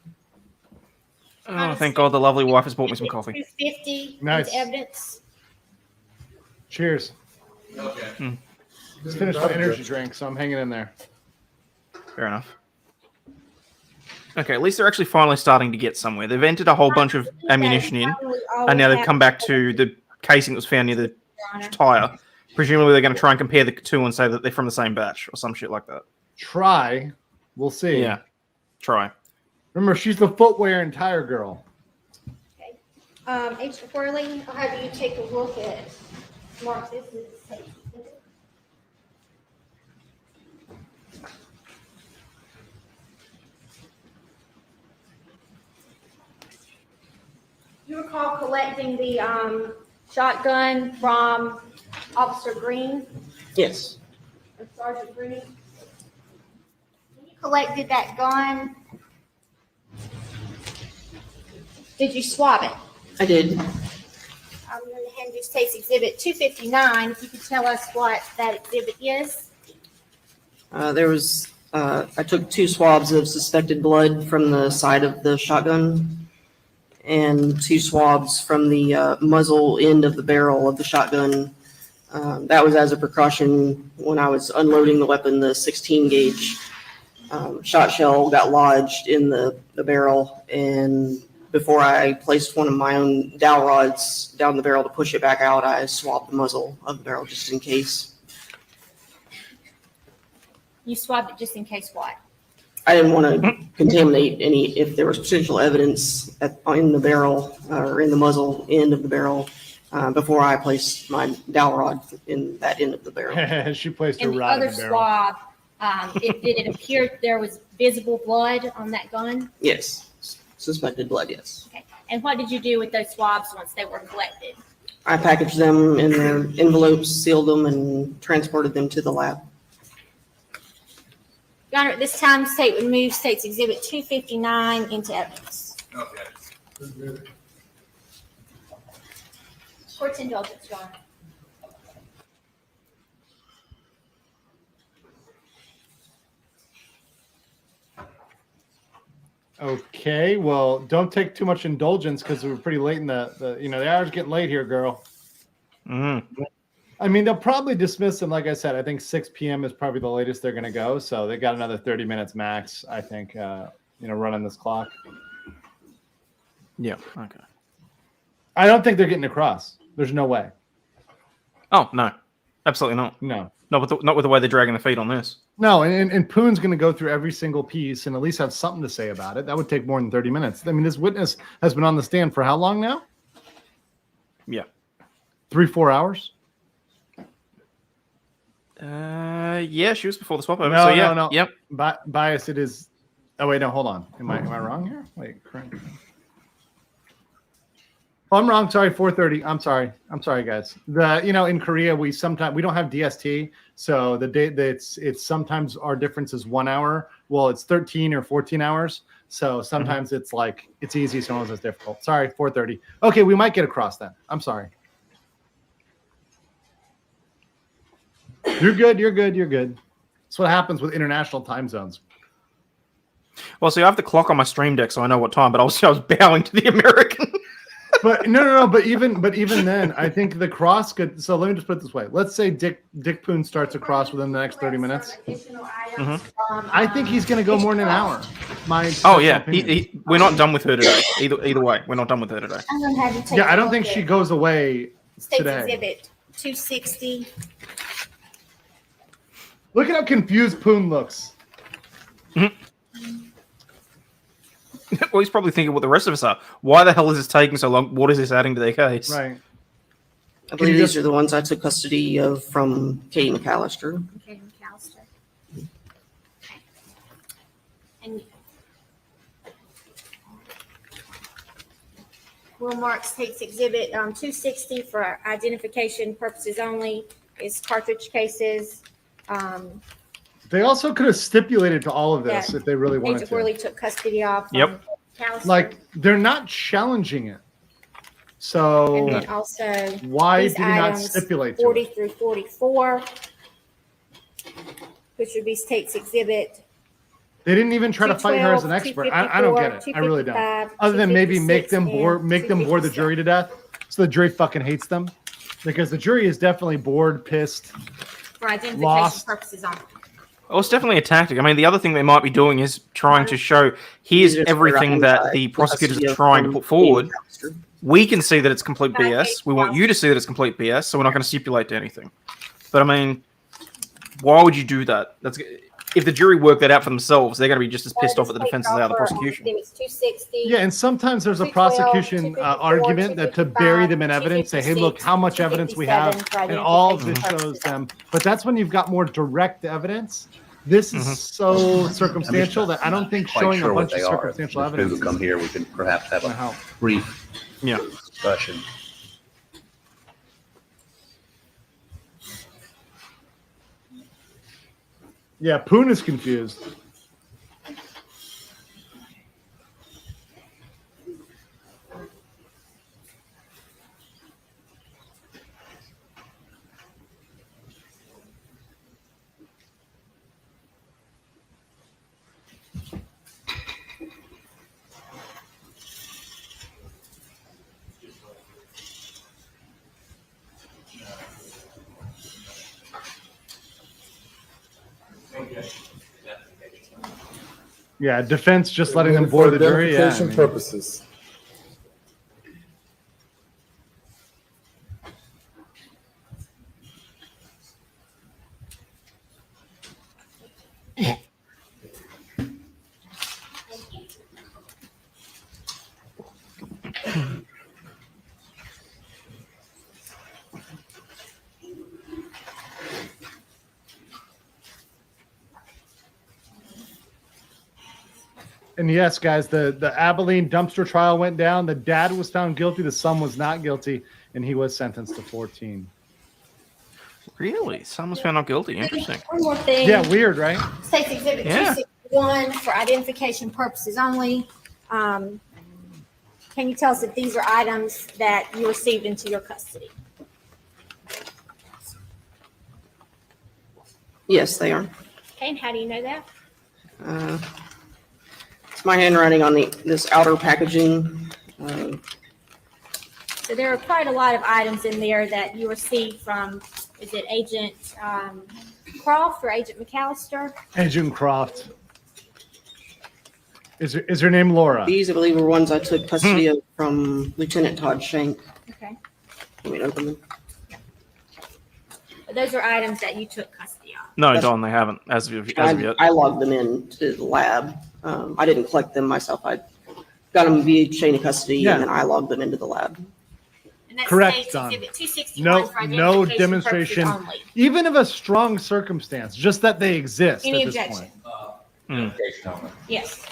Oh, thank God the lovely wife has bought me some coffee. 250 Nice. into evidence. Cheers. Okay. Just finished my energy drink, so I'm hanging in there. Fair enough. Okay, at least they're actually finally starting to get somewhere. They've entered a whole bunch of ammunition in, and now they've come back to the casing that was found near the tire. Presumably they're going to try and compare the two and say that they're from the same batch or some shit like that. Try. We'll see. Yeah, try. Remember, she's the footwear and tire girl. Agent Whirling, I'll have you take a look at Mark. This is recall collecting the shotgun from Officer Green, Yes, or Sergeant Green? When you collected that gun, did you swab it? I did. I'm going to hand you State's Exhibit 259. If you could tell us what that exhibit is. I took 2 swabs of suspected blood from the side of the shotgun and 2 swabs from the muzzle end of the barrel of the shotgun. That was as a precaution when I was unloading the weapon. The 16 gauge shot shell got lodged in the barrel, and before I placed one of my own dowel rods down the barrel to push it back out, I swabbed the muzzle of the barrel just in case. You swabbed it just in case what? I didn't want to contaminate if there was potential evidence in the barrel or in the muzzle end of the barrel before I placed my dowel rod in that end of the barrel. She placed her And the rod in other the barrel. swab, did it appear there was visible blood on that gun? Yes, suspected blood, yes. Okay. And what did you do with those swabs once they were collected? I packaged them in their envelopes, sealed them, and transported them to the lab. Your Honor, at this time, the state would move State's Exhibit 259 into evidence. Okay. Court's indulgence, Your Honor. Okay, well, don't take too much indulgence because we're pretty late in the hour's getting late here, girl. I mean, they'll probably dismiss them. Like I said, I think 6 p.m. is probably the latest they're going to go. So they got another 30 minutes max, I think, running this clock. Yeah. Okay. I don't think they're getting across. There's no way. Oh, no. Absolutely not. No. Not with the way they're dragging the feet on this. No, and Poon's going to go through every single piece and at least have something to say about it. That would take more than 30 minutes. I mean, this witness has been on the stand for how long now? Yeah. 3-4 hours? Yeah, she was before the swap over. No, so yeah, no. Yep. Bias, it is. Oh, wait, no, hold on. Am I wrong here? Wait, correct. Oh, I'm wrong. Sorry, 4:30. I'm sorry, guys. In Korea, we don't have DST, so the date it's sometimes our difference is 1 hour. Well, it's 13 or 14 hours. So sometimes it's like it's easy, sometimes it's difficult. Sorry, 4:30. Okay, we might get across then. I'm sorry. You're good. That's what happens with international time zones. Well, see, I have the clock on my stream deck, so I know what time. But I was bowing to the American. But no. But even then, I think the cross could. So let me just put it this way. Let's say Dick Poon starts a cross within the next 30 minutes. I think he's going to go more than an hour. Oh yeah, we're not done with her today. Either way, we're not done with her today. I'm going to have you take I don't think she goes away State's today. Exhibit 260. Look at how confused Poon looks. Well, he's probably thinking what the rest of us are. Why the hell is this taking so long? What is this adding to their case? Right. I believe these are the ones I took custody of from Katie McAllister. Okay, McAllister. And Will Mark State's Exhibit 260 for identification purposes only is cartridge cases. They also could have stipulated to all of this if they really wanted Agent to. Worley took custody of. Yep. McAllister. Like, they're not challenging it. So And then also why these did he not items, stipulate to 40 it? through 44, which would be State's Exhibit. They didn't even try to fight her as an expert. I don't get it. I really don't. Other than maybe make them bore the jury to death, so the jury fucking hates them, because the jury is definitely bored, pissed, For identification lost. purposes only. Well, it's definitely a tactic. I mean, the other thing they might be doing is trying to show here's everything that the prosecutors are trying to put forward. We can see that it's complete BS. We want you to see that it's complete BS, so we're not going to stipulate to anything. But I mean, why would you do that? If the jury work that out for themselves, they're going to be just as pissed off at the defense as they are the prosecution. Yeah, and sometimes there's a prosecution argument that to bury them in evidence, say, hey, look how much evidence we have, and all of this shows them. But that's when you've got more direct evidence. This is so circumstantial that I don't think showing a bunch of circumstantial evidence. Come here, we could perhaps have a brief Yeah. discussion. Yeah, Poon is confused. Yeah, defense just letting them board the jury. Yeah, Identification purposes. And yes, guys, the Abilene dumpster trial went down. The dad was found guilty. The son was not guilty, and he was sentenced to 14. Really? Son was found not guilty. Interesting. One more thing. Yeah, weird, right? States Exhibit Yeah. 261 for identification purposes only. Can you tell us if these are items that you received into your custody? Yes, they are. Okay, and how do you know that? It's my handwriting on this outer packaging. So there are quite a lot of items in there that you received from, is it Agent Croft or Agent McAllister? Agent Croft. Is her name Laura? These, I believe, were ones I took custody of from Lieutenant Todd Shank. Okay. Let me open them. But those are items that you took custody of. No, Don, they haven't as of yet. I logged them in to the lab. I didn't collect them myself. I got them via chain of custody, Yeah. and then I logged them into the lab. And that's Correct, States Don. Exhibit 261 No, for no identification demonstration, purposes only. even of a strong circumstance, just that they exist Any at this objection? point. Yes.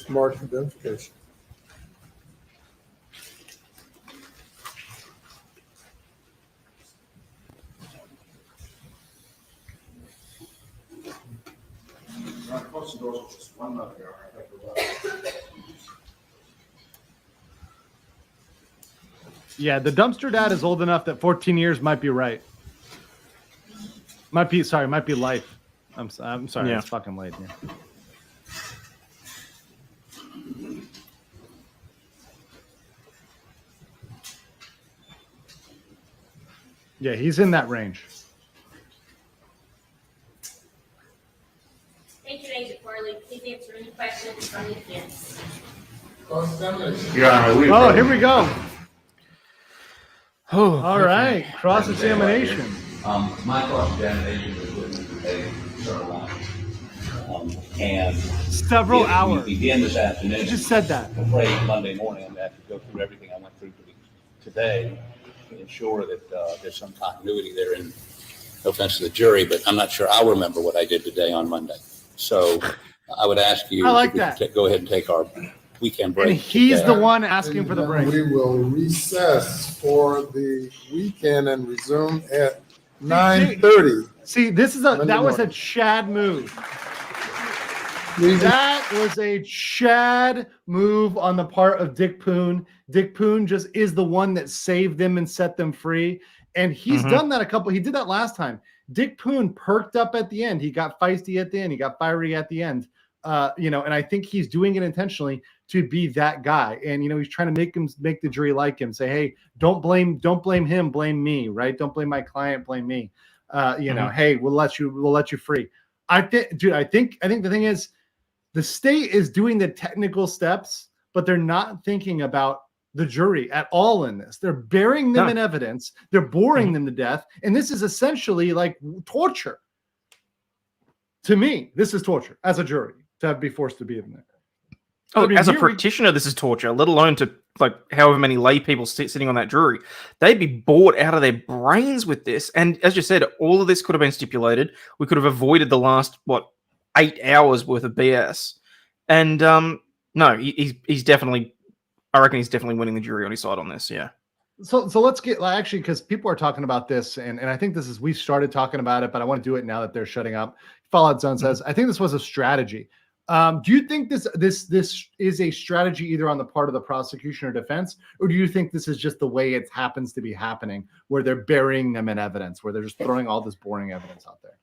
Smart identification. Yeah, the dumpster dad is old enough that 14 years might be right. Might be life. I'm sorry, Yeah. it's fucking late. Yeah. Yeah, he's in that range. Thank you, Agent Worley. Please answer any questions from the defense. Your Honor, we Oh, here we go. All right, cross examination. My cross-examination was with a certain line. And Several we hours. begin this afternoon. You just said that. I'm afraid Monday morning, I'm going to have to go through everything I went through today to ensure that there's some continuity there. And no offense to the jury, but I'm not sure I'll remember what I did today on Monday. So I would ask you I like if we that. could go ahead and take our weekend break. And he's today. the one asking for the break. We will recess for the weekend and resume at 9:30. See, this is Monday that was a morning. Chad move. That was a Chad move on the part of Dick Poon. Dick Poon just is the one that saved them and set them free. And he's done that he did that last time. Dick Poon perked up at the end. He got feisty at the end. He got fiery at the end. And I think he's doing it intentionally to be that guy. And, he's trying to make the jury like him, say, hey, don't blame him, blame me, right? Don't blame my client, blame me. Hey, we'll let you free. I think the thing is, the state is doing the technical steps, but they're not thinking about the jury at all in this. They're burying them in evidence. They're boring them to death. And this is essentially like torture. To me, this is torture as a jury to be forced to be in there. Oh, as a practitioner, this is torture, let alone to however many lay people sitting on that jury. They'd be bored out of their brains with this. And as you said, all of this could have been stipulated. We could have avoided the last, 8 hours worth of BS. And No, he's definitely. I reckon he's definitely winning the jury on his side on this. Yeah. So let's get actually, because people are talking about this, and I think this is, we started talking about it, but I want to do it now that they're shutting up. Fallout Zone says, I think this was a strategy. Do you think this is a strategy either on the part of the prosecution or defense, or do you think this is just the way it happens to be happening, where they're burying them in evidence, where they're just throwing all this boring evidence out there?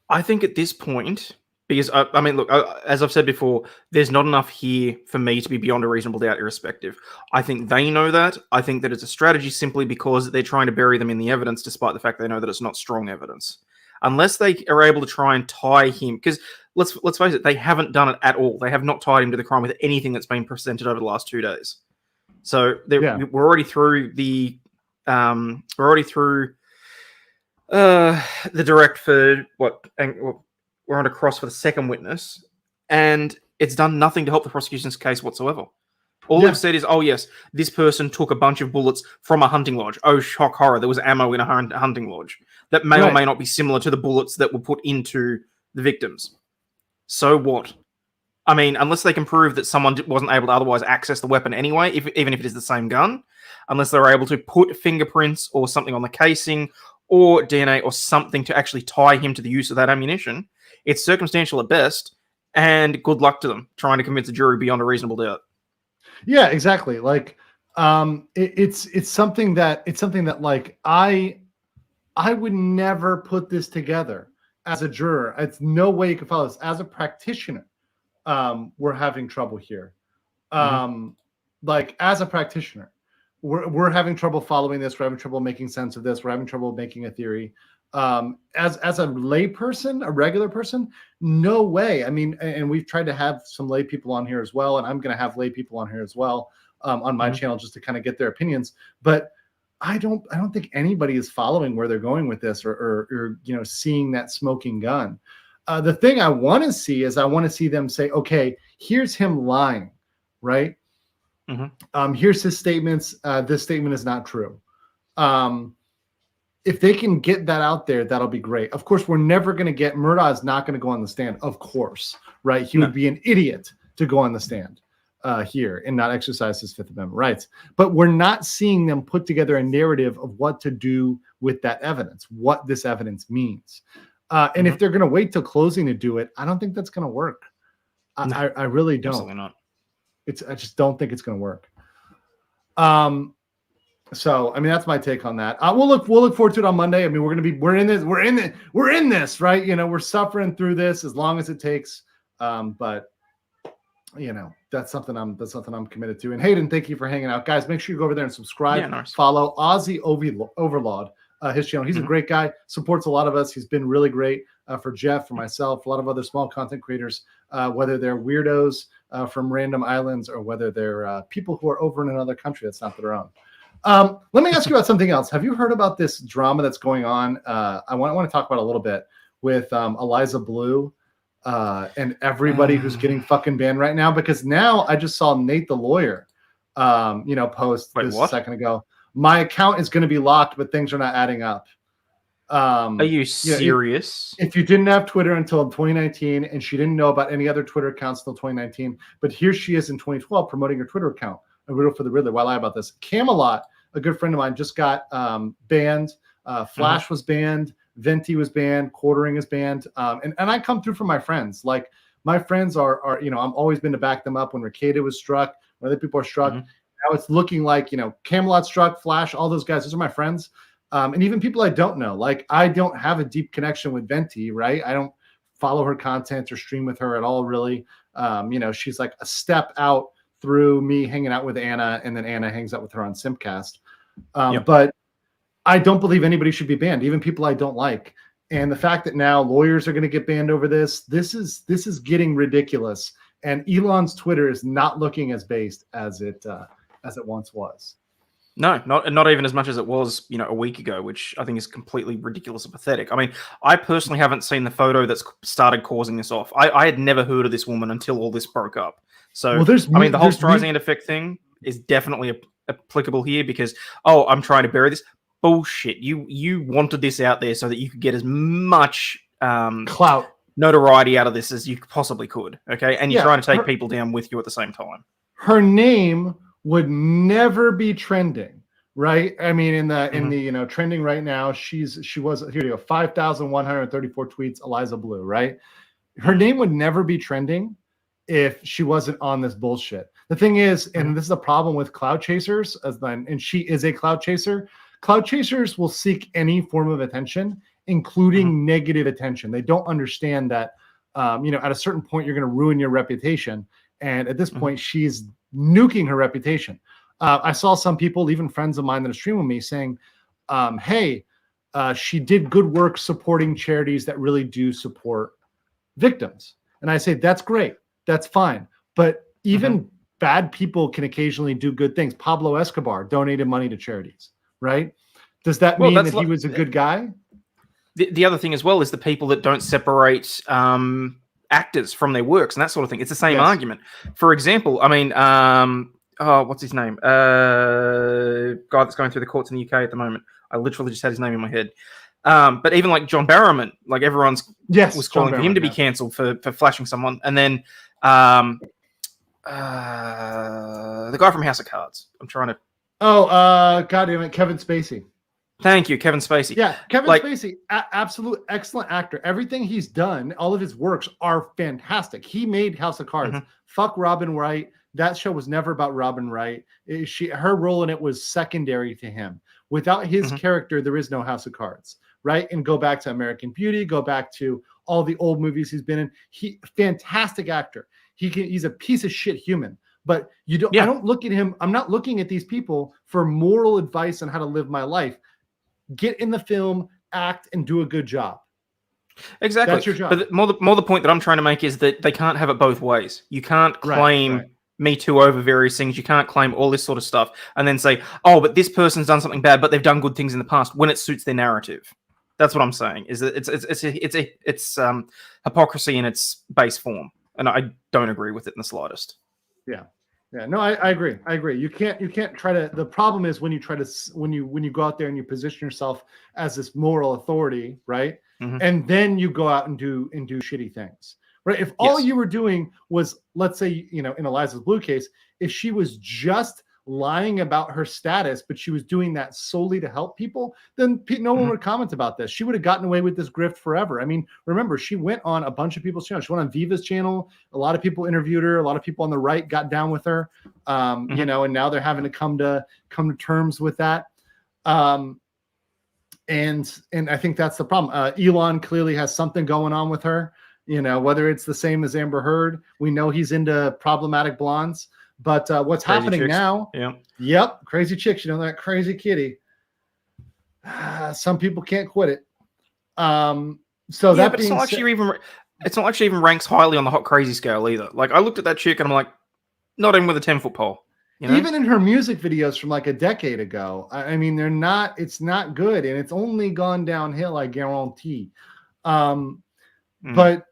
I think at this point, because I mean, look, as I've said before, there's not enough here for me to be beyond a reasonable doubt irrespective. I think they know that. I think that it's a strategy simply because they're trying to bury them in the evidence, despite the fact they know that it's not strong evidence. Unless they are able to try and tie him, because let's face it, they haven't done it at all. They have not tied him to the crime with anything that's been presented over the last 2 days. So we're already through the direct for what, and we're on a cross for the second witness, and it's done nothing to help the prosecution's case whatsoever. All they've said is, oh yes, this person took a bunch of bullets from a hunting lodge. Oh, shock horror, there was ammo in a hunting lodge. That may or may not be similar to the bullets that were put into the victims. So what? I mean, unless they can prove that someone wasn't able to otherwise access the weapon anyway, even if it is the same gun, unless they're able to put fingerprints or something on the casing or DNA or something to actually tie him to the use of that ammunition, it's circumstantial at best, and good luck to them trying to convince a jury beyond a reasonable doubt. Yeah, exactly. Like, it's something that like I would never put this together as a juror. It's no way you can follow this as a practitioner. We're having trouble here. Like as a practitioner, we're having trouble following this. We're having trouble making sense of this. We're having trouble making a theory. As a lay person, a regular person, no way. I mean, and we've tried to have some lay people on here as well, and I'm going to have lay people on here as well on my channel just to kind of get their opinions. But I don't think anybody is following where they're going with this, or seeing that smoking gun. The thing I want to see is I want to see them say, okay, here's him lying, right? Here's his statements. This statement is not true. If they can get that out there, that'll be great. Of course, we're never going to get, Murdaugh is not going to go on the stand, of course, right? He would be an idiot to go on the stand here and not exercise his Fifth Amendment rights. But we're not seeing them put together a narrative of what to do with that evidence, what this evidence means. And if they're going to wait till closing to do it, I don't think that's going to work. I really don't. Absolutely not. I just don't think it's going to work. So, I mean, that's my take on that. We'll look forward to it on Monday. I mean, we're in this, right? We're suffering through this as long as it takes. But that's something I'm committed to. And Hayden, thank you for hanging out, guys. Make sure you go over there and subscribe. Yeah, nice. Follow Aussie Overlord, his channel. He's a great guy. Supports a lot of us. He's been really great for Jeff, for myself, a lot of other small content creators, whether they're weirdos from random islands or whether they're people who are over in another country that's not their own. Let me ask you about something else. Have you heard about this drama that's going on? I want to talk about a little bit with Eliza Blue and everybody who's getting fucking banned right now, because now I just saw Nate the lawyer, post a second ago. My account is going to be locked, but things are not adding up. Are you serious? If you didn't have Twitter until 2019 and she didn't know about any other Twitter accounts until 2019, but here she is in 2012 promoting her Twitter account. A riddle for the Riddler. Why lie about this? Camelot, a good friend of mine, just got banned. Flash was banned. Venti was banned. Quartering is banned. And I come through for my friends. Like my friends are I'm always been to back them up when Ricada was struck, when other people are struck. Now it's looking like, Camelot struck, Flash, all those guys. Those are my friends. And even people I don't know. Like I don't have a deep connection with Venti, right? I don't follow her content or stream with her at all, really. She's like a step out through me hanging out with Anna, and then Anna hangs out with her on Simcast. But I don't believe anybody should be banned, even people I don't like. And the fact that now lawyers are going to get banned over this is getting ridiculous. And Elon's Twitter is not looking as based as it once was. No, not even as much as it was, a week ago, which I think is completely ridiculous and pathetic. I mean, I personally haven't seen the photo that's started causing this off. I had never heard of this woman until all this broke up. So, the whole Streisand effect thing is definitely applicable here because, I'm trying to bury this. Bullshit. You wanted this out there so that you could get as much clout notoriety out of this as you possibly could. Okay, and you're Yeah, trying to take her- people down with you at the same time. Her name would never be trending, right? I mean, in the trending right now, she was here you go, 5,134 tweets, Eliza Blue, right? Her name would never be trending if she wasn't on this bullshit. The thing is, and this is a problem with cloud chasers, and she is a cloud chaser. Cloud chasers will seek any form of attention, including negative attention. They don't understand that, at a certain point, you're going to ruin your reputation. And at this point, she's nuking her reputation. I saw some people, even friends of mine that are streaming with me, saying, hey, she did good work supporting charities that really do support victims. And I say, that's great. That's fine. But even bad people can occasionally do good things. Pablo Escobar donated money to charities, right? Does that mean that he was a good guy? The other thing as well is the people that don't separate actors from their works and that sort of thing. It's the same argument. For example, I mean, what's his name? Guy that's going through the courts in the UK at the moment. I literally just had his name in my head. But even like John Barrowman, like everyone's was calling for him to be cancelled for flashing someone. And then the guy from House of Cards. I'm trying to. God damn it, Kevin Spacey. Thank you, Kevin Spacey. Yeah, Kevin Spacey, absolute excellent actor. Everything he's done, all of his works are fantastic. He made House of Cards. Fuck Robin Wright. That show was never about Robin Wright. Her role in it was secondary to him. Without his character, there is no House of Cards, right? And go back to American Beauty, go back to all the old movies he's been in. Fantastic actor. He's a piece of shit human. But I don't look at him. I'm not looking at these people for moral advice on how to live my life. Get in the film, act, and do a good job. Exactly. That's your job. But more the point that I'm trying to make is that they can't have it both ways. You can't claim Me Too over various things. You can't claim all this sort of stuff and then say, oh, but this person's done something bad, but they've done good things in the past when it suits their narrative. That's what I'm saying. Is that it's hypocrisy in its base form, and I don't agree with it in the slightest. Yeah. Yeah, no, I agree. I agree. You can't try to. The problem is when you try to when you go out there and you position yourself as this moral authority, right? And then you go out and do shitty things, right? If all you were doing was, let's say, in Eliza's Blue case, if she was just lying about her status, but she was doing that solely to help people, then no one would comment about this. She would have gotten away with this grift forever. I mean, remember, she went on a bunch of people's channels. She went on Viva's channel. A lot of people interviewed her. A lot of people on the right got down with her. And now they're having to come to terms with that. And I think that's the problem. Elon clearly has something going on with her. Whether it's the same as Amber Heard, we know he's into problematic blondes. But what's Crazy happening chicks. now? Yeah. Yep, crazy chicks. That crazy kitty. Some people can't quit it. So that but being it's not like she even ranks highly on the hot crazy scale either. Like I looked at that chick and I'm like, not even with a 10-foot pole. Even in her music videos from like a decade ago, I mean, they're not. It's not good, and it's only gone downhill. I guarantee. But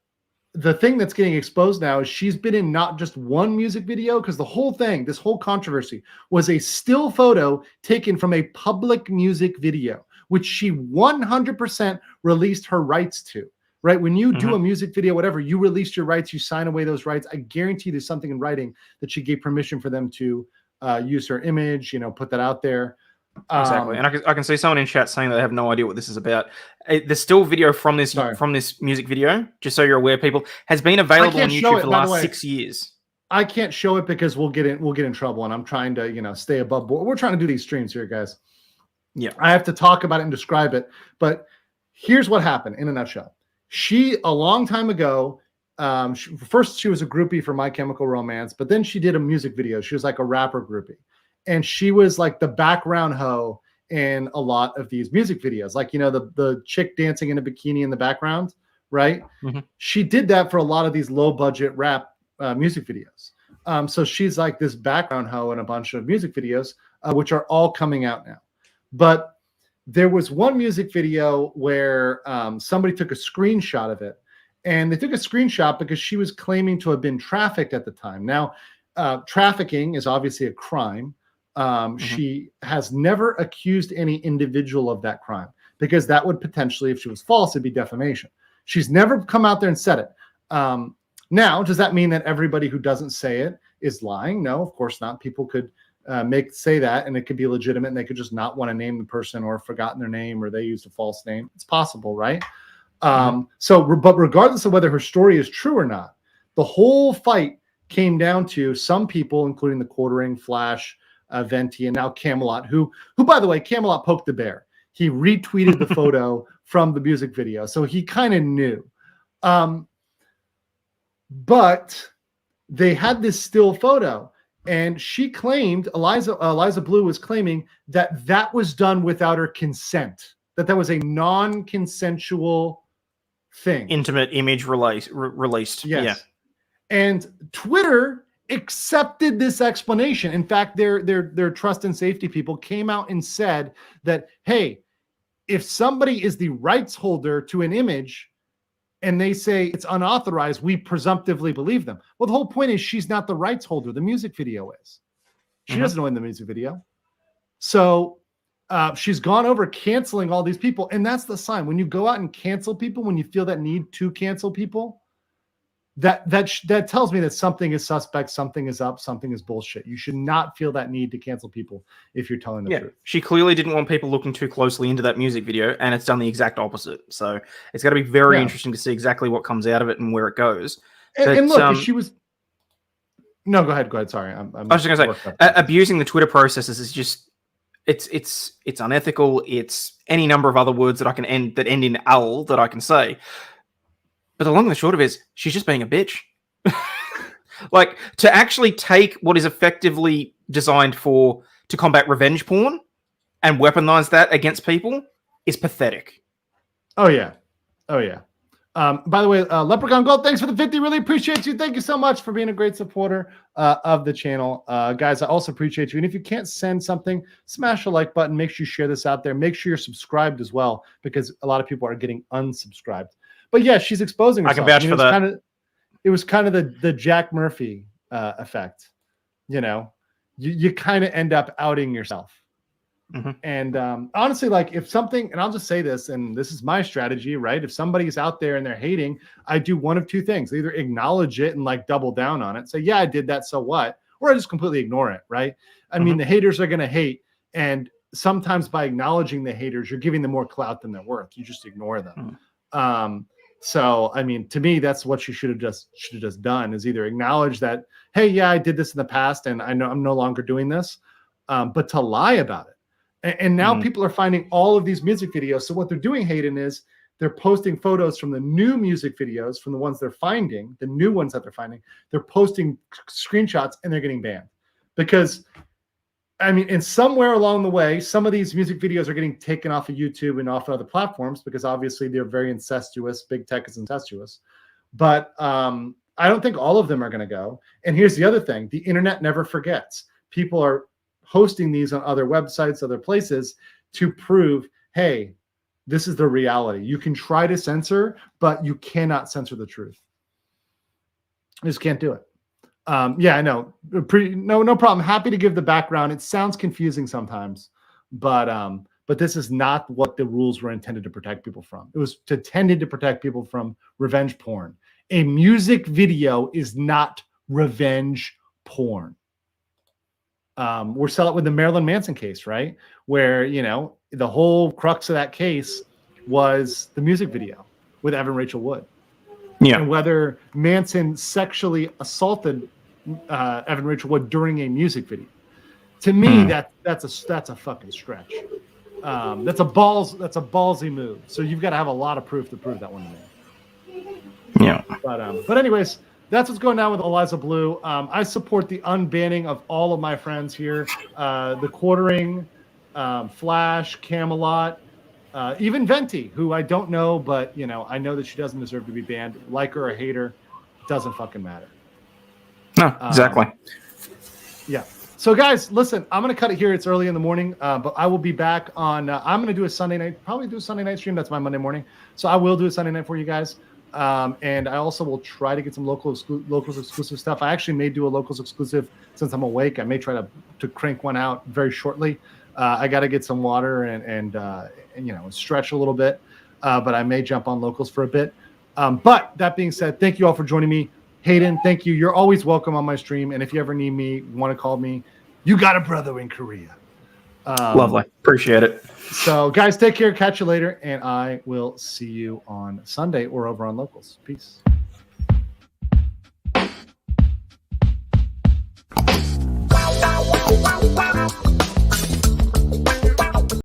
the thing that's getting exposed now is she's been in not just one music video, because the whole thing, this whole controversy, was a still photo taken from a public music video, which she 100% released her rights to, right? When you do a music video, whatever, you release your rights, you sign away those rights. I guarantee there's something in writing that she gave permission for them to use her image, put that out there. Exactly, and I can see someone in chat saying they have no idea what this is about. The still video from this music video, just so you're aware, people, has been available on YouTube for the last 6 years. I can't show it because we'll get in trouble, and I'm trying to stay above board. We're trying to do these streams here, guys. Yeah, I have to talk about it and describe it. But here's what happened in a nutshell. She, a long time ago, first she was a groupie for My Chemical Romance, but then she did a music video. She was like a rapper groupie. And she was like the background hoe in a lot of these music videos. Like, the chick dancing in a bikini in the background, right? She did that for a lot of these low budget rap music videos. So she's like this background hoe in a bunch of music videos, which are all coming out now. But there was one music video where somebody took a screenshot of it. And they took a screenshot because she was claiming to have been trafficked at the time. Now, trafficking is obviously a crime. She has never accused any individual of that crime, because that would potentially, if she was false, it'd be defamation. She's never come out there and said it. Now, does that mean that everybody who doesn't say it is lying? No, of course not. People could say that, and it could be legitimate, and they could just not want to name the person or forgotten their name, or they used a false name. It's possible, right? But regardless of whether her story is true or not, the whole fight came down to some people, including the Quartering, Flash, Venti, and now Camelot, who by the way, Camelot poked the bear. He retweeted the photo from the music video, so he kind of knew. But they had this still photo, and she claimed, Eliza Blue was claiming that was done without her consent, that was a non-consensual thing. Intimate image released. Yes. Yeah. And Twitter accepted this explanation. In fact, their trust and safety people came out and said that, hey, if somebody is the rights holder to an image and they say it's unauthorized, we presumptively believe them. Well, the whole point is she's not the rights holder. The music video is. She doesn't know in the music video. So she's gone over canceling all these people. And that's the sign. When you go out and cancel people, when you feel that need to cancel people, that tells me that something is suspect, something is up, something is bullshit. You should not feel that need to cancel people if you're telling the truth. She clearly didn't want people looking too closely into that music video, and it's done the exact opposite. So it's got to be very interesting to see exactly what comes out of it and where it goes. And look, if she was... No, go ahead. Sorry. I was just going to say, abusing the Twitter processes is just... It's unethical. It's any number of other words that end in "l" that I can say. But the long and the short of it is, she's just being a bitch. Like, to actually take what is effectively designed to combat revenge porn and weaponize that against people is pathetic. Oh, yeah. By the way, Leprechaun Gold, thanks for the 50. Really appreciate you. Thank you so much for being a great supporter of the channel. Guys, I also appreciate you. And if you can't send something, smash the like button. Make sure you share this out there. Make sure you're subscribed as well, because a lot of people are getting unsubscribed. But yeah, she's exposing herself. I can vouch for that. It was kind of the Jack Murphy effect. You know, you kind of end up outing yourself. And honestly, like, if something, and I'll just say this, and this is my strategy, right? If somebody's out there and they're hating, I do one of two things: either acknowledge it and like double down on it, say, yeah, I did that, so what? Or I just completely ignore it, right? I mean, the haters are going to hate, and sometimes by acknowledging the haters, you're giving them more clout than they're worth. You just ignore them. So, I mean, to me, that's what you should have just done, is either acknowledge that, hey, yeah, I did this in the past and I know I'm no longer doing this, but to lie about it. And now people are finding all of these music videos. So what they're doing, Hayden, is they're posting photos from the new music videos, from the ones they're finding, the new ones that they're finding. They're posting screenshots and they're getting banned. Because, I mean, and somewhere along the way, some of these music videos are getting taken off of YouTube and off of other platforms, because obviously they're very incestuous. Big tech is incestuous. But I don't think all of them are going to go. And here's the other thing. The internet never forgets. People are hosting these on other websites, other places, to prove, hey, this is the reality. You can try to censor, but you cannot censor the truth. You just can't do it. Yeah, I know. No problem. Happy to give the background. It sounds confusing sometimes, but this is not what the rules were intended to protect people from. It was intended to protect people from revenge porn. A music video is not revenge porn. We're selling with the Marilyn Manson case, right? Where, you know, the whole crux of that case was the music video with Evan Rachel Wood. Yeah. And whether Manson sexually assaulted Evan Rachel Wood during a music video. To me, that's a fucking stretch. That's a ballsy move. So you've got to have a lot of proof to prove that one to me. Yeah. But anyways, that's what's going on with Eliza Blue. I support the unbanning of all of my friends here. The Quartering, Flash, Camelot, even Venti, who I don't know, but you know, I know that she doesn't deserve to be banned. Like her or hate her, doesn't fucking matter. No, exactly. Yeah. So guys, listen, I'm going to cut it here. It's early in the morning, but I will be back on, I'm going to do a Sunday night, probably do a Sunday night stream. That's my Monday morning. So I will do a Sunday night for you guys. And I also will try to get some locals exclusive stuff. I actually may do a locals exclusive since I'm awake. I may try to crank one out very shortly. I got to get some water and you know, stretch a little bit, but I may jump on locals for a bit. But that being said, thank you all for joining me. Hayden, thank you. You're always welcome on my stream. And if you ever need me, want to call me, you got a brother in Korea. Lovely. Appreciate it. So, guys, take care. Catch you later. And I will see you on Sunday or over on Locals. Peace.